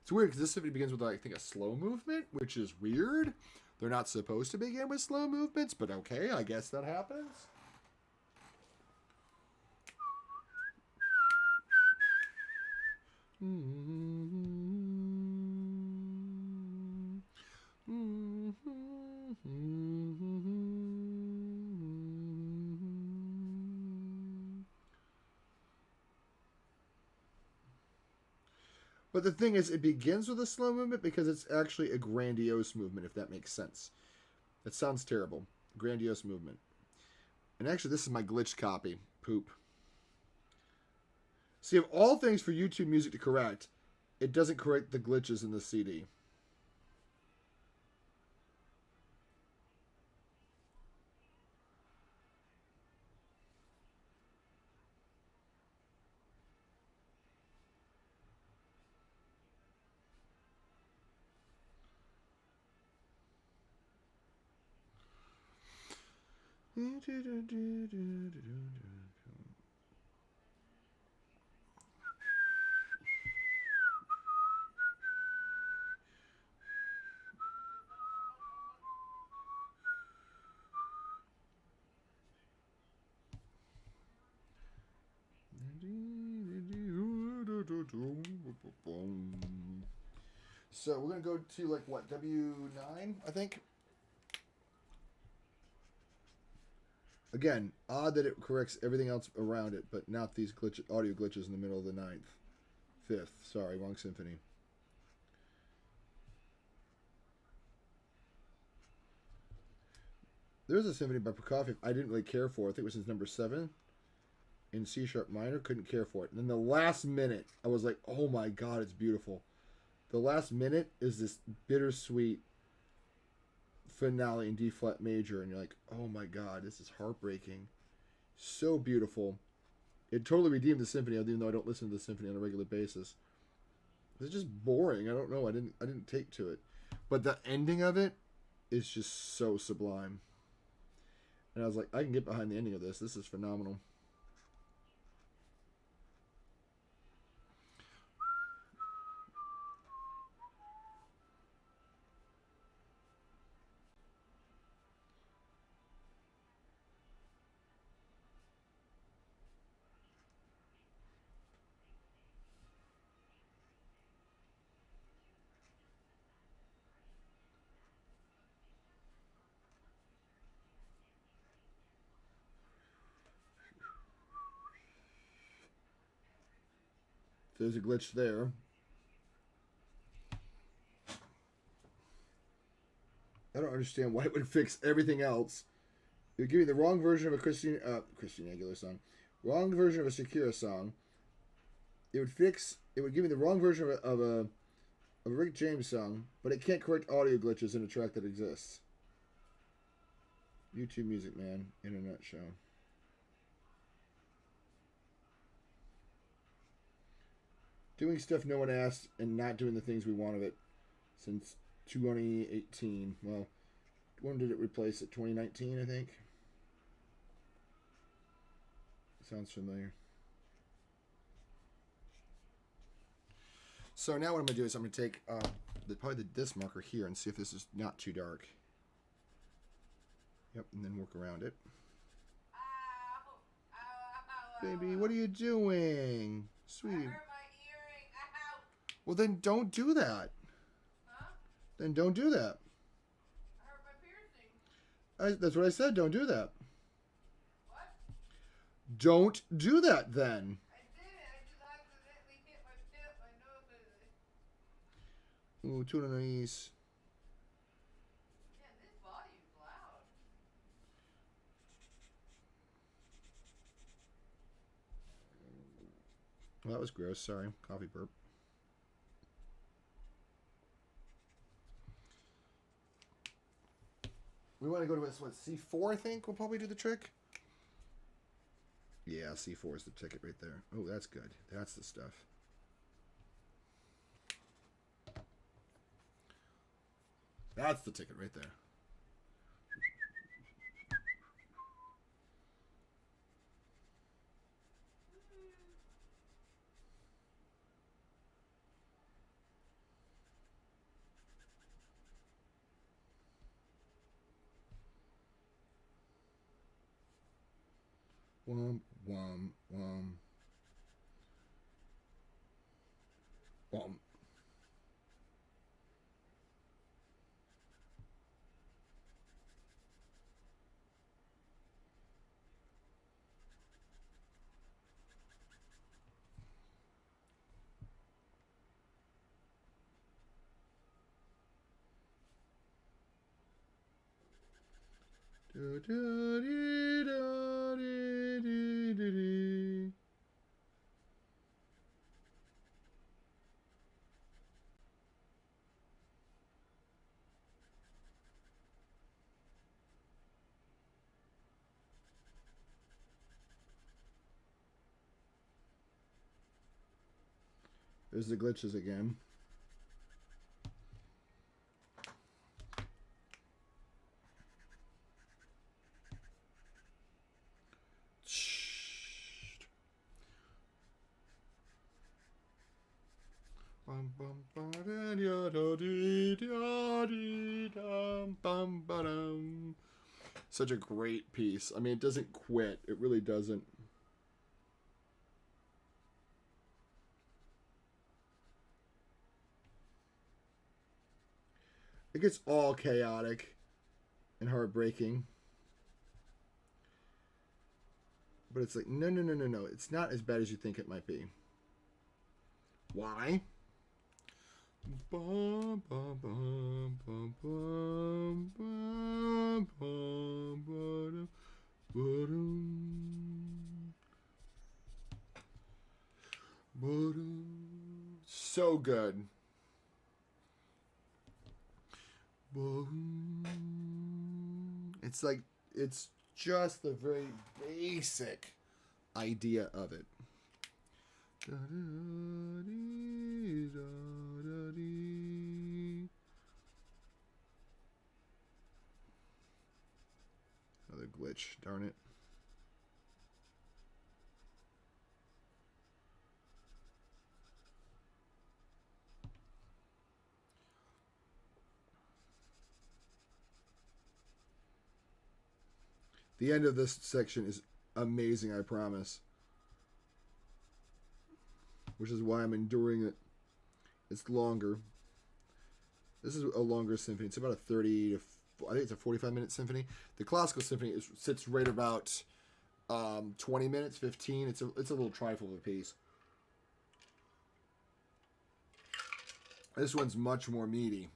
It's weird because this symphony begins with, I think, a slow movement, which is weird. They're not supposed to begin with slow movements, but okay, I guess that happens. But the thing is, it begins with a slow movement because it's actually a grandiose movement, if that makes sense. That sounds terrible. Grandiose movement. And actually, this is my glitched copy. Poop. See, of all things for YouTube Music to correct, it doesn't correct the glitches in the CD. So we're gonna go to like what, W9, I think. Again, odd that it corrects everything else around it, but not these audio glitches in the middle of the ninth. Fifth, sorry, wrong symphony. There's a symphony by Copic I didn't really care for. I think it was his number 7 in C sharp minor. Couldn't care for it. And then the last minute, I was like, oh my god, it's beautiful. The last minute is this bittersweet finale in D flat major, and you're like, oh my god, this is heartbreaking. So beautiful. It totally redeemed the symphony, even though I don't listen to the symphony on a regular basis. It's just boring. I don't know. I didn't take to it. But the ending of it is just so sublime. And I was like, I can get behind the ending of this. This is phenomenal. There's a glitch there. I don't understand why it would fix everything else. It would give you the wrong version of a Christina Aguilera song. Wrong version of a Shakira song. It would give me the wrong version of a Rick James song, but it can't correct audio glitches in a track that exists. YouTube Music Man, in a nutshell. Doing stuff no one asked and not doing the things we want of it since 2018. Well, when did it replace it? 2019, I think. Sounds familiar. So now what I'm going to do is I'm going to take this marker here and see if this is not too dark. Yep, and then work around it. Baby, what are you doing? Sweetie. I hurt my earring. Ow. Well, then don't do that. Huh? Then don't do that. I hurt my piercing. That's what I said. Don't do that. What? Don't do that then. I did it. I just accidentally hit my nose. Ooh, two on the knees. Man, this volume's loud. Well, that was gross. Sorry. Coffee burp. We want to go to what, C4, I think, will probably do the trick. Yeah, C4 is the ticket right there. Oh, that's good. That's the stuff. That's the ticket right there. Wom, wom, wom. Wom. Do, do, dee, do, dee, dee, dee, dee. There's the glitches again. Bum, bum, ba-da-dee-da-dee-da-dee-dum, bum, ba-dum. Such a great piece. I mean, it doesn't quit. It really doesn't. It gets all chaotic and heartbreaking. But it's like, no, no, no, no, no. It's not as bad as you think it might be. Why? Bum, bum, bum, bum, bum, bum, bum, ba-dum, ba-dum, ba-dum. So good. It's like, it's just the very basic idea of it. Another glitch, darn it. The end of this section is amazing, I promise. Which is why I'm enduring it. It's longer. This is a longer symphony. It's about a 30 to, I think it's a 45-minute symphony. The classical symphony sits right about 20 minutes, 15. It's a little trifle of a piece. This one's much more meaty.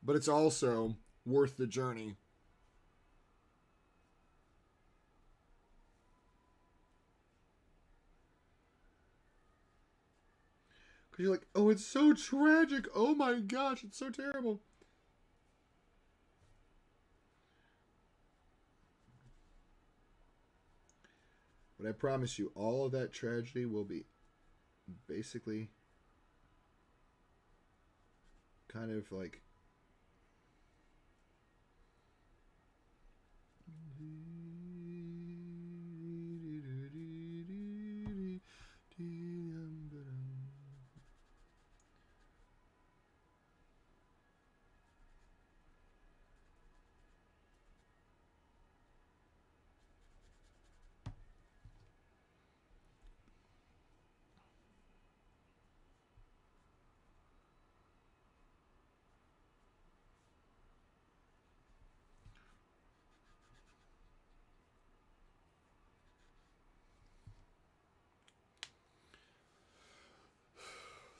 But it's also worth the journey. Because you're like, oh, it's so tragic. Oh my gosh, it's so terrible. But I promise you, all of that tragedy will be basically kind of like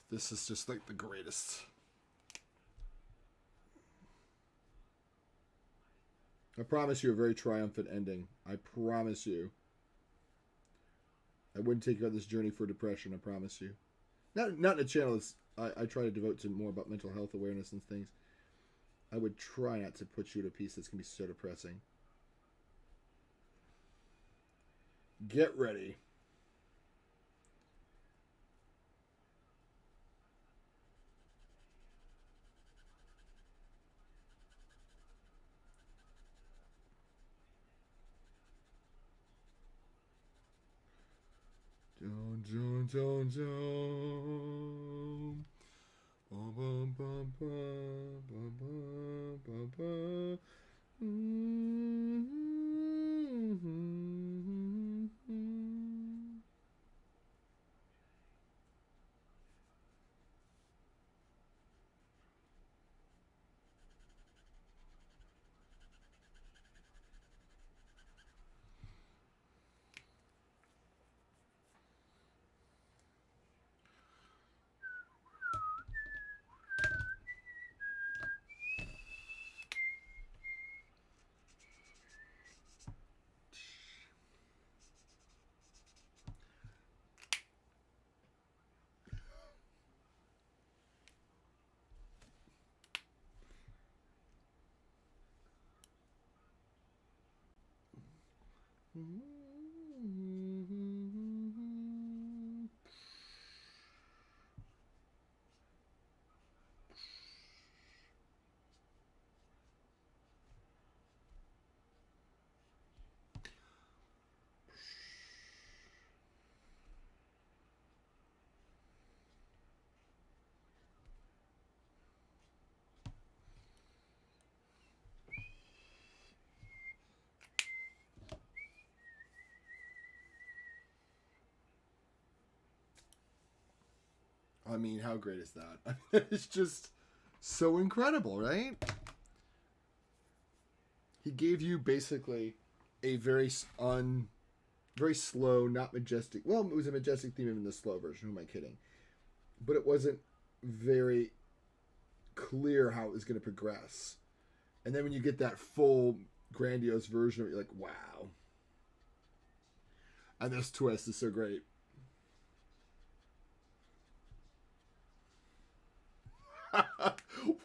this is just like the greatest. I promise you a very triumphant ending. I promise you. I wouldn't take you on this journey for depression, I promise you. Not in a channel I try to devote to more about mental health awareness and things. I would try not to put you at a piece that's going to be so depressing. Get ready. Dun, dun, dun, dun. Bum, bum, bum, bum, bum, bum, bum, bum. I mean, how great is that? It's just so incredible, right? He gave you basically a very slow, not majestic. Well, it was a majestic theme in the slow version. Who am I kidding? But it wasn't very clear how it was going to progress. And then when you get that full, grandiose version of it, you're like, wow. And this twist is so great.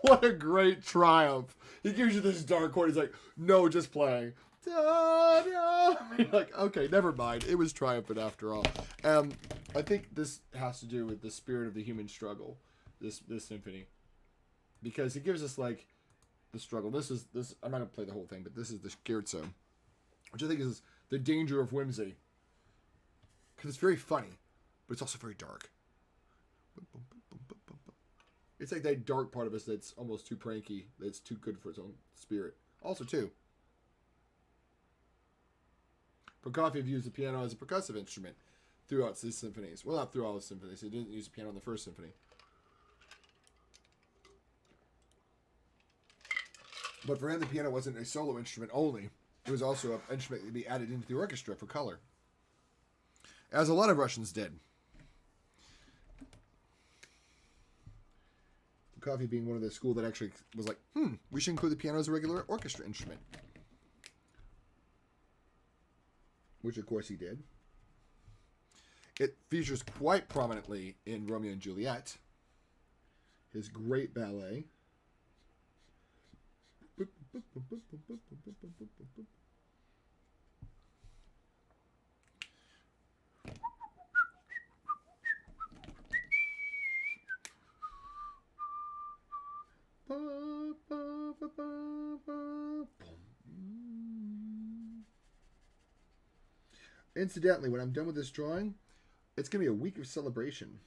What a great triumph. He gives you this dark chord. He's like, no, just playing. You're like, okay, never mind. It was triumphant after all. I think this has to do with the spirit of the human struggle, this symphony. Because he gives us, like, the struggle. This. I'm not going to play the whole thing, but this is the scherzo, which I think is the danger of whimsy. Because it's very funny, but it's also very dark. It's like that dark part of us that's almost too pranky, that's too good for its own spirit. Also, too, Prokofiev used the piano as a percussive instrument throughout his symphonies. Well, not through all his symphonies. He didn't use the piano in the first symphony. But for him, the piano wasn't a solo instrument only. It was also an instrument that could be added into the orchestra for color. As a lot of Russians did. Prokofiev being one of the school that actually was like, we should include the piano as a regular orchestra instrument. Which, of course, he did. It features quite prominently in Romeo and Juliet. His great ballet. Incidentally, when I'm done with this drawing, it's going to be a week of celebration.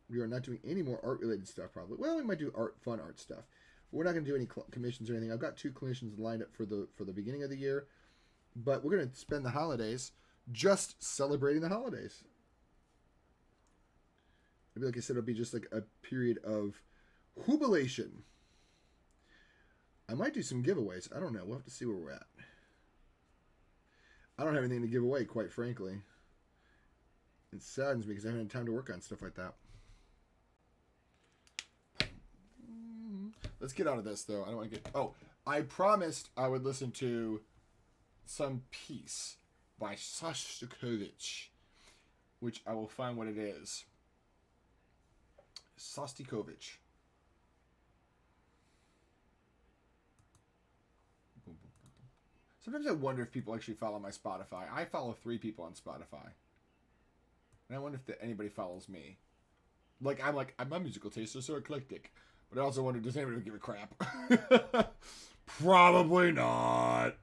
We are not doing any more art-related stuff, probably. Well, we might do fun art stuff. We're not going to do any commissions or anything. I've got 2 commissions lined up for the beginning of the year, but we're going to spend the holidays just celebrating the holidays. Maybe, like I said, it'll be just like a period of jubilation. I might do some giveaways. I don't know. We'll have to see where we're at. I don't have anything to give away, quite frankly. It saddens me because I haven't had time to work on stuff like that. Let's get out of this, though. I don't want to get... Oh, I promised I would listen to some piece by Shostakovich, which I will find what it is. Shostakovich. Sometimes I wonder if people actually follow my Spotify. I follow 3 people on Spotify. And I wonder if anybody follows me. My musical tastes are so eclectic. But I also wonder, does anybody give a crap? Probably not.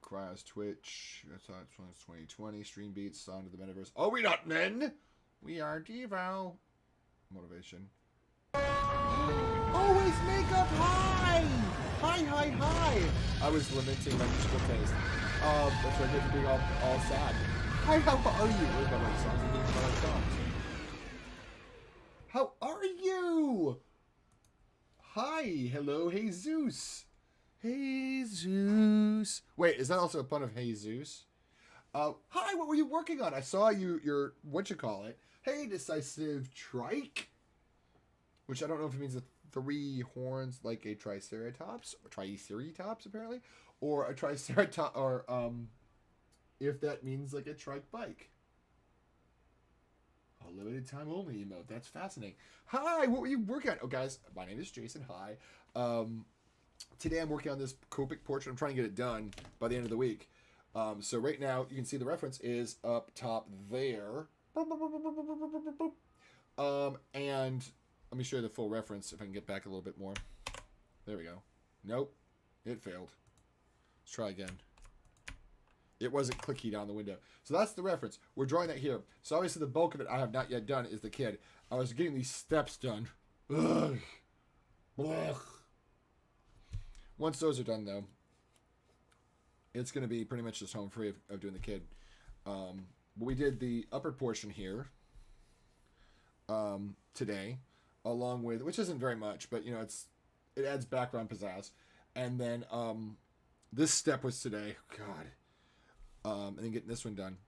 Cryos Twitch. That's 2020. Stream Beats. Sound of the Metaverse. Are we not men? We are Devo. Motivation. Always makeup high! Hi! I was lamenting my musical taste. That's why I get being all sad. Hi, how are you? What about my songs? You think about my songs? How are you? Hi, hello, Jesus. Jesus. Wait, is that also a pun of Jesus? Hi, what were you working on? I saw your whatchamacallit. Hey, decisive trike. Which I don't know if it means 3 horns like a triceratops, or triceratops apparently, or a triceratops, or if that means like a trike bike. A limited time only emote. That's fascinating. Hi, what were you working on? Oh, guys, my name is Jason. Hi. Today I'm working on this Copic portrait. I'm trying to get it done by the end of the week. So right now you can see the reference is up top there. And let me show you the full reference if I can get back a little bit more. There we go. Nope. It failed. Let's try again. It wasn't clicky down the window. So that's the reference. We're drawing that here. So obviously the bulk of it I have not yet done is the kid. I was getting these steps done. Ugh. Ugh. Once those are done, though, it's going to be pretty much just home free of doing the kid. But we did the upper portion here. today, along with, which isn't very much, but it adds background pizzazz. And then this step was today. God. And then getting this one done.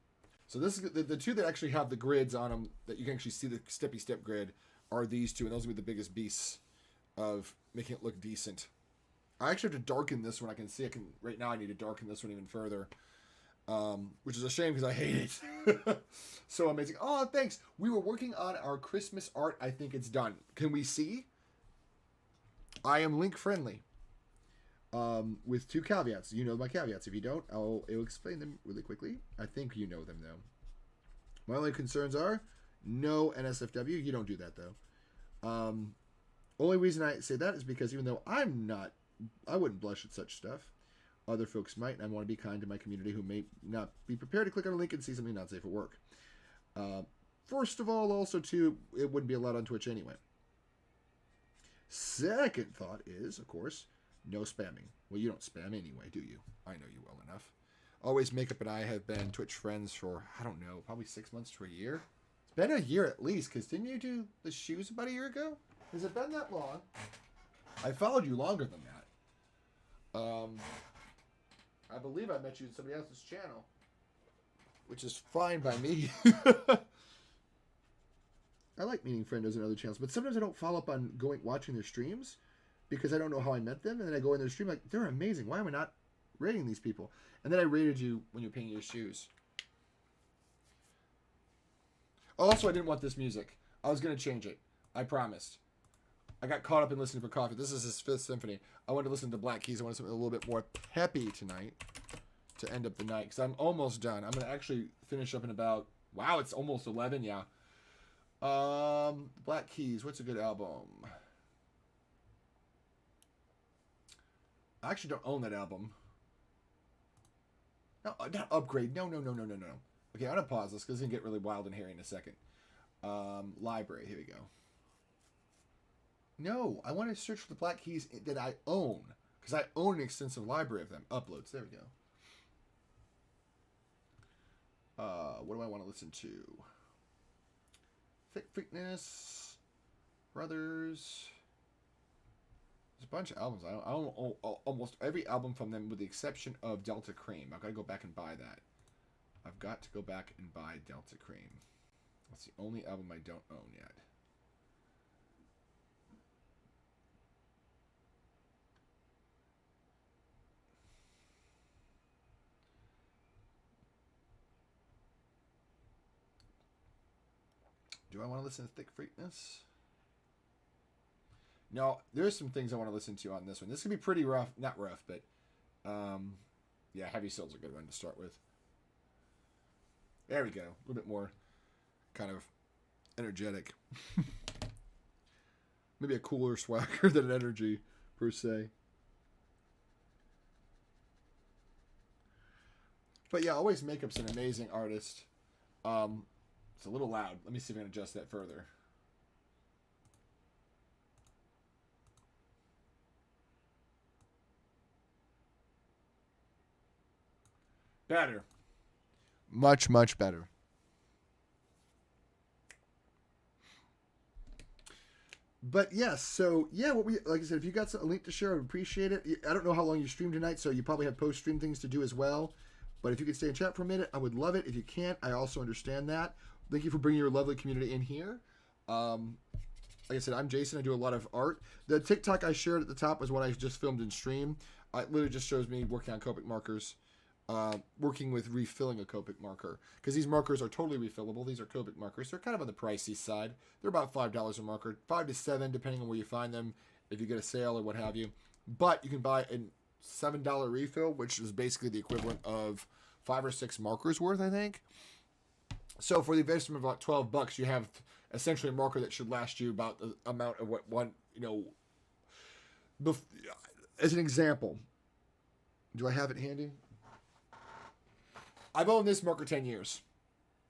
So this is the two that actually have the grids on them that you can actually see the steppy step grid are these two, and those will be the biggest beasts of making it look decent. I actually have to darken this one. I can see right now I need to darken this one even further. Which is a shame because I hate it. So amazing. Oh, thanks. We were working on our Christmas art. I think it's done. Can we see? I am link friendly. With two caveats. You know my caveats. If you don't, I'll explain them really quickly. I think you know them though. My only concerns are no NSFW. You don't do that though. Only reason I say that is because even though I wouldn't blush at such stuff. Other folks might, and I want to be kind to my community who may not be prepared to click on a link and see something not safe at work. First of all, also too, it wouldn't be allowed on Twitch anyway. Second thought is, of course, no spamming. Well, you don't spam anyway, do you? I know you well enough. Always Makeup and I have been Twitch friends for, I don't know, probably 6 months to a year. It's been a year at least, because didn't you do the shoes about a year ago? Has it been that long? I followed you longer than that. I believe I met you in somebody else's channel, which is fine by me. I like meeting friendos in other channels, but sometimes I don't follow up on watching their streams because I don't know how I met them, and then I go in their stream like, they're amazing. Why am I not rating these people? And then I rated you when you were painting your shoes. Also, I didn't want this music. I was going to change it. I promised. I got caught up in listening for Coffee. This is his 5th symphony. I wanted to listen to Black Keys. I wanted something a little bit more peppy tonight to end up the night because I'm almost done. I'm going to actually finish up in about, wow, it's almost 11, yeah. Black Keys, what's a good album? I actually don't own that album. No, not Upgrade. No. Okay, I'm going to pause this because it's going to get really wild and hairy in a second. Library, here we go. No, I want to search for the Black Keys that I own. Because I own an extensive library of them. Uploads, there we go. What do I want to listen to? Thick Freakness. Brothers. There's a bunch of albums. I own almost every album from them with the exception of Delta Cream. I've got to go back and buy that. I've got to go back and buy Delta Cream. That's the only album I don't own yet. Do I want to listen to Thick Freakness? No, there's some things I want to listen to on this one. This could be pretty rough. Not rough, but yeah, Heavy Soul's a good one to start with. There we go. A little bit more kind of energetic. Maybe a cooler swagger than an energy, per se. But yeah, Always Makeup's an amazing artist. It's a little loud. Let me see if I can adjust that further. Better. Much, much better. But yes, so yeah, like I said, if you got a link to share, I would appreciate it. I don't know how long you stream tonight, so you probably have post-stream things to do as well. But if you could stay in chat for a minute, I would love it. If you can't, I also understand that. Thank you for bringing your lovely community in here. Like I said, I'm Jason. I do a lot of art. The TikTok I shared at the top was what I just filmed in stream. It literally just shows me working on Copic markers, working with refilling a Copic marker. Because these markers are totally refillable. These are Copic markers. They're kind of on the pricey side. They're about $5 a marker, $5 to $7 depending on where you find them, if you get a sale or what have you. But you can buy a $7 refill, which is basically the equivalent of 5 or 6 markers worth, I think. So for the investment of about $12, you have essentially a marker that should last you about the amount of what one, as an example. Do I have it handy? I've owned this marker 10 years.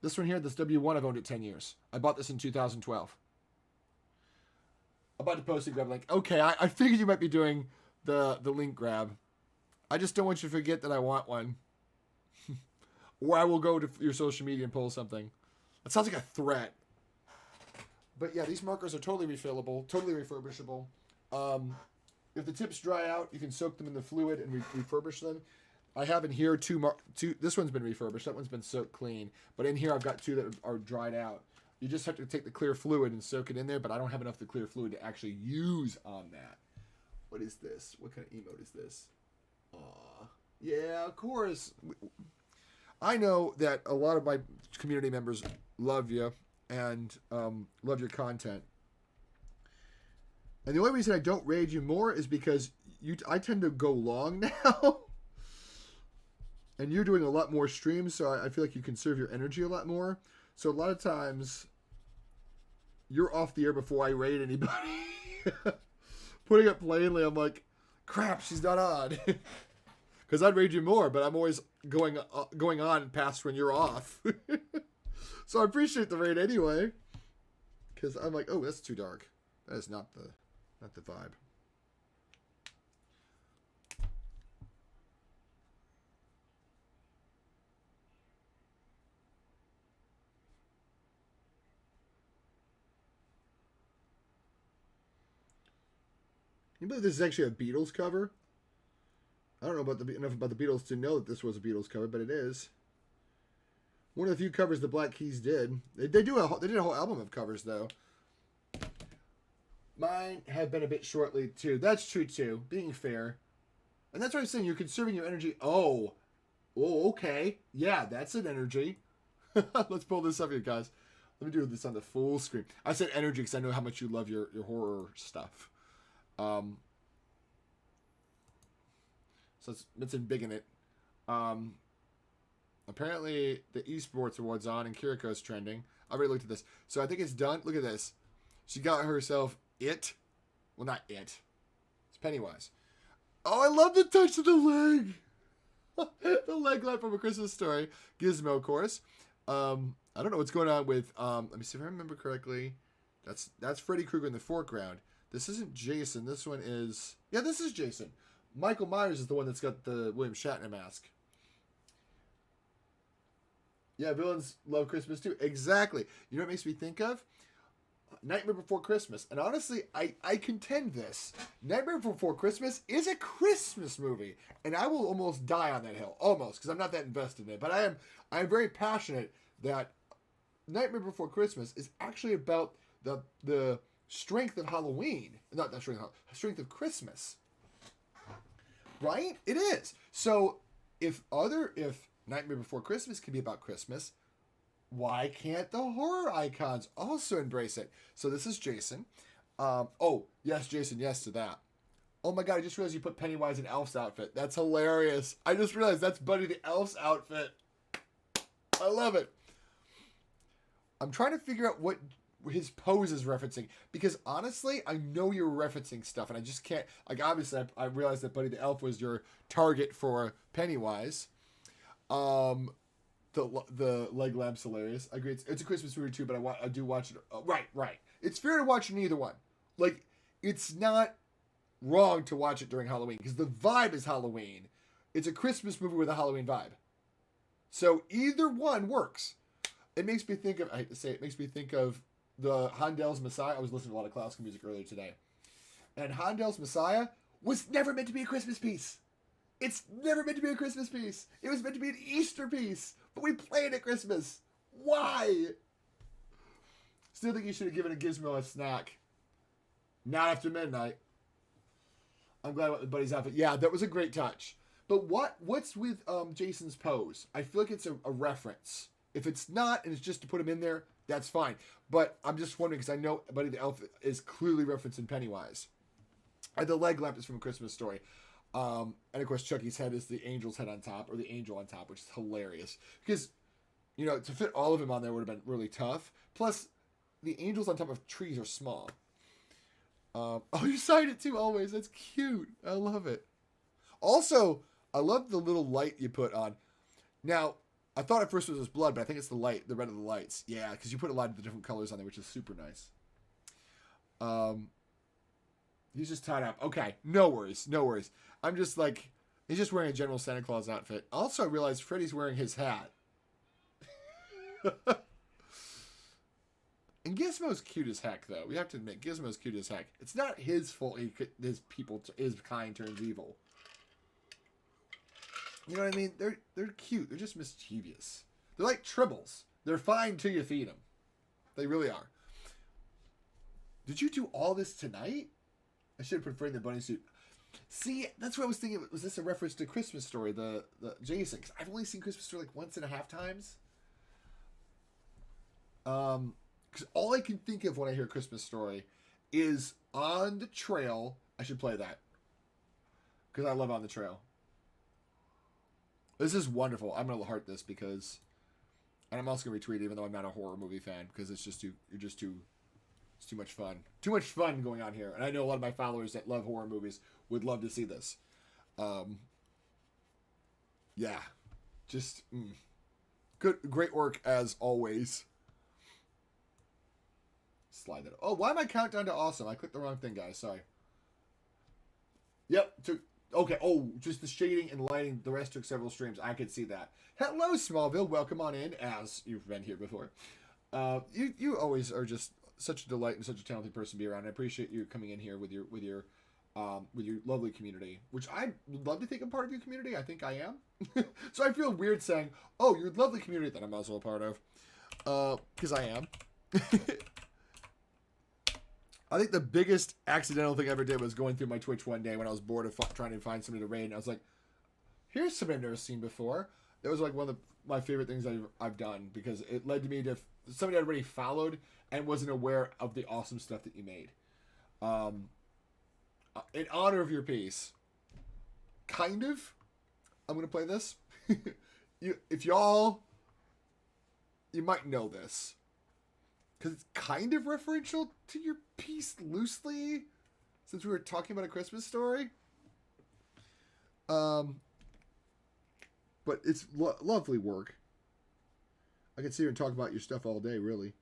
This one here, this W1, I've owned it 10 years. I bought this in 2012. I'm about to post a grab link. Okay, I figured you might be doing the link grab. I just don't want you to forget that I want one. Or I will go to your social media and pull something. That sounds like a threat. But yeah, these markers are totally refillable, totally refurbishable. If the tips dry out, you can soak them in the fluid and refurbish them. I have in here two. This one's been refurbished. That one's been soaked clean. But in here, I've got two that are dried out. You just have to take the clear fluid and soak it in there. But I don't have enough of the clear fluid to actually use on that. What is this? What kind of emote is this? Yeah, of course. I know that a lot of my community members love you and love your content. And the only reason I don't raid you more is because I tend to go long now. And you're doing a lot more streams, so I feel like you conserve your energy a lot more. So a lot of times, you're off the air before I raid anybody. Putting it plainly, I'm like, crap, she's not on. Because I'd raid you more, but I'm always going on past when you're off. So I appreciate the raid anyway. Because I'm like, oh, that's too dark. That is not the vibe. You believe this is actually a Beatles cover? I don't know enough about the Beatles to know that this was a Beatles cover, but it is. One of the few covers the Black Keys did. They did a whole album of covers though. Mine have been a bit shortly too. That's true too. Being fair, and that's what I'm saying. You're conserving your energy. Oh, okay. Yeah, that's an energy. Let's pull this up here, guys. Let me do this on the full screen. I said energy because I know how much you love your horror stuff. So it's in big in it. Apparently the esports awards on and Kiriko's trending. I already looked at this. So I think it's done. Look at this. She got herself it. Well, not it. It's Pennywise. Oh, I love the touch of the leg. The leg light from A Christmas Story. Gizmo, of course. I don't know what's going on with, let me see if I remember correctly. That's Freddy Krueger in the foreground. This isn't Jason. This one is... Yeah, this is Jason. Michael Myers is the one that's got the William Shatner mask. Yeah, villains love Christmas too. Exactly. You know what it makes me think of? Nightmare Before Christmas. And honestly, I contend this. Nightmare Before Christmas is a Christmas movie. And I will almost die on that hill. Almost, because I'm not that invested in it. But I am very passionate that Nightmare Before Christmas is actually about the strength of Halloween. Not the strength of Christmas. Right? It is. So if Nightmare Before Christmas can be about Christmas, why can't the horror icons also embrace it? So this is Jason. Oh, yes, Jason, yes to that. Oh my god, I just realized you put Pennywise in Elf's outfit. That's hilarious. I just realized that's Buddy the Elf's outfit. I love it. I'm trying to figure out what his pose is referencing, because honestly, I know you're referencing stuff, and I just can't, like, obviously, I realized that Buddy the Elf was your target for Pennywise. The leg lamp's hilarious. I agree. It's a Christmas movie too, but I do watch it. Right. It's fair to watch neither one. Like, it's not wrong to watch it during Halloween because the vibe is Halloween. It's a Christmas movie with a Halloween vibe. So either one works. It makes me think of, I hate to say it makes me think of the Handel's Messiah. I was listening to a lot of classical music earlier today. And Handel's Messiah was never meant to be a Christmas piece. It's never meant to be a Christmas piece. It was meant to be an Easter piece. But we play it at Christmas. Why? Still think you should have given a Gizmo a snack. Not after midnight. I'm glad about Buddy's outfit. Yeah, that was a great touch. But what's with Jason's pose? I feel like it's a reference. If it's not, and it's just to put him in there, that's fine. But I'm just wondering, because I know Buddy the Elf is clearly referencing Pennywise. And the leg lamp is from A Christmas Story. And of course, Chucky's head is the angel's head on top, or the angel on top, which is hilarious. Because, to fit all of them on there would have been really tough. Plus, the angels on top of trees are small. Oh, you signed it too, always. That's cute. I love it. Also, I love the little light you put on. Now, I thought at first it was blood, but I think it's the light, the red of the lights. Yeah, because you put a lot of the different colors on there, which is super nice. He's just tied up. Okay, no worries. I'm just like, he's just wearing a general Santa Claus outfit. Also, I realized Freddy's wearing his hat. And Gizmo's cute as heck, though. We have to admit, Gizmo's cute as heck. It's not his fault his kind turns evil. You know what I mean? They're cute. They're just mischievous. They're like tribbles. They're fine till you feed them. They really are. Did you do all this tonight? I should have preferred the bunny suit. See, that's what I was thinking. Was this a reference to Christmas Story, the Jason? Because I've only seen Christmas Story like 1.5 times. Because all I can think of when I hear Christmas Story is On the Trail. I should play that. Because I love On the Trail. This is wonderful. I'm going to heart this because... And I'm also going to retweet it even though I'm not a horror movie fan. Because it's just too... It's too much fun. Too much fun going on here. And I know a lot of my followers that love horror movies would love to see this. Yeah. Just... Good, great work as always. Slide that. Oh, why am I countdown to awesome? I clicked the wrong thing, guys. Sorry. Yep. Okay. Oh, just the shading and lighting. The rest took several streams. I could see that. Hello, Smallville. Welcome on in, as you've been here before. You always are just such a delight and such a talented person to be around. I appreciate you coming in here with your lovely community, which I would love to think I'm part of your community. I think I am. So I feel weird saying, "Oh, your lovely community," that I'm also a part of, because I am. I think the biggest accidental thing I ever did was going through my Twitch one day when I was bored of trying to find somebody to raid, and I was like, here's somebody I've never seen before. That was like one of my favorite things I've done, because it led to me to somebody I'd already followed and wasn't aware of the awesome stuff that you made. In honor of your piece, kind of, I'm going to play this. You might know this. Because it's kind of referential to your piece loosely, since we were talking about A Christmas Story. But it's lovely work. I could sit here and talk about your stuff all day, really.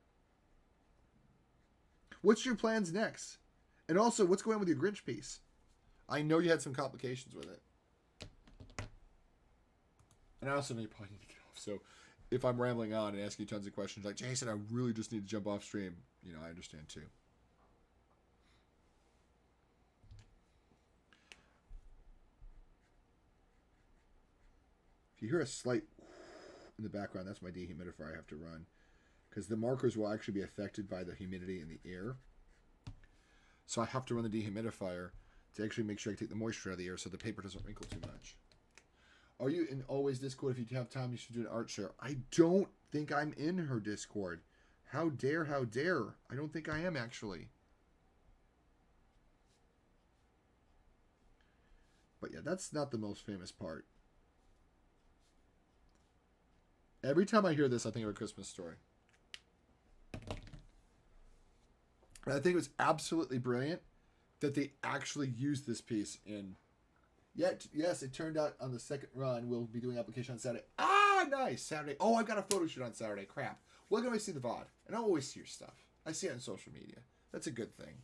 What's your plans next? And also, what's going on with your Grinch piece? I know you had some complications with it. And I also know you probably need to get off, so... If I'm rambling on and asking you tons of questions like, Jason, I really just need to jump off stream, I understand too. If you hear a slight in the background, that's my dehumidifier I have to run. Because the markers will actually be affected by the humidity in the air. So I have to run the dehumidifier to actually make sure I take the moisture out of the air so the paper doesn't wrinkle too much. Are you in Always Discord? If you have time, you should do an art share. I don't think I'm in her Discord. How dare, how dare. I don't think I am, actually. But yeah, that's not the most famous part. Every time I hear this, I think of A Christmas Story. And I think it was absolutely brilliant that they actually used this piece in... Yet, yes, it turned out on the second run, we'll be doing application on Saturday. Ah, nice. Saturday. Oh, I've got a photo shoot on Saturday. Crap. Well, I can always see the VOD. And I always see your stuff. I see it on social media. That's a good thing.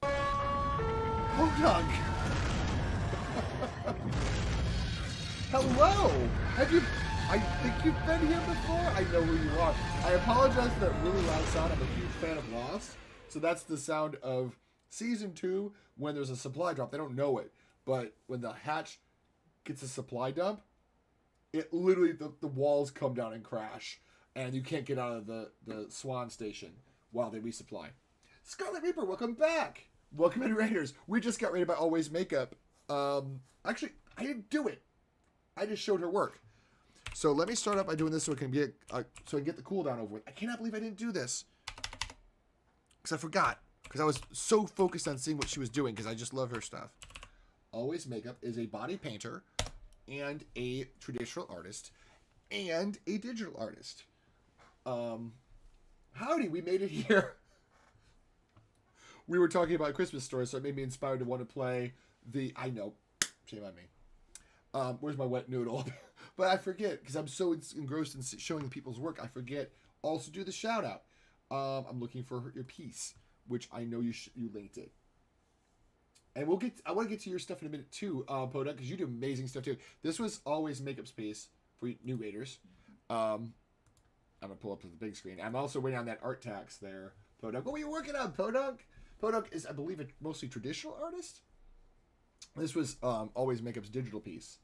Hold on. Hello. I think you've been here before? I know who you are. I apologize for that really loud sound. I'm a huge fan of Lost. So that's the sound of Season 2 when there's a supply drop. They don't know it. But when the hatch gets a supply dump, it literally, the walls come down and crash. And you can't get out of the Swan Station while they resupply. Scarlet Reaper, welcome back. Welcome in, Raiders. We just got raided by Always Makeup. Actually, I didn't do it. I just showed her work. So let me start up by doing this so it can be so I can get the cooldown over with. I cannot believe I didn't do this. Because I forgot. Because I was so focused on seeing what she was doing because I just love her stuff. Always Makeup is a body painter and a traditional artist and a digital artist. Howdy, we made it here. We were talking about Christmas stories, so it made me inspired to want to play the... I know. Shame on me. Where's my wet noodle? But I forget, because I'm so engrossed in showing people's work, I forget also do the shout out. I'm looking for your piece, which I know you linked it. And I want to get to your stuff in a minute too, Poda, because you do amazing stuff too. This was Always Makeup's piece for new raiders. I'm going to pull up to the big screen. I'm also waiting on that art tax there. Podunk. What were you working on, Podunk? Podunk is, I believe, a mostly traditional artist. This was Always Makeup's digital piece.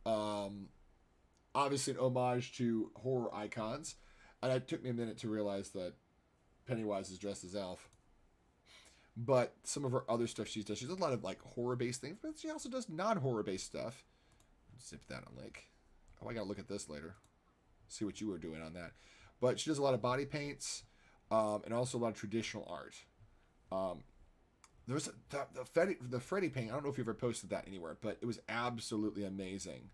Obviously an homage to horror icons. And it took me a minute to realize that Pennywise is dressed as Elf. But some of her other stuff she does a lot of like horror-based things, but she also does non-horror-based stuff. Zip that on link. Oh, I gotta look at this later. See what you were doing on that. But she does a lot of body paints, and also a lot of traditional art. There's the Freddy paint. I don't know if you ever posted that anywhere, but it was absolutely amazing.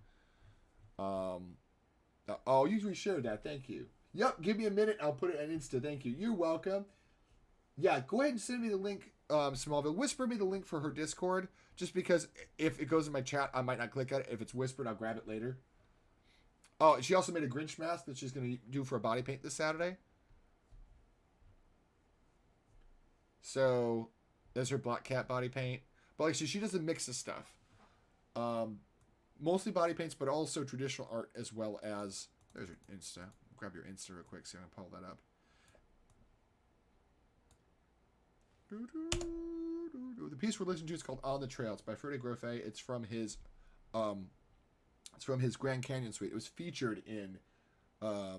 Oh, you reshared that. Thank you. Yep, give me a minute. I'll put it on Insta. Thank you. You're welcome. Yeah, go ahead and send me the link, Smallville. Whisper me the link for her Discord, just because if it goes in my chat, I might not click at it. If it's whispered, I'll grab it later. Oh, she also made a Grinch mask that she's going to do for a body paint this Saturday. So, there's her Black Cat body paint. But like she does a mix of stuff. Mostly body paints, but also traditional art as well as... There's your Insta. Grab your Insta real quick so I can pull that up. The piece we're listening to is called On the Trail. It's by Freddie Groffet. It's from his Grand Canyon suite. It was featured in A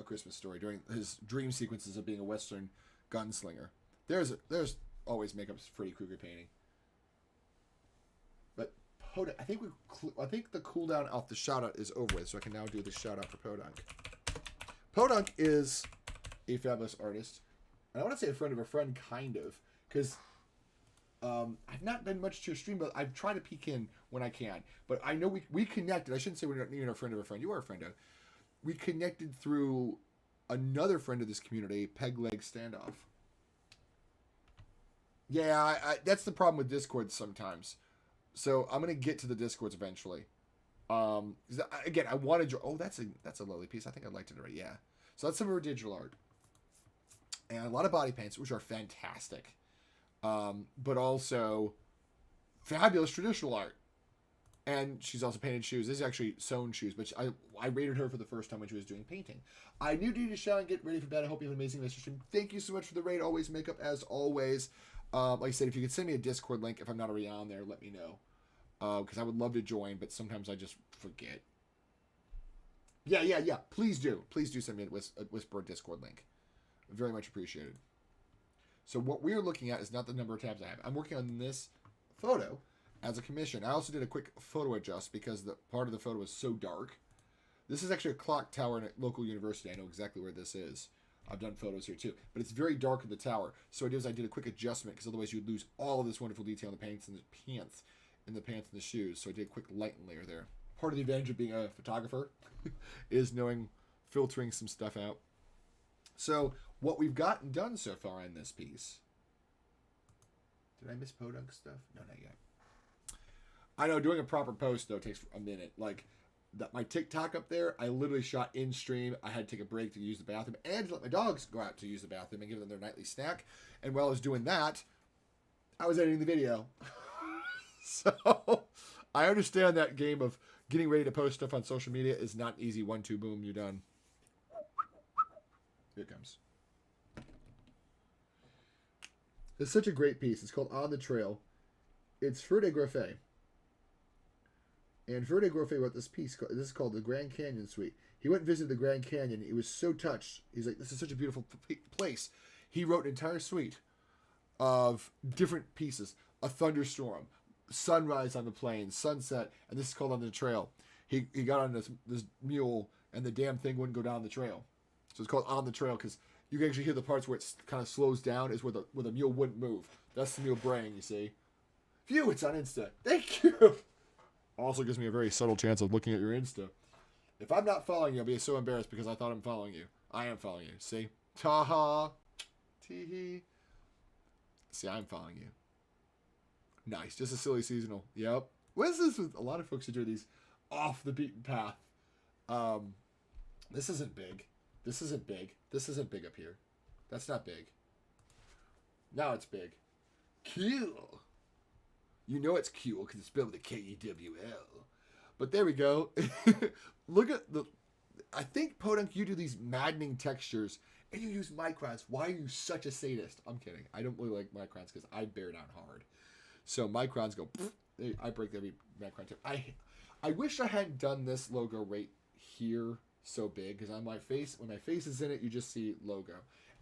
Christmas Story during his dream sequences of being a Western gunslinger. There's Always Makeup's Freddy Krueger painting. But Podunk, I think the cooldown off the shout out is over with, so I can now do the shout out for Podunk. Podunk is a fabulous artist. I want to say a friend of a friend, kind of, because I've not been much to your stream, but I've tried to peek in when I can. But I know we connected. I shouldn't say we're not even a friend of a friend. You are a friend of. We connected through another friend of this community, Peg Leg Standoff. Yeah, that's the problem with Discord sometimes. So I'm gonna get to the Discords eventually. Again, I wanted to. Oh, that's a lovely piece. I think I liked it already. Yeah. So that's some of her digital art. And a lot of body paints, which are fantastic. But also fabulous traditional art. And she's also painted shoes. This is actually sewn shoes, but I rated her for the first time when she was doing painting. I need you to shower and get ready for bed. I hope you have an amazing Mr. Stream. Thank you so much for the raid. Always Makeup, as always. Like I said, if you could send me a Discord link, if I'm not already on there, let me know. Because I would love to join, but sometimes I just forget. Yeah. Please do. Please do send me a Whisper Discord link. Very much appreciated. So what we're looking at is not the number of tabs I have. I'm working on this photo as a commission. I also did a quick photo adjust because the part of the photo was so dark. This is actually a clock tower in a local university. I know exactly where this is. I've done photos here too. But it's very dark in the tower. So I did a quick adjustment because otherwise you'd lose all of this wonderful detail in the pants and the shoes. So I did a quick lighten layer there. Part of the advantage of being a photographer is knowing filtering some stuff out. So what we've gotten done so far in this piece. Did I miss Podunk stuff? No, not yet. I know doing a proper post though takes a minute. Like my TikTok up there, I literally shot in stream. I had to take a break to use the bathroom and to let my dogs go out to use the bathroom and give them their nightly snack. And while I was doing that, I was editing the video. So I understand that game of getting ready to post stuff on social media is not easy. 1, 2, boom, you're done. Here it comes. It's such a great piece. It's called On the Trail. It's Freddie Groffet. And Freddie Groffet wrote this piece. This is called the Grand Canyon Suite. He went and visited the Grand Canyon. He was so touched. He's like, this is such a beautiful place. He wrote an entire suite of different pieces. A thunderstorm, sunrise on the plains, sunset, and this is called On the Trail. He got on this mule, and the damn thing wouldn't go down the trail. So it's called On the Trail because you can actually hear the parts where it kind of slows down is where the mule wouldn't move. That's the mule braying, you see. Phew, it's on Insta. Thank you. Also gives me a very subtle chance of looking at your Insta. If I'm not following you, I'll be so embarrassed because I thought I'm following you. I am following you. See? Ta-ha. Tee-hee. See, I'm following you. Nice. Just a silly seasonal. Yep. What is this with a lot of folks who do these off the beaten path? This isn't big. This isn't big. This isn't big up here. That's not big. Now it's big. Cool. You know it's cool because it's spelled with a K-E-W-L. But there we go. Look at I think, Podunk, you do these maddening textures and you use microns. Why are you such a sadist? I'm kidding. I don't really like microns because I bear down hard. So microns go, I break every micron tip. I wish I hadn't done this logo right here so big because on my face, when my face is in it, you just see logo.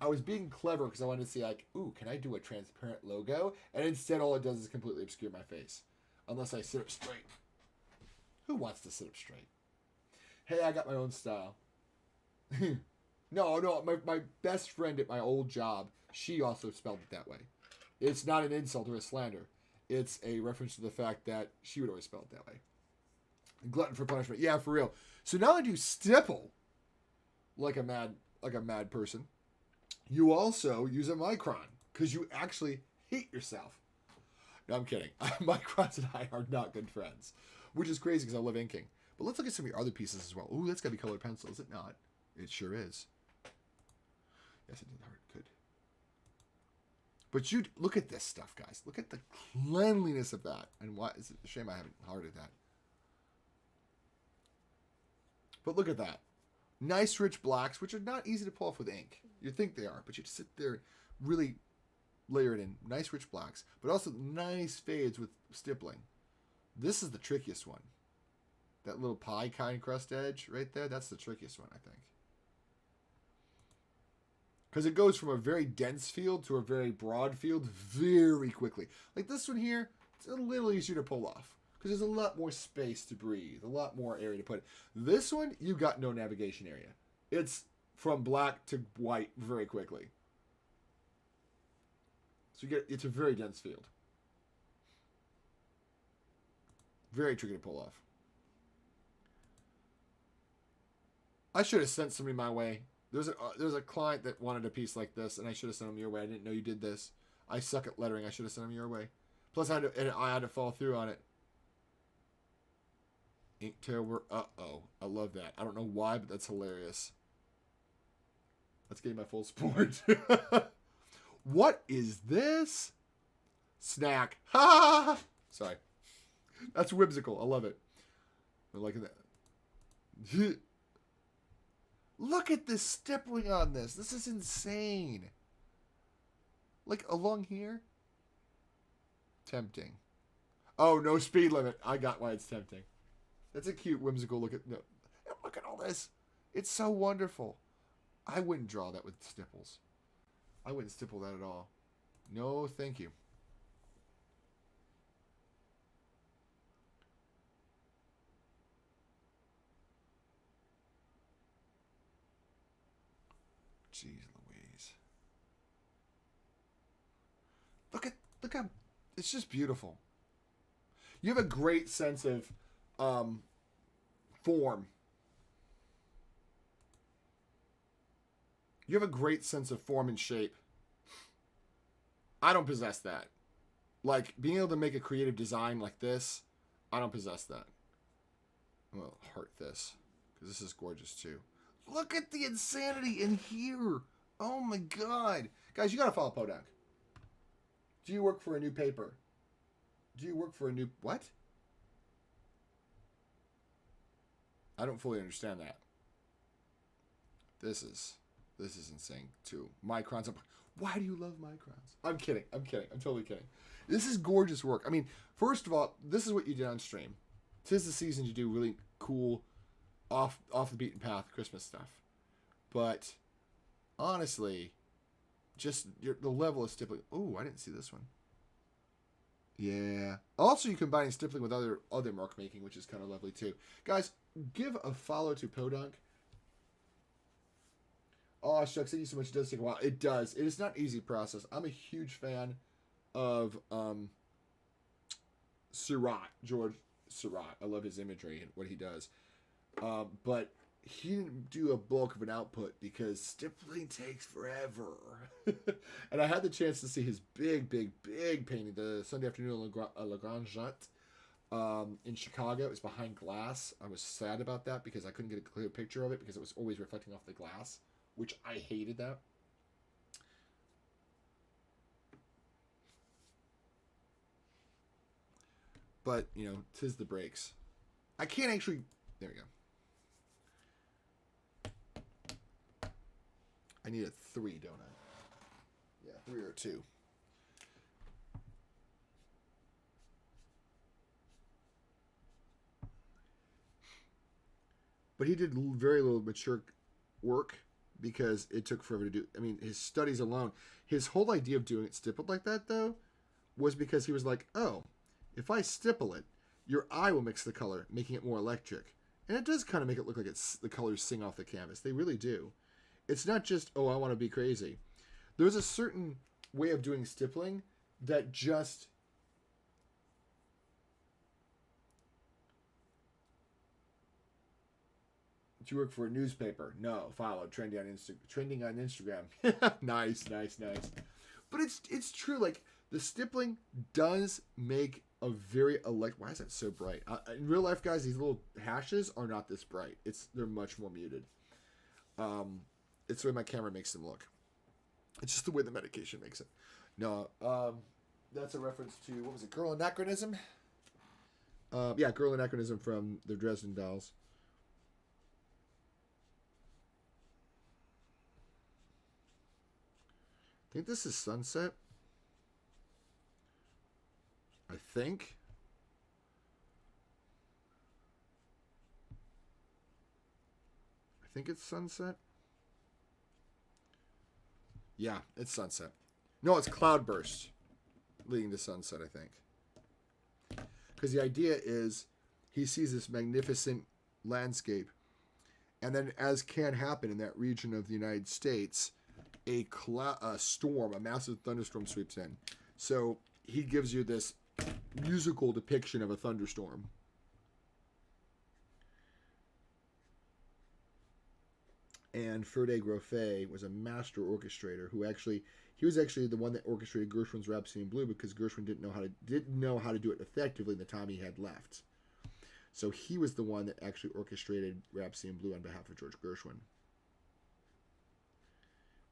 I was being clever because I wanted to see like, ooh, can I do a transparent logo? And instead all it does is completely obscure my face. Unless I sit up straight. Who wants to sit up straight? Hey, I got my own style. No, my best friend at my old job, she also spelled it that way. It's not an insult or a slander. It's a reference to the fact that she would always spell it that way. Glutton for punishment. Yeah, for real. So now that you stipple like a mad person, you also use a micron because you actually hate yourself. No, I'm kidding. Microns and I are not good friends, which is crazy because I love inking. But let's look at some of your other pieces as well. Ooh, that's got to be colored pencil, is it not? It sure is. Yes, it did hurt. Good. But you look at this stuff, guys. Look at the cleanliness of that. And why it's a shame I haven't hearted that. But look at that. Nice rich blacks, which are not easy to pull off with ink. You think they are, but you sit there and really layer it in. Nice rich blacks, but also nice fades with stippling. This is the trickiest one. That little pie kind crust edge right there, that's the trickiest one, I think. Because it goes from a very dense field to a very broad field very quickly. Like this one here, it's a little easier to pull off. Because there's a lot more space to breathe, a lot more area to put it. This one, you've got no navigation area. It's from black to white very quickly. So it's a very dense field. Very tricky to pull off. I should have sent somebody my way. There's a client that wanted a piece like this, and I should have sent them your way. I didn't know you did this. I suck at lettering. I should have sent them your way. Plus, I had to follow through on it. Ink tear. Uh-oh. I love that. I don't know why, but that's hilarious. Let's get my full support. What is this? Snack. Ha! Sorry. That's whimsical. I love it. I like that. Look at this stippling on this. This is insane. Like along here. Tempting. Oh, no speed limit. I got why it's tempting. That's a cute, whimsical look at... No, look at all this. It's so wonderful. I wouldn't draw that with stipples. I wouldn't stipple that at all. No, thank you. Jeez Louise. Look how... It's just beautiful. You have a great sense of... form. You have a great sense of form and shape. I don't possess that. Like, being able to make a creative design like this, I don't possess that. I'm going to heart this, because this is gorgeous too. Look at the insanity in here. Oh my god. Guys, you got to follow Podunk. Do you work for a new paper? Do you work for a new... What? I don't fully understand that. This is insane too. Microns. Why do you love microns? I'm kidding. I'm totally kidding. This is gorgeous work. I mean, first of all, this is what you did on stream. 'Tis the season to do really cool, off the beaten path Christmas stuff. But honestly, just the level of stippling. Oh, I didn't see this one. Yeah. Also, you combine stippling with other mark making, which is kind of lovely too. Guys, give a follow to Podunk. Oh, shucks, thank you so much. It does take a while. It does. It is not an easy process. I'm a huge fan of Surratt, George Surratt. I love his imagery and what he does. But he didn't do a bulk of an output because stippling takes forever. And I had the chance to see his big painting, the Sunday Afternoon La Grande Jante, in Chicago. It was behind glass. I was sad about that because I couldn't get a clear picture of it because it was always reflecting off the glass, which I hated that. But, you know, 'tis the breaks. I can't actually... There we go. I need a 3, don't I? Yeah, 3 or 2. But he did very little mature work because it took forever to do. I mean, his studies alone, his whole idea of doing it stippled like that, though, was because he was like, oh, if I stipple it, your eye will mix the color, making it more electric. And it does kind of make it look like it's the colors sing off the canvas. They really do. It's not just, oh, I want to be crazy. There's a certain way of doing stippling that just... Do you work for a newspaper? No. Follow trending on Instagram. Nice. But it's true. Like, the stippling does make a very Why is that so bright? In real life, guys, these little hashes are not this bright. They're much more muted. It's the way my camera makes them look. It's just the way the medication makes it. No, that's a reference to, what was it, Girl Anachronism? Yeah, Girl Anachronism from the Dresden Dolls. I think this is sunset. I think. I think it's sunset. Yeah, it's sunset. No, it's cloudburst leading to sunset, I think. Because the idea is he sees this magnificent landscape, and then, as can happen in that region of the United States, a storm, a massive thunderstorm sweeps in. So he gives you this musical depiction of a thunderstorm. And Ferde Groffet was a master orchestrator who he was actually the one that orchestrated Gershwin's Rhapsody in Blue, because Gershwin didn't know how to do it effectively in the time he had left. So he was the one that actually orchestrated Rhapsody in Blue on behalf of George Gershwin.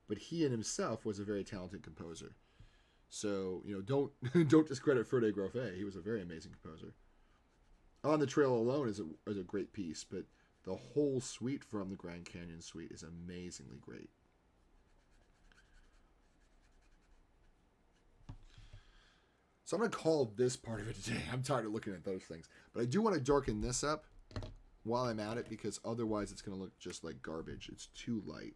But he in himself was a very talented composer. So, don't discredit Ferde Groffet. He was a very amazing composer. On the Trail Alone is a great piece, but the whole suite from the Grand Canyon Suite is amazingly great. So I'm going to call this part of it today. I'm tired of looking at those things. But I do want to darken this up while I'm at it, because otherwise it's going to look just like garbage. It's too light.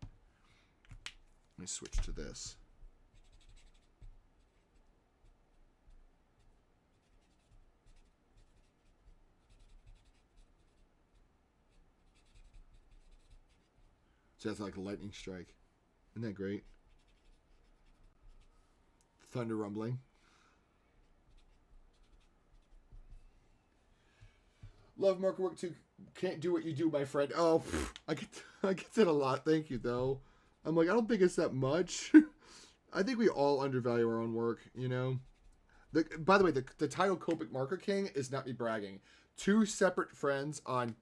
Let me switch to this. So that's like a lightning strike. Isn't that great? Thunder rumbling. Love marker work too. Can't do what you do, my friend. Oh, I get that a lot. Thank you, though. I'm like, I don't think it's that much. I think we all undervalue our own work, By the way, the title Copic Marker King is not me bragging. 2 separate friends on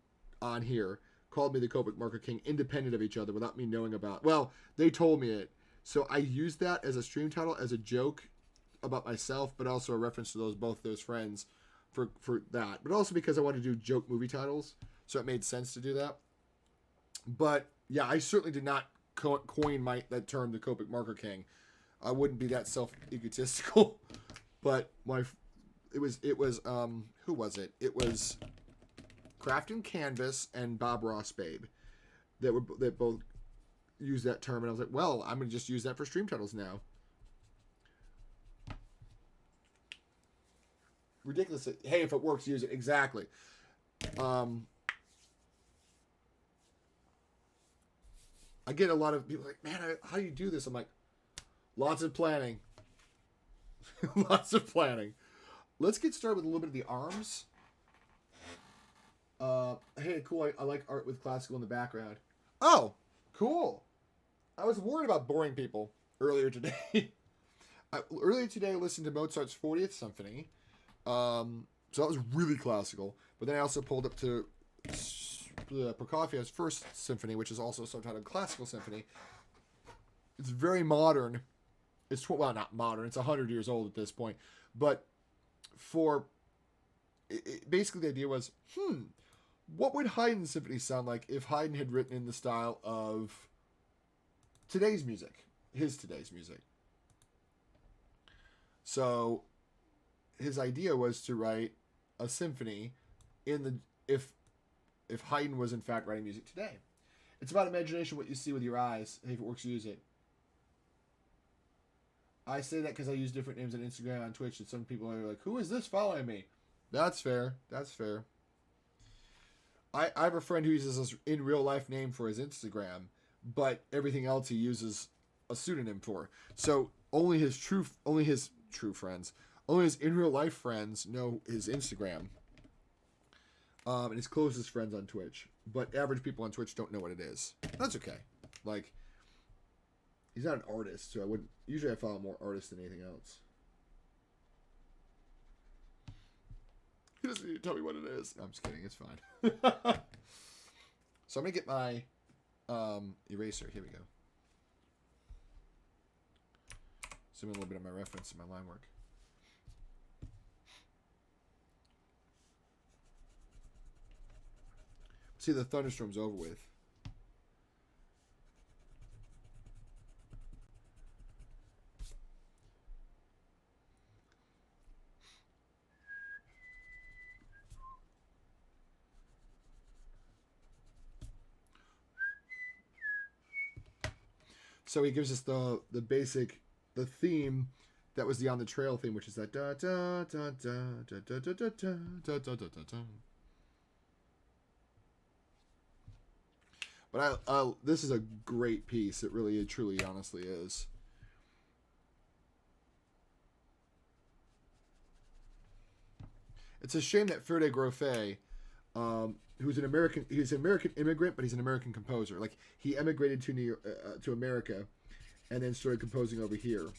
here called me the Copic Marker King, independent of each other, without me knowing about. Well, they told me it, so I used that as a stream title, as a joke about myself, but also a reference to both those friends for that. But also because I wanted to do joke movie titles, so it made sense to do that. But yeah, I certainly did not coin that term, the Copic Marker King. I wouldn't be that self-egotistical. But it was who was it? It was Craft and Canvas and Bob Ross Babe that both used that term, and I was like, well, I'm gonna just use that for stream titles now. Ridiculous. Hey, if it works, use it. Exactly. I get a lot of people like, man, how do you do this? I'm like, lots of planning. Lots of planning. Let's get started with a little bit of the arms. Hey, cool. I like art with classical in the background. Oh, cool. I was worried about boring people earlier today. Earlier today, I listened to Mozart's 40th Symphony. So that was really classical. But then I also pulled up to Prokofiev's First Symphony, which is also subtitled Classical Symphony. It's very modern. It's not modern. It's 100 years old at this point. But basically the idea was, what would Haydn's symphony sound like if Haydn had written in the style of today's music. His today's music. So his idea was to write a symphony in the if Haydn was in fact writing music today. It's about imagination, what you see with your eyes. Hey, if it works, use it. I say that because I use different names on Instagram, on Twitch, and some people are like, who is this following me? That's fair. That's fair. I have a friend who uses his in real life name for his Instagram, but everything else he uses a pseudonym for. So only his true friends, only his in real life friends know his Instagram. And his closest friends on Twitch. But average people on Twitch don't know what it is. That's okay. Like, he's not an artist, so I wouldn't. Usually I follow more artists than anything else. He doesn't need to tell me what it is. No, I'm just kidding. It's fine. So I'm going to get my eraser. Here we go. Zoom in a little bit on my reference and my line work. See, the thunderstorm's over with. So he gives us the theme that was the On the Trail theme, which is that da da da da da da da da da da da da. But this is a great piece. It really, truly, honestly is. It's a shame that Ferde Groffet, who's an American immigrant, but he's an American composer. Like, he emigrated to America, and then started composing over here.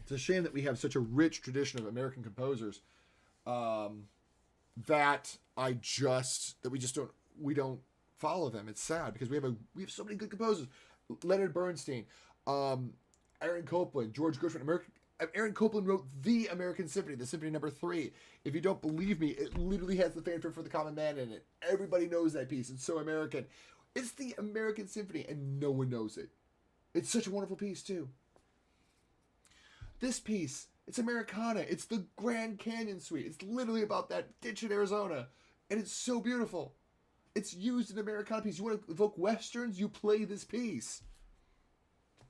It's a shame that we have such a rich tradition of American composers, that we don't follow them. It's sad because we have so many good composers. Leonard Bernstein, Aaron Copland, George Gershwin. Aaron Copland wrote the American Symphony, the Symphony No. 3. If you don't believe me, it literally has the Fanfare for the Common Man in it. Everybody knows that piece. It's so American. It's the American Symphony, and no one knows it. It's such a wonderful piece, too. This piece, it's Americana. It's the Grand Canyon Suite. It's literally about that ditch in Arizona, and it's so beautiful. It's used in Americana piece. You want to evoke Westerns? You play this piece.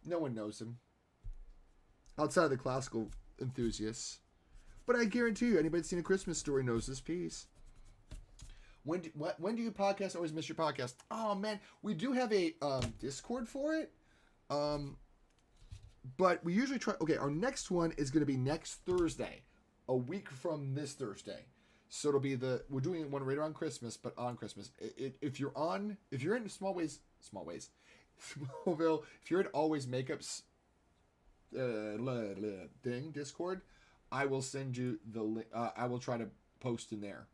No one knows him. Outside of the classical enthusiasts. But I guarantee you, anybody that's seen A Christmas Story knows this piece. When do you podcast? Always miss your podcast. Oh, man. We do have a Discord for it. But we usually try... Okay, our next one is going to be next Thursday. A week from this Thursday. So it'll be we're doing one right around Christmas, but on Christmas. If you're in Smallville, if you're in Always Makeup's Discord, I will send you the link. I will try to post in there.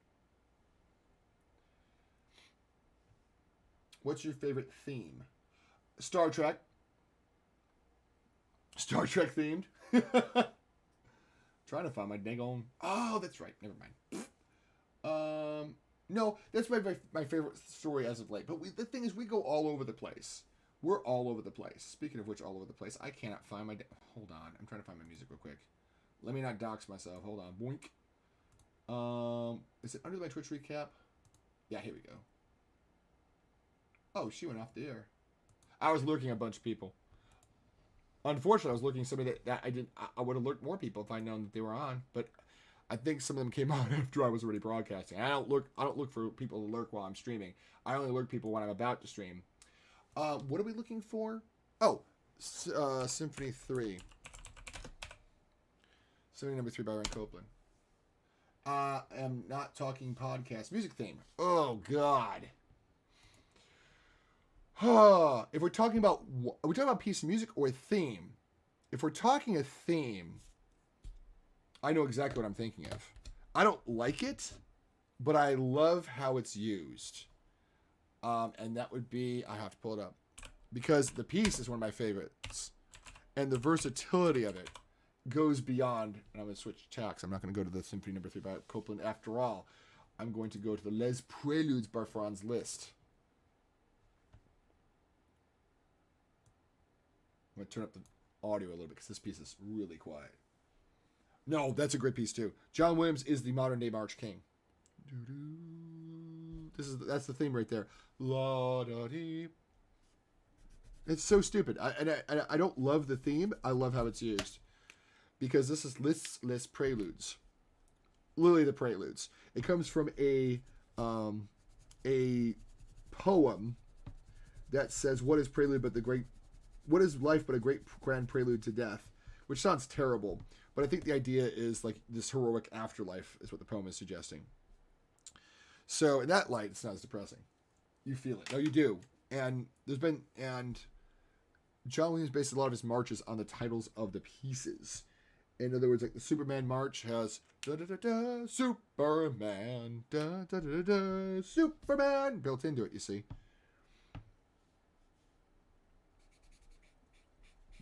What's your favorite theme? Star Trek themed. Trying to find my dang on. Oh, that's right. Never mind. No, that's my favorite story as of late. But the thing is, we go all over the place. We're all over the place. Speaking of which, all over the place. I cannot find my... Hold on. I'm trying to find my music real quick. Let me not dox myself. Hold on. Boink. Is it under my Twitch recap? Yeah, here we go. Oh, she went off the air. I was lurking a bunch of people. Unfortunately, I was looking at somebody that I would have lurked more people if I'd known that they were on. But I think some of them came on after I was already broadcasting. I don't look for people to lurk while I'm streaming. I only lurk people when I'm about to stream. What are we looking for? Oh, Symphony 3. Symphony No. 3 by Aaron Copland. I am not talking podcast. Music theme. Oh, God. If we're talking about... Are we talking about a piece of music or a theme? If we're talking a theme, I know exactly what I'm thinking of. I don't like it, but I love how it's used. And that would be... I have to pull it up. Because the piece is one of my favorites. And the versatility of it goes beyond... And I'm going to switch tracks. I'm not going to go to the Symphony No. 3 by Copland after all. I'm going to go to the Les Preludes by Franz Liszt. I'm going to turn up the audio a little bit because this piece is really quiet. No, that's a great piece too. John Williams is the modern day March King. That's the theme right there. La da dee. It's so stupid. I don't love the theme. I love how it's used because this is Liszt Preludes. Literally the Preludes. It comes from a poem that says, "What is prelude but the great? What is life but a great grand prelude to death?" Which sounds terrible, but I think the idea is like this heroic afterlife is what the poem is suggesting. So in that light, it's not as depressing. You feel it. No, you do. And John Williams based a lot of his marches on the titles of the pieces. In other words, like the Superman March has da da da da Superman da da da da Superman built into it. You see.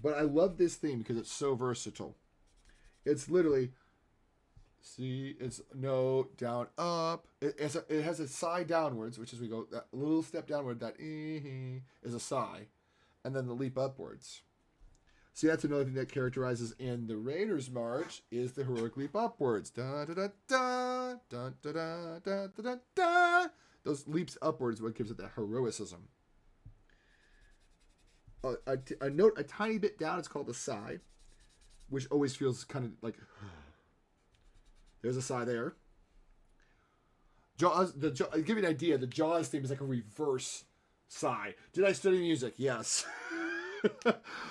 But I love this theme because it's so versatile. It's literally, see, it's note down up. It has a sigh downwards, which is we go that little step downward. That is a sigh, and then the leap upwards. See, that's another thing that characterizes in the Raiders March is the heroic leap upwards. Da da da da da da da da da da. Those leaps upwards, what gives it that heroicism. A note a tiny bit down, it's called a sigh, which always feels kind of like there's a sigh there. Jaws, I'll give you an idea. The Jaws theme is like a reverse sigh. Did I study music? Yes.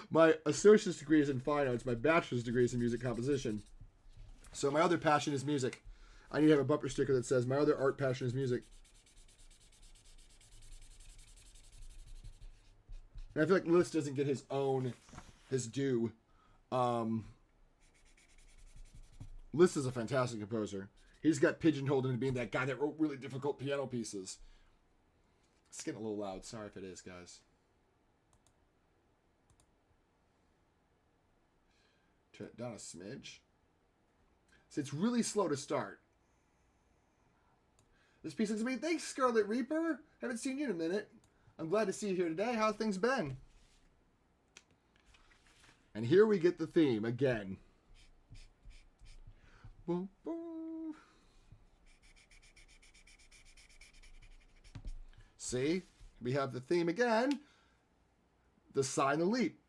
My associate's degree is in fine arts. My bachelor's degree is in music composition. So my other passion is music. I need to have a bumper sticker that says my other art passion is music. And I feel like Liszt doesn't get his due. Liszt is a fantastic composer. He's got pigeonholed into being that guy that wrote really difficult piano pieces. It's getting a little loud. Sorry if it is, guys. Turn it down a smidge. So it's really slow to start. This piece looks amazing. Thanks, Scarlet Reaper. Haven't seen you in a minute. I'm glad to see you here today. How's things been? And here we get the theme again. Boom, boom. See? We have the theme again. The sigh and the leap.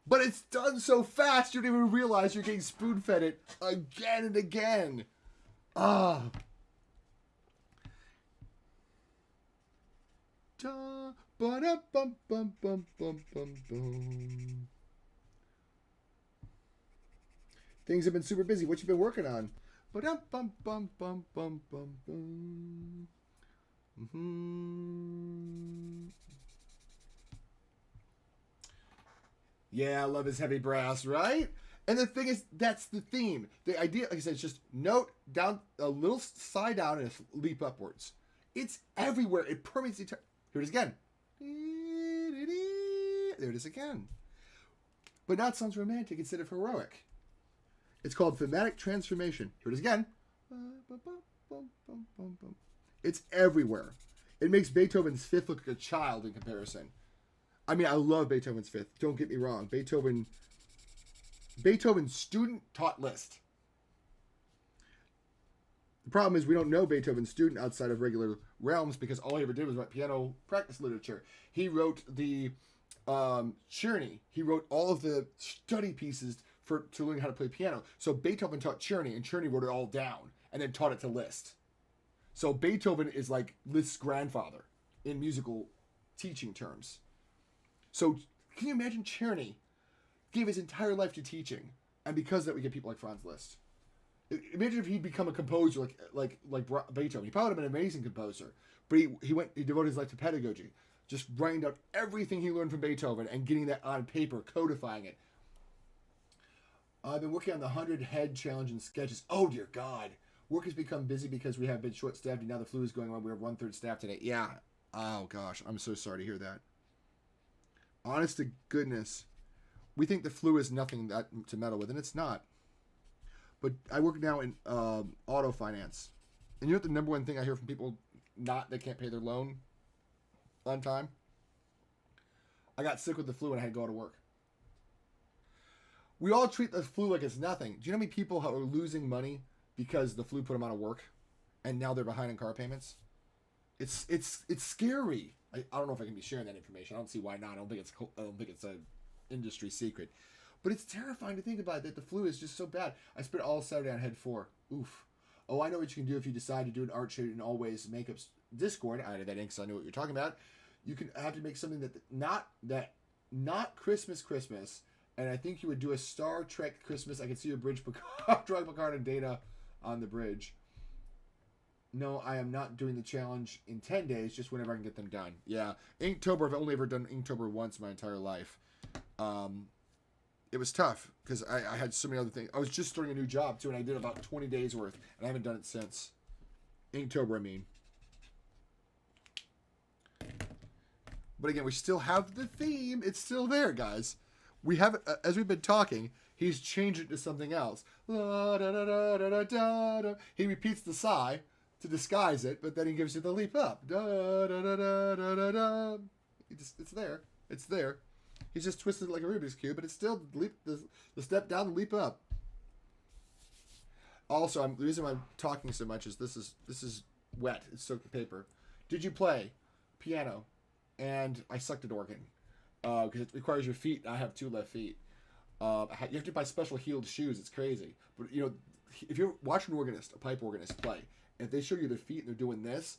But it's done so fast you don't even realize you're getting spoon-fed it again and again. Ah. Da, ba-da, bum, bum, bum, bum, bum, bum. Things have been super busy. What you been working on? Ba-dum, bum, bum, bum, bum, bum, bum. Mm-hmm. Yeah, I love his heavy brass, right? And the thing is, that's the theme. The idea, like I said, is just note down, a little side down, and a leap upwards. It's everywhere. It permeates the entire. Here it is again. There it is again. But now it sounds romantic instead of heroic. It's called thematic transformation. Here it is again. It's everywhere. It makes Beethoven's Fifth look like a child in comparison. I mean, I love Beethoven's Fifth. Don't get me wrong. Beethoven's student taught Liszt. The problem is we don't know Beethoven's student outside of regular realms because all he ever did was write piano practice literature. He wrote the Czerny. He wrote all of the study pieces to learn how to play piano. So Beethoven taught Czerny, and Czerny wrote it all down and then taught it to Liszt. So Beethoven is like Liszt's grandfather in musical teaching terms. So can you imagine Czerny gave his entire life to teaching, and because of that we get people like Franz Liszt. Imagine if he'd become a composer like Beethoven. He probably would have been an amazing composer, but he devoted his life to pedagogy, just writing down everything he learned from Beethoven and getting that on paper, codifying it. I've been working on the 100 head challenge and sketches. Oh dear God, work has become busy because we have been short-staffed and now the flu is going on. We have 1/3 staff today. Yeah. Oh gosh, I'm so sorry to hear that. Honest to goodness, we think the flu is nothing to meddle with, and it's not. But I work now in auto finance. And you know what the number one thing I hear from people that can't pay their loan on time? I got sick with the flu and I had to go to work. We all treat the flu like it's nothing. Do you know how many people are losing money because the flu put them out of work, and now they're behind in car payments? It's scary. I don't know if I can be sharing that information. I don't see why not. I don't think it's a industry secret, but it's terrifying to think about that the flu is just so bad. I spent all Saturday on Head 4. Oof. Oh, I know what you can do if you decide to do an art shoot in Always Makeup's Discord. I added that in because I know what you're talking about. You can have to make something not Christmas, and I think you would do a Star Trek Christmas. I can see your bridge, Picard and Data on the bridge. No, I am not doing the challenge in 10 days, just whenever I can get them done. Yeah, Inktober, I've only ever done Inktober once my entire life. It was tough, because I had so many other things. I was just starting a new job, too, and I did about 20 days worth, and I haven't done it since. Inktober, I mean. But again, we still have the theme. It's still there, guys. We have, as we've been talking, he's changed it to something else. La, da, da, da, da, da, da. He repeats the sigh to disguise it, but then he gives you the leap up. Da, da, da, da, da, da, da. It's there. It's there. He's just twisted like a Rubik's Cube, but it's still the step down, the leap up. Also, the reason why I'm talking so much is this is wet. It's soaked with paper. Did you play piano? And I sucked at organ because it requires your feet. I have 2 left feet. You have to buy special heeled shoes. It's crazy. But you know, if you're watching an organist, a pipe organist play, and if they show you their feet and they're doing this,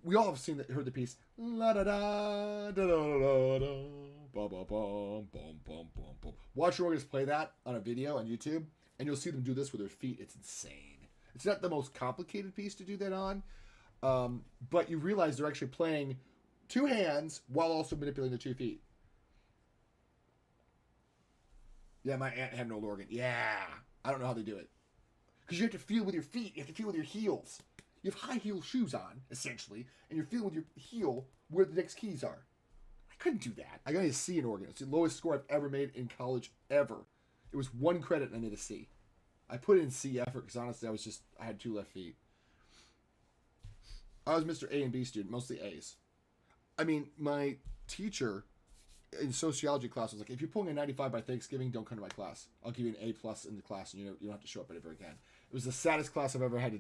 we all have heard the piece. La da da da da da da. Ba ba bum bum bum bum bum. Watch an organist play that on a video on YouTube, and you'll see them do this with their feet. It's insane. It's not the most complicated piece to do that on, but you realize they're actually playing 2 hands while also manipulating the 2 feet. Yeah, my aunt had an old organ. Yeah. I don't know how they do it. Because you have to feel with your feet. You have to feel with your heels. You have high heel shoes on, essentially, and you're feeling with your heel where the next keys are. I couldn't do that. I got a C in organ. It's the lowest score I've ever made in college, ever. It was 1 credit and I made a C. I put in C effort because honestly, I had 2 left feet. I was Mr. A and B student, mostly A's. I mean, my teacher in sociology class was like, if you're pulling a 95 by Thanksgiving, don't come to my class. I'll give you an A+ in the class, and you don't have to show up ever again. It was the saddest class I've ever had to.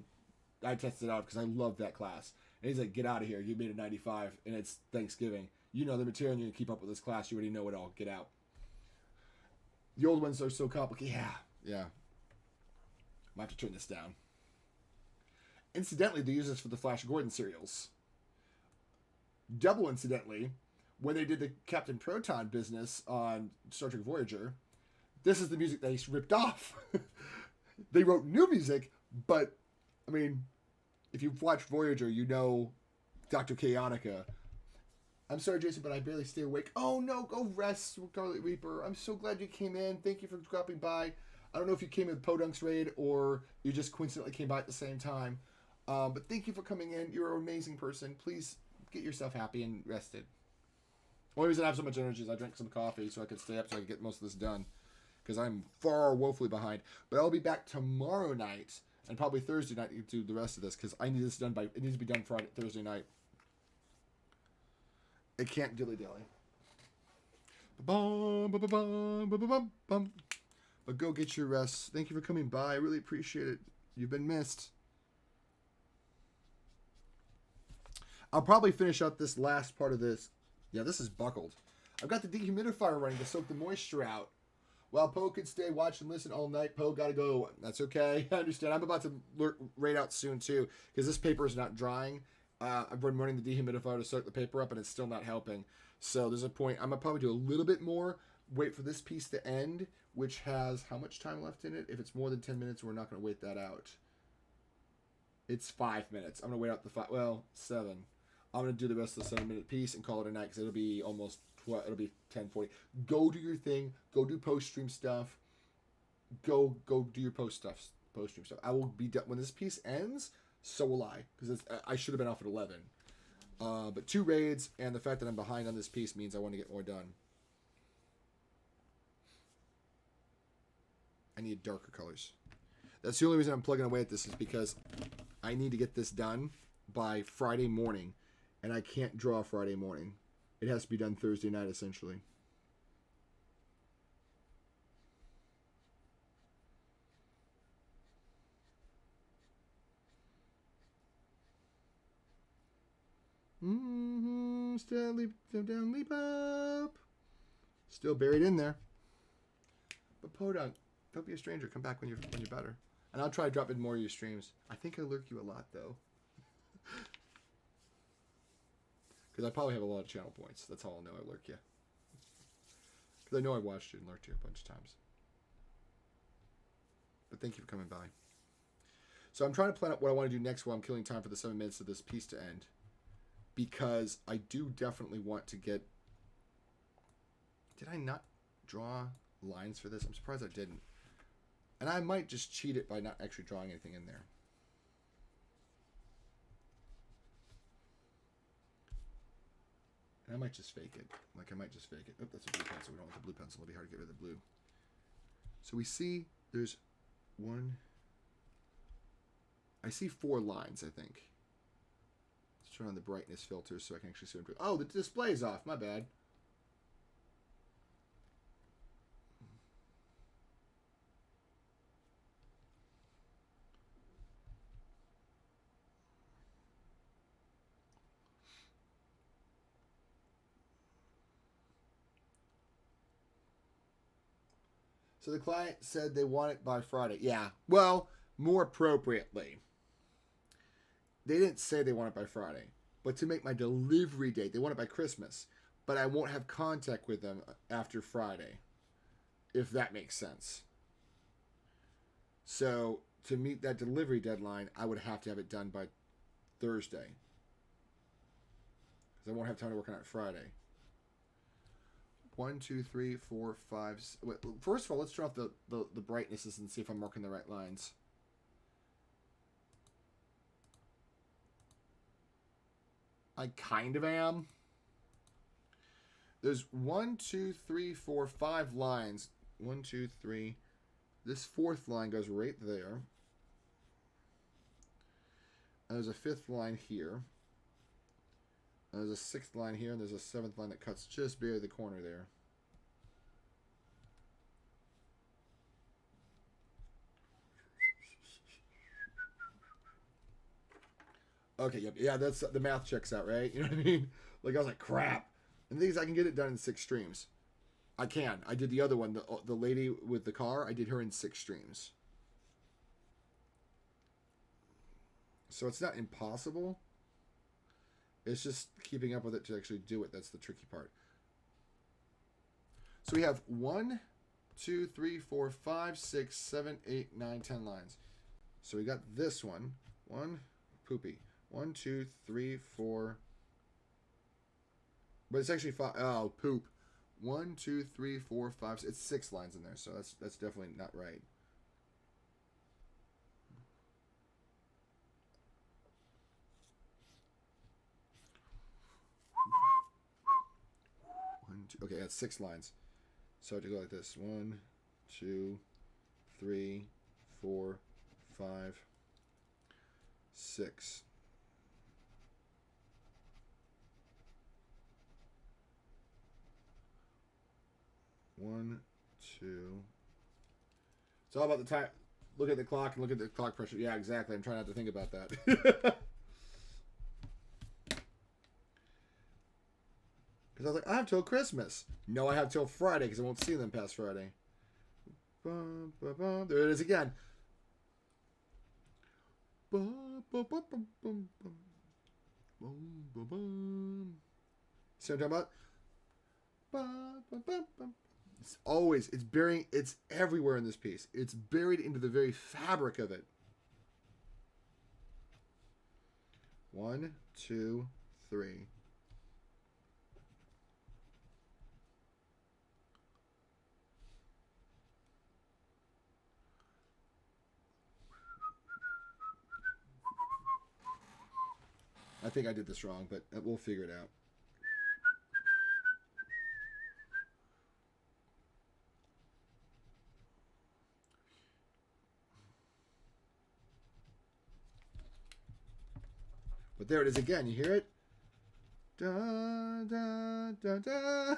I tested it out because I loved that class. And he's like, get out of here. You made a 95, and it's Thanksgiving. You know the material, and you're going to keep up with this class. You already know it all. Get out. The old ones are so complicated. Yeah. Might have to turn this down. Incidentally, they use this for the Flash Gordon serials. Double incidentally, when they did the Captain Proton business on Star Trek Voyager, this is the music they ripped off. They wrote new music, but, I mean, if you've watched Voyager, you know Dr. Chaotica. I'm sorry, Jason, but I barely stay awake. Oh, no, go rest, Scarlet Reaper. I'm so glad you came in. Thank you for dropping by. I don't know if you came in with Podunk's raid or you just coincidentally came by at the same time. But thank you for coming in. You're an amazing person. Please get yourself happy and rested. Only reason I have so much energy is I drank some coffee so I could stay up so I could get most of this done. Because I'm far woefully behind. But I'll be back tomorrow night and probably Thursday night to do the rest of this because I need this done it needs to be done Thursday night. It can't dilly-dally. But go get your rest. Thank you for coming by. I really appreciate it. You've been missed. I'll probably finish up this last part of this. Yeah, this is buckled. I've got the dehumidifier running to soak the moisture out. While Poe could stay, watch, and listen all night, Poe gotta go. That's okay. I understand. I'm about to raid out soon, too, because this paper is not drying. I've been running the dehumidifier to soak the paper up, and it's still not helping. So there's a point. I'm going to probably do a little bit more. Wait for this piece to end, which has how much time left in it? If it's more than 10 minutes, we're not going to wait that out. It's 5 minutes. I'm going to wait out the 7. I'm going to do the rest of the 7-minute piece and call it a night because it'll be almost 12. It'll be 10:40. Go do your thing. Go do post-stream stuff. Go do your post-stream stuff. I will be done when this piece ends. So will I, because I should have been off at 11. But 2 raids and the fact that I'm behind on this piece means I want to get more done. I need darker colors. That's the only reason I'm plugging away at this is because I need to get this done by Friday morning, and I can't draw Friday morning. It has to be done Thursday night, essentially. Step down, leap up. Still buried in there. But Podunk, don't be a stranger. Come back when you're better. And I'll try to drop in more of your streams. I think I lurk you a lot, though. Because I probably have a lot of channel points. That's how I'll know I lurk you. Because I know I watched you and lurked you a bunch of times. But thank you for coming by. So I'm trying to plan out what I want to do next while I'm killing time for the 7 minutes of this piece to end. Because I do definitely want to get... Did I not draw lines for this? I'm surprised I didn't. And I might just cheat it by not actually drawing anything in there. And I might just fake it. Like, I might just fake it. Oh, that's a blue pencil. We don't want the blue pencil. It'll be hard to get rid of the blue. So we see there's one... I see 4 lines, I think. Let's turn on the brightness filter so I can actually see what I'm doing. Oh, the display's off. My bad. So the client said they want it by Friday. Yeah, well, more appropriately. They didn't say they want it by Friday. But to make my delivery date, they want it by Christmas. But I won't have contact with them after Friday. If that makes sense. So to meet that delivery deadline, I would have to have it done by Thursday. Because I won't have time to work on it Friday. 1, 2, 3, 4, 5. Wait, first of all, let's turn off the brightnesses and see if I'm marking the right lines. I kind of am. There's 1, 2, 3, 4, 5 lines. 1, 2, 3. This 4th line goes right there. And there's a 5th line here. And there's a 6th line here, and there's a 7th line that cuts just barely the corner there. Okay, yep, yeah, that's the math checks out, right? You know what I mean? Like I was like, crap. And the thing is, I can get it done in 6 streams. I can. I did the other one, the lady with the car. I did her in 6 streams. So it's not impossible. It's just keeping up with it to actually do it. That's the tricky part. So we have 1, 2, 3, 4, 5, 6, 7, 8, 9, 10 lines. So we got this one. 1, poopy. 1, 2, 3, 4. But it's actually 5. Oh, poop. 1, 2, 3, 4, 5. It's 6 lines in there, so that's definitely not right. Okay, that's 6 lines. So I have to go like this. 1, 2, 3, 4, 5, 6. One, 2. It's all about the time. Look at the clock and look at the clock pressure. Yeah, exactly. I'm trying not to think about that. Because I was like, I have till Christmas. No, I have till Friday because I won't see them past Friday. Bum, bum, bum. There it is again. Bum, bum, bum, bum, bum, bum. Bum, bum, bum. See what I'm talking about? Bum, bum, bum, bum. It's always, it's everywhere in this piece. It's buried into the very fabric of it. 1, 2, 3. I think I did this wrong, but we'll figure it out. But there it is again. You hear it? Da, da, da, da.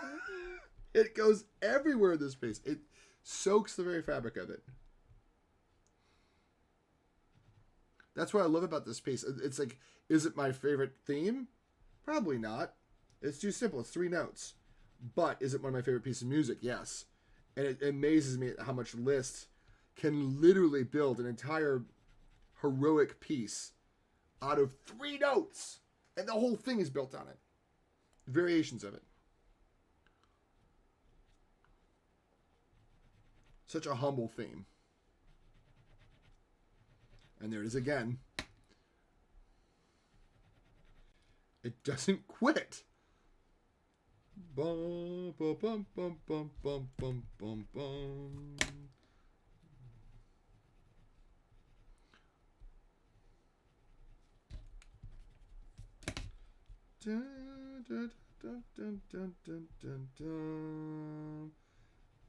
It goes everywhere in this piece. It soaks the very fabric of it. That's what I love about this piece. It's like, is it my favorite theme? Probably not. It's too simple. It's 3 notes. But is it one of my favorite pieces of music? Yes. And it amazes me how much Liszt can literally build an entire heroic piece out of 3 notes. And the whole thing is built on it. Variations of it. Such a humble theme. And there it is again. It doesn't quit. Bum, bum, bum, bum, bum, bum, bum, bum, bum. Dun, dun, dun, dun, dun, dun, dun, dun.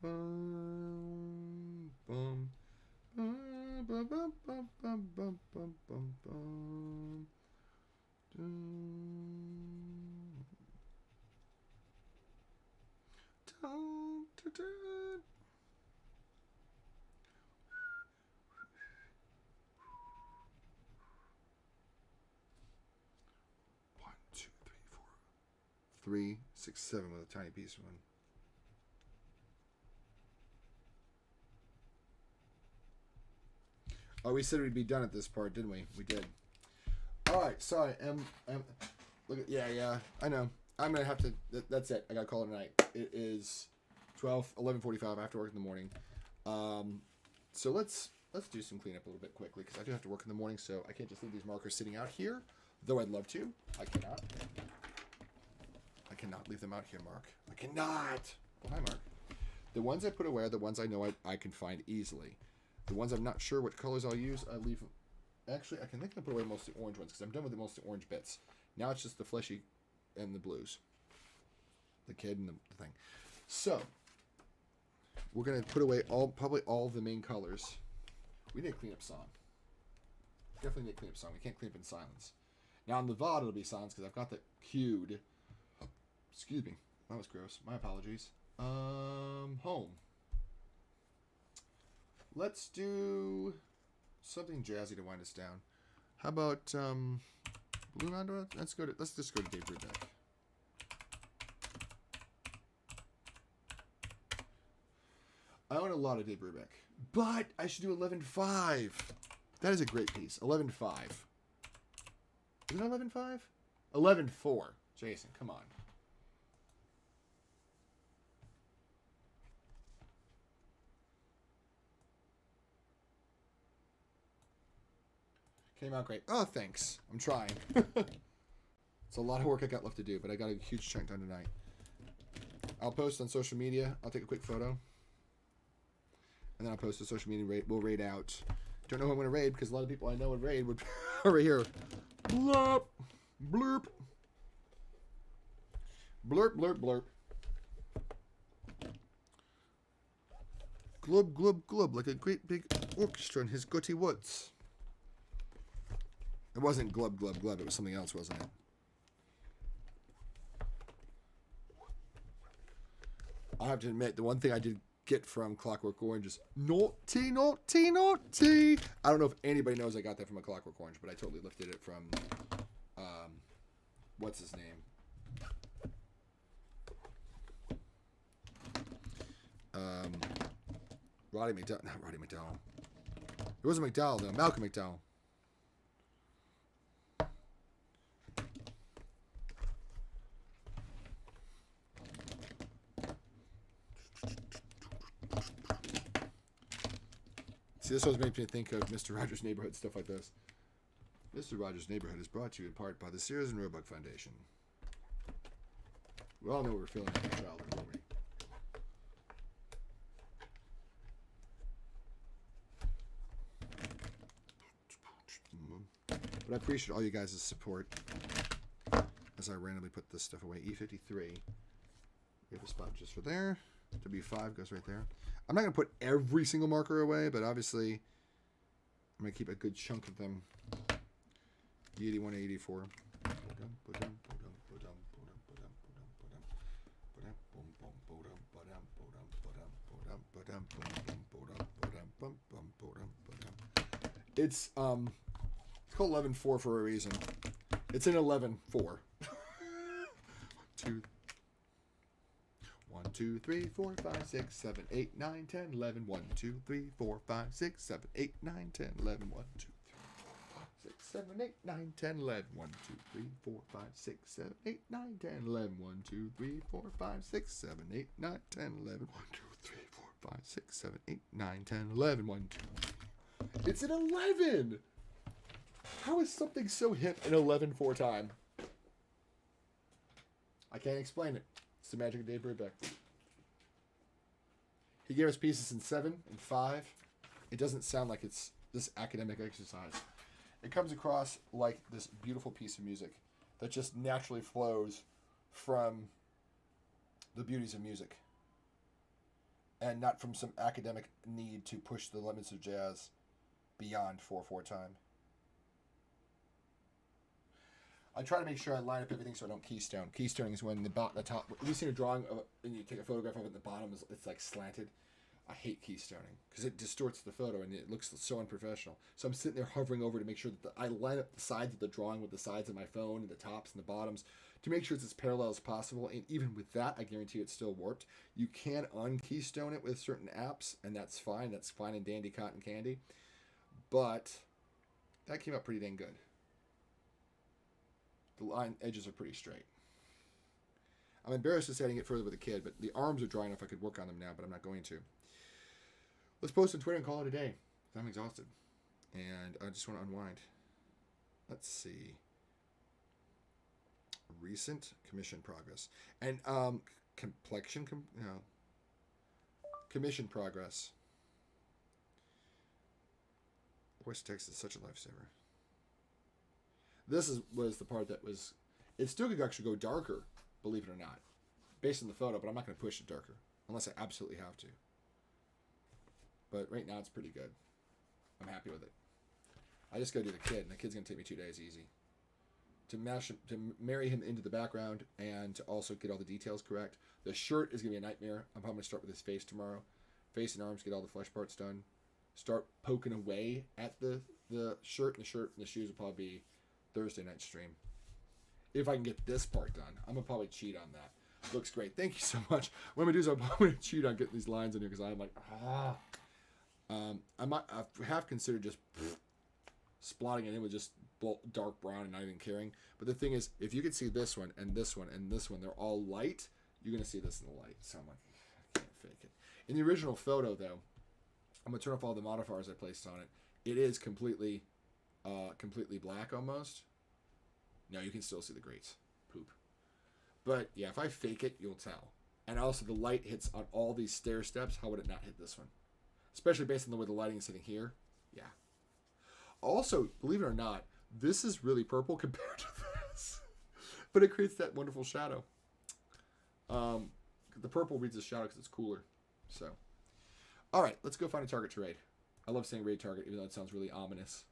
Bum, bum. Bum, bum, bum, bum, bum, bum, bum, bum, bum. Dun, dun, dun, dun. One, two, three, four. 3, 6, 7 with a tiny piece of one. Oh, we said we'd be done at this part, didn't we? We did. All right, sorry. Look at yeah. I know. I'm gonna have to. That's it. I gotta call it a night. It is 11:45. I have to work in the morning. So let's do some cleanup a little bit quickly because I do have to work in the morning. So I can't just leave these markers sitting out here, though I'd love to. I cannot. I cannot leave them out here, Mark. I cannot. Oh, hi, Mark. The ones I put away are the ones I know I can find easily. The ones I'm not sure what colors I'll use, I leave. Actually, I can put away most of the orange ones because I'm done with the most of the orange bits. Now it's just the fleshy and the blues. The kid and the thing. So, we're going to put away probably all the main colors. We need a cleanup song. Definitely need a cleanup song. We can't clean up in silence. Now on the VOD it'll be silence because I've got that cued. Excuse me. That was gross. My apologies. Home. Let's do something jazzy to wind us down. How about Blue Rondo? Let's just go to Dave Brubeck. I own a lot of Dave Brubeck, but I should do 11.5. That is a great piece. 11.5. Is it 11.5? 11.4. Jason, come on. Came out great. Oh, thanks. I'm trying. It's a lot of work I got left to do, but I got a huge chunk done tonight. I'll post on social media. I'll take a quick photo. And then I'll post to social media. We'll raid out. Don't know who I'm going to raid because a lot of people I know would raid would right here. Blurp. Blurp. Blurp, blurp, blurp. Glub, glub, glub, like a great big orchestra in his gutty woods. It wasn't glub, glub, glub. It was something else, wasn't it? I have to admit, the one thing I did get from Clockwork Orange is naughty, naughty, naughty. I don't know if anybody knows I got that from a Clockwork Orange, but I totally lifted it from, what's his name? Roddy McDowell. Not Roddy McDowell. It wasn't McDowell, though. Malcolm McDowell. See, this always makes me think of Mr. Rogers' Neighborhood, stuff like this. Mr. Rogers' Neighborhood is brought to you in part by the Sears and Roebuck Foundation. We all know what we're feeling in our childhood, won't we? But I appreciate all you guys' support as I randomly put this stuff away. E53. We have a spot just for there. W5 goes right there. I'm not going to put every single marker away, but obviously I'm going to keep a good chunk of them. E81 and 84. It's called 11.4 for a reason. It's an 11.4. 2. 1, 2, 3, 4, 5, 6, 7, 8, 9, 10, 11. 1, 2, 3, 4, 5, 6, 7, 8, 9, 10, 11. 1, 2, 3, 4, 5, 6, 7, 8, 9, 10, 11. 1, 2, 3, 4, 5, 6, 7, 8, 9, 10, 11. 1, 2, 3, 4, 5, 6, 7, 8, 9, 10, 11. 1, 2, 3, 4, 5, 6, 7, 8, 9, 10, 11. 1, 2, 3. It's an 11! How is something so hip an 11 4-time? I can't explain it. It's the magic of Dave Brubeck. He gave us pieces in 7 and 5. It doesn't sound like it's this academic exercise. It comes across like this beautiful piece of music that just naturally flows from the beauties of music and not from some academic need to push the limits of jazz beyond 4/4 time. I try to make sure I line up everything so I don't keystone. Keystoning is when the top. Have you seen a drawing of and you take a photograph of it, and the bottom it's like slanted? I hate keystoning because it distorts the photo and it looks so unprofessional. So I'm sitting there hovering over to make sure that I line up the sides of the drawing with the sides of my phone and the tops and the bottoms to make sure it's as parallel as possible. And even with that, I guarantee it's still warped. You can unkeystone it with certain apps, and that's fine. That's fine and dandy cotton candy. But that came out pretty dang good. The line edges are pretty straight. I'm embarrassed to say I didn't get further with a kid, but the arms are dry enough I could work on them now, but I'm not going to. Let's post on Twitter and call it a day. I'm exhausted. And I just want to unwind. Let's see. Recent commission progress. And commission progress. Voice text is such a lifesaver. This was the part that was... It still could actually go darker, believe it or not, based on the photo, but I'm not going to push it darker, unless I absolutely have to. But right now it's pretty good. I'm happy with it. I just got to do the kid, and the kid's going to take me 2 days easy. To marry him into the background, and to also get all the details correct. The shirt is going to be a nightmare. I'm probably going to start with his face tomorrow. Face and arms, get all the flesh parts done. Start poking away at the shirt, and the shoes will probably be Thursday night stream. If I can get this part done, I'm gonna probably cheat on that. Looks great. Thank you so much. What I'm gonna do is I'm gonna cheat on getting these lines in here because I'm like, I have considered just splotting it in with just dark brown and not even caring. But the thing is, if you can see this one and this one and this one, they're all light. You're gonna see this in the light. So I'm like, I can't fake it. In the original photo, though, I'm gonna turn off all the modifiers I placed on it. It is completely black almost. No, you can still see the grates. Poop. But yeah, if I fake it, you'll tell. And also the light hits on all these stair steps. How would it not hit this one? Especially based on the way the lighting is sitting here. Yeah. Also, believe it or not, this is really purple compared to this. But it creates that wonderful shadow. The purple reads as shadow because it's cooler. So, all right, let's go find a target to raid. I love saying raid target, even though it sounds really ominous.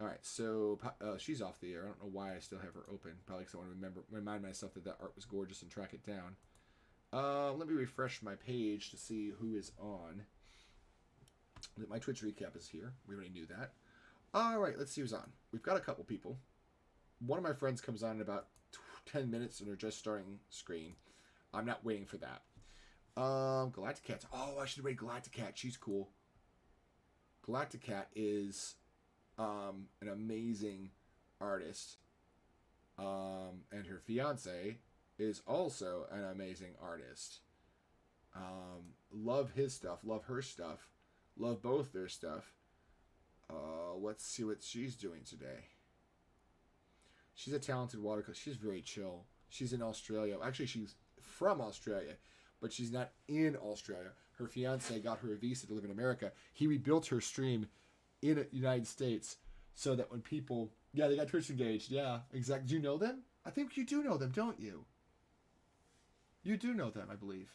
All right, so she's off the air. I don't know why I still have her open. Probably because I want to remind myself that art was gorgeous and track it down. Let me refresh my page to see who is on. My Twitch recap is here. We already knew that. All right, let's see who's on. We've got a couple people. One of my friends comes on in about 10 minutes, and they're just starting screen. I'm not waiting for that. Galacticat. Oh, I should wait Galacticat. She's cool. Galacticat is an amazing artist. And her fiance is also an amazing artist. Love his stuff. Love her stuff. Love both their stuff. Let's see what she's doing today. She's a talented watercolor. She's very chill. She's in Australia. Actually, she's from Australia, but she's not in Australia. Her fiance got her a visa to live in America. He rebuilt her stream in the United States so that when people... Yeah, they got Twitch engaged. Yeah, exactly. Do you know them? I think you do know them, don't you? You do know them, I believe.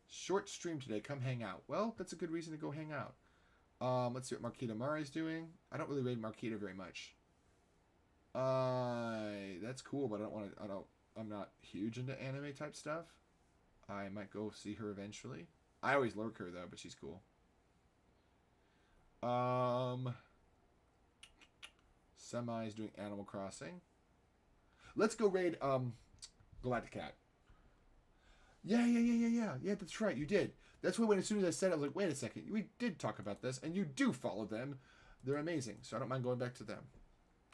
Short stream today. Come hang out. Well, that's a good reason to go hang out. Let's see what Marquita Mari's doing. I don't really rate Marquita very much. That's cool, but I'm not huge into anime type stuff. I might go see her eventually. I always lurk her though, but she's cool. Semi is doing Animal Crossing. Let's go raid Galactic Cat. Yeah, that's right, you did. That's why when as soon as I said it, I was like, wait a second, we did talk about this, and you do follow them. They're amazing, so I don't mind going back to them.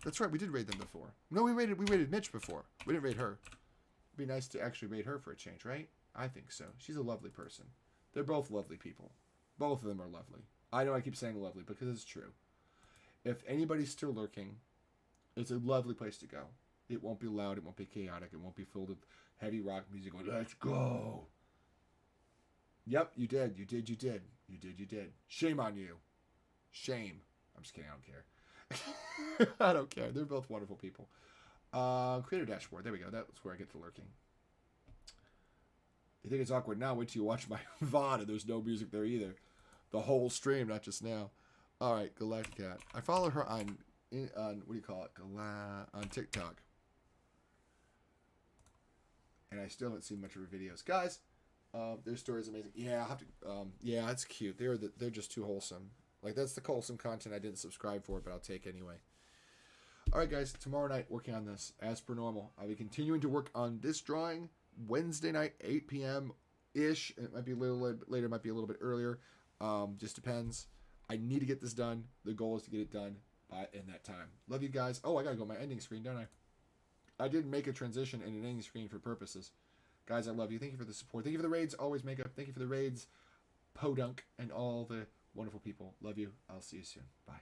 That's right, we did raid them before. No, we raided Mitch before. We didn't raid her. It'd be nice to actually raid her for a change, right? I think so. She's a lovely person. They're both lovely people. Both of them are lovely. I know I keep saying lovely because it's true. If anybody's still lurking, it's a lovely place to go. It won't be loud. It won't be chaotic. It won't be filled with heavy rock music going, let's go. Yep, you did. You did. You did. You did. You did. Shame on you. Shame. I'm just kidding. I don't care. I don't care. They're both wonderful people. Creator dashboard. There we go. That's where I get to lurking. You think it's awkward now? Wait till you watch my VOD and there's no music there either. The whole stream, not just now. All right, Galactic Cat. I follow her on what do you call it? On TikTok. And I still haven't seen much of her videos. Guys, their story is amazing. Yeah, I'll have to. Yeah, that's cute. They're just too wholesome. Like, that's the wholesome content I didn't subscribe for, but I'll take anyway. All right, guys. Tomorrow night, working on this as per normal. I'll be continuing to work on this drawing Wednesday night, 8 p.m. ish. It might be a little later. It might be a little bit earlier. Just depends. I need to get this done. The goal is to get it done in that time. Love you guys. Oh, I gotta go my ending screen, don't I? I did make a transition in an ending screen for purposes. Guys, I love you. Thank you for the support. Thank you for the raids. Always makeup. Thank you for the raids. Podunk and all the wonderful people. Love you. I'll see you soon. Bye.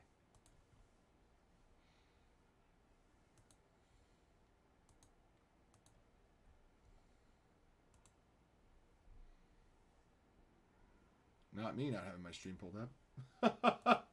Not me not having my stream pulled up.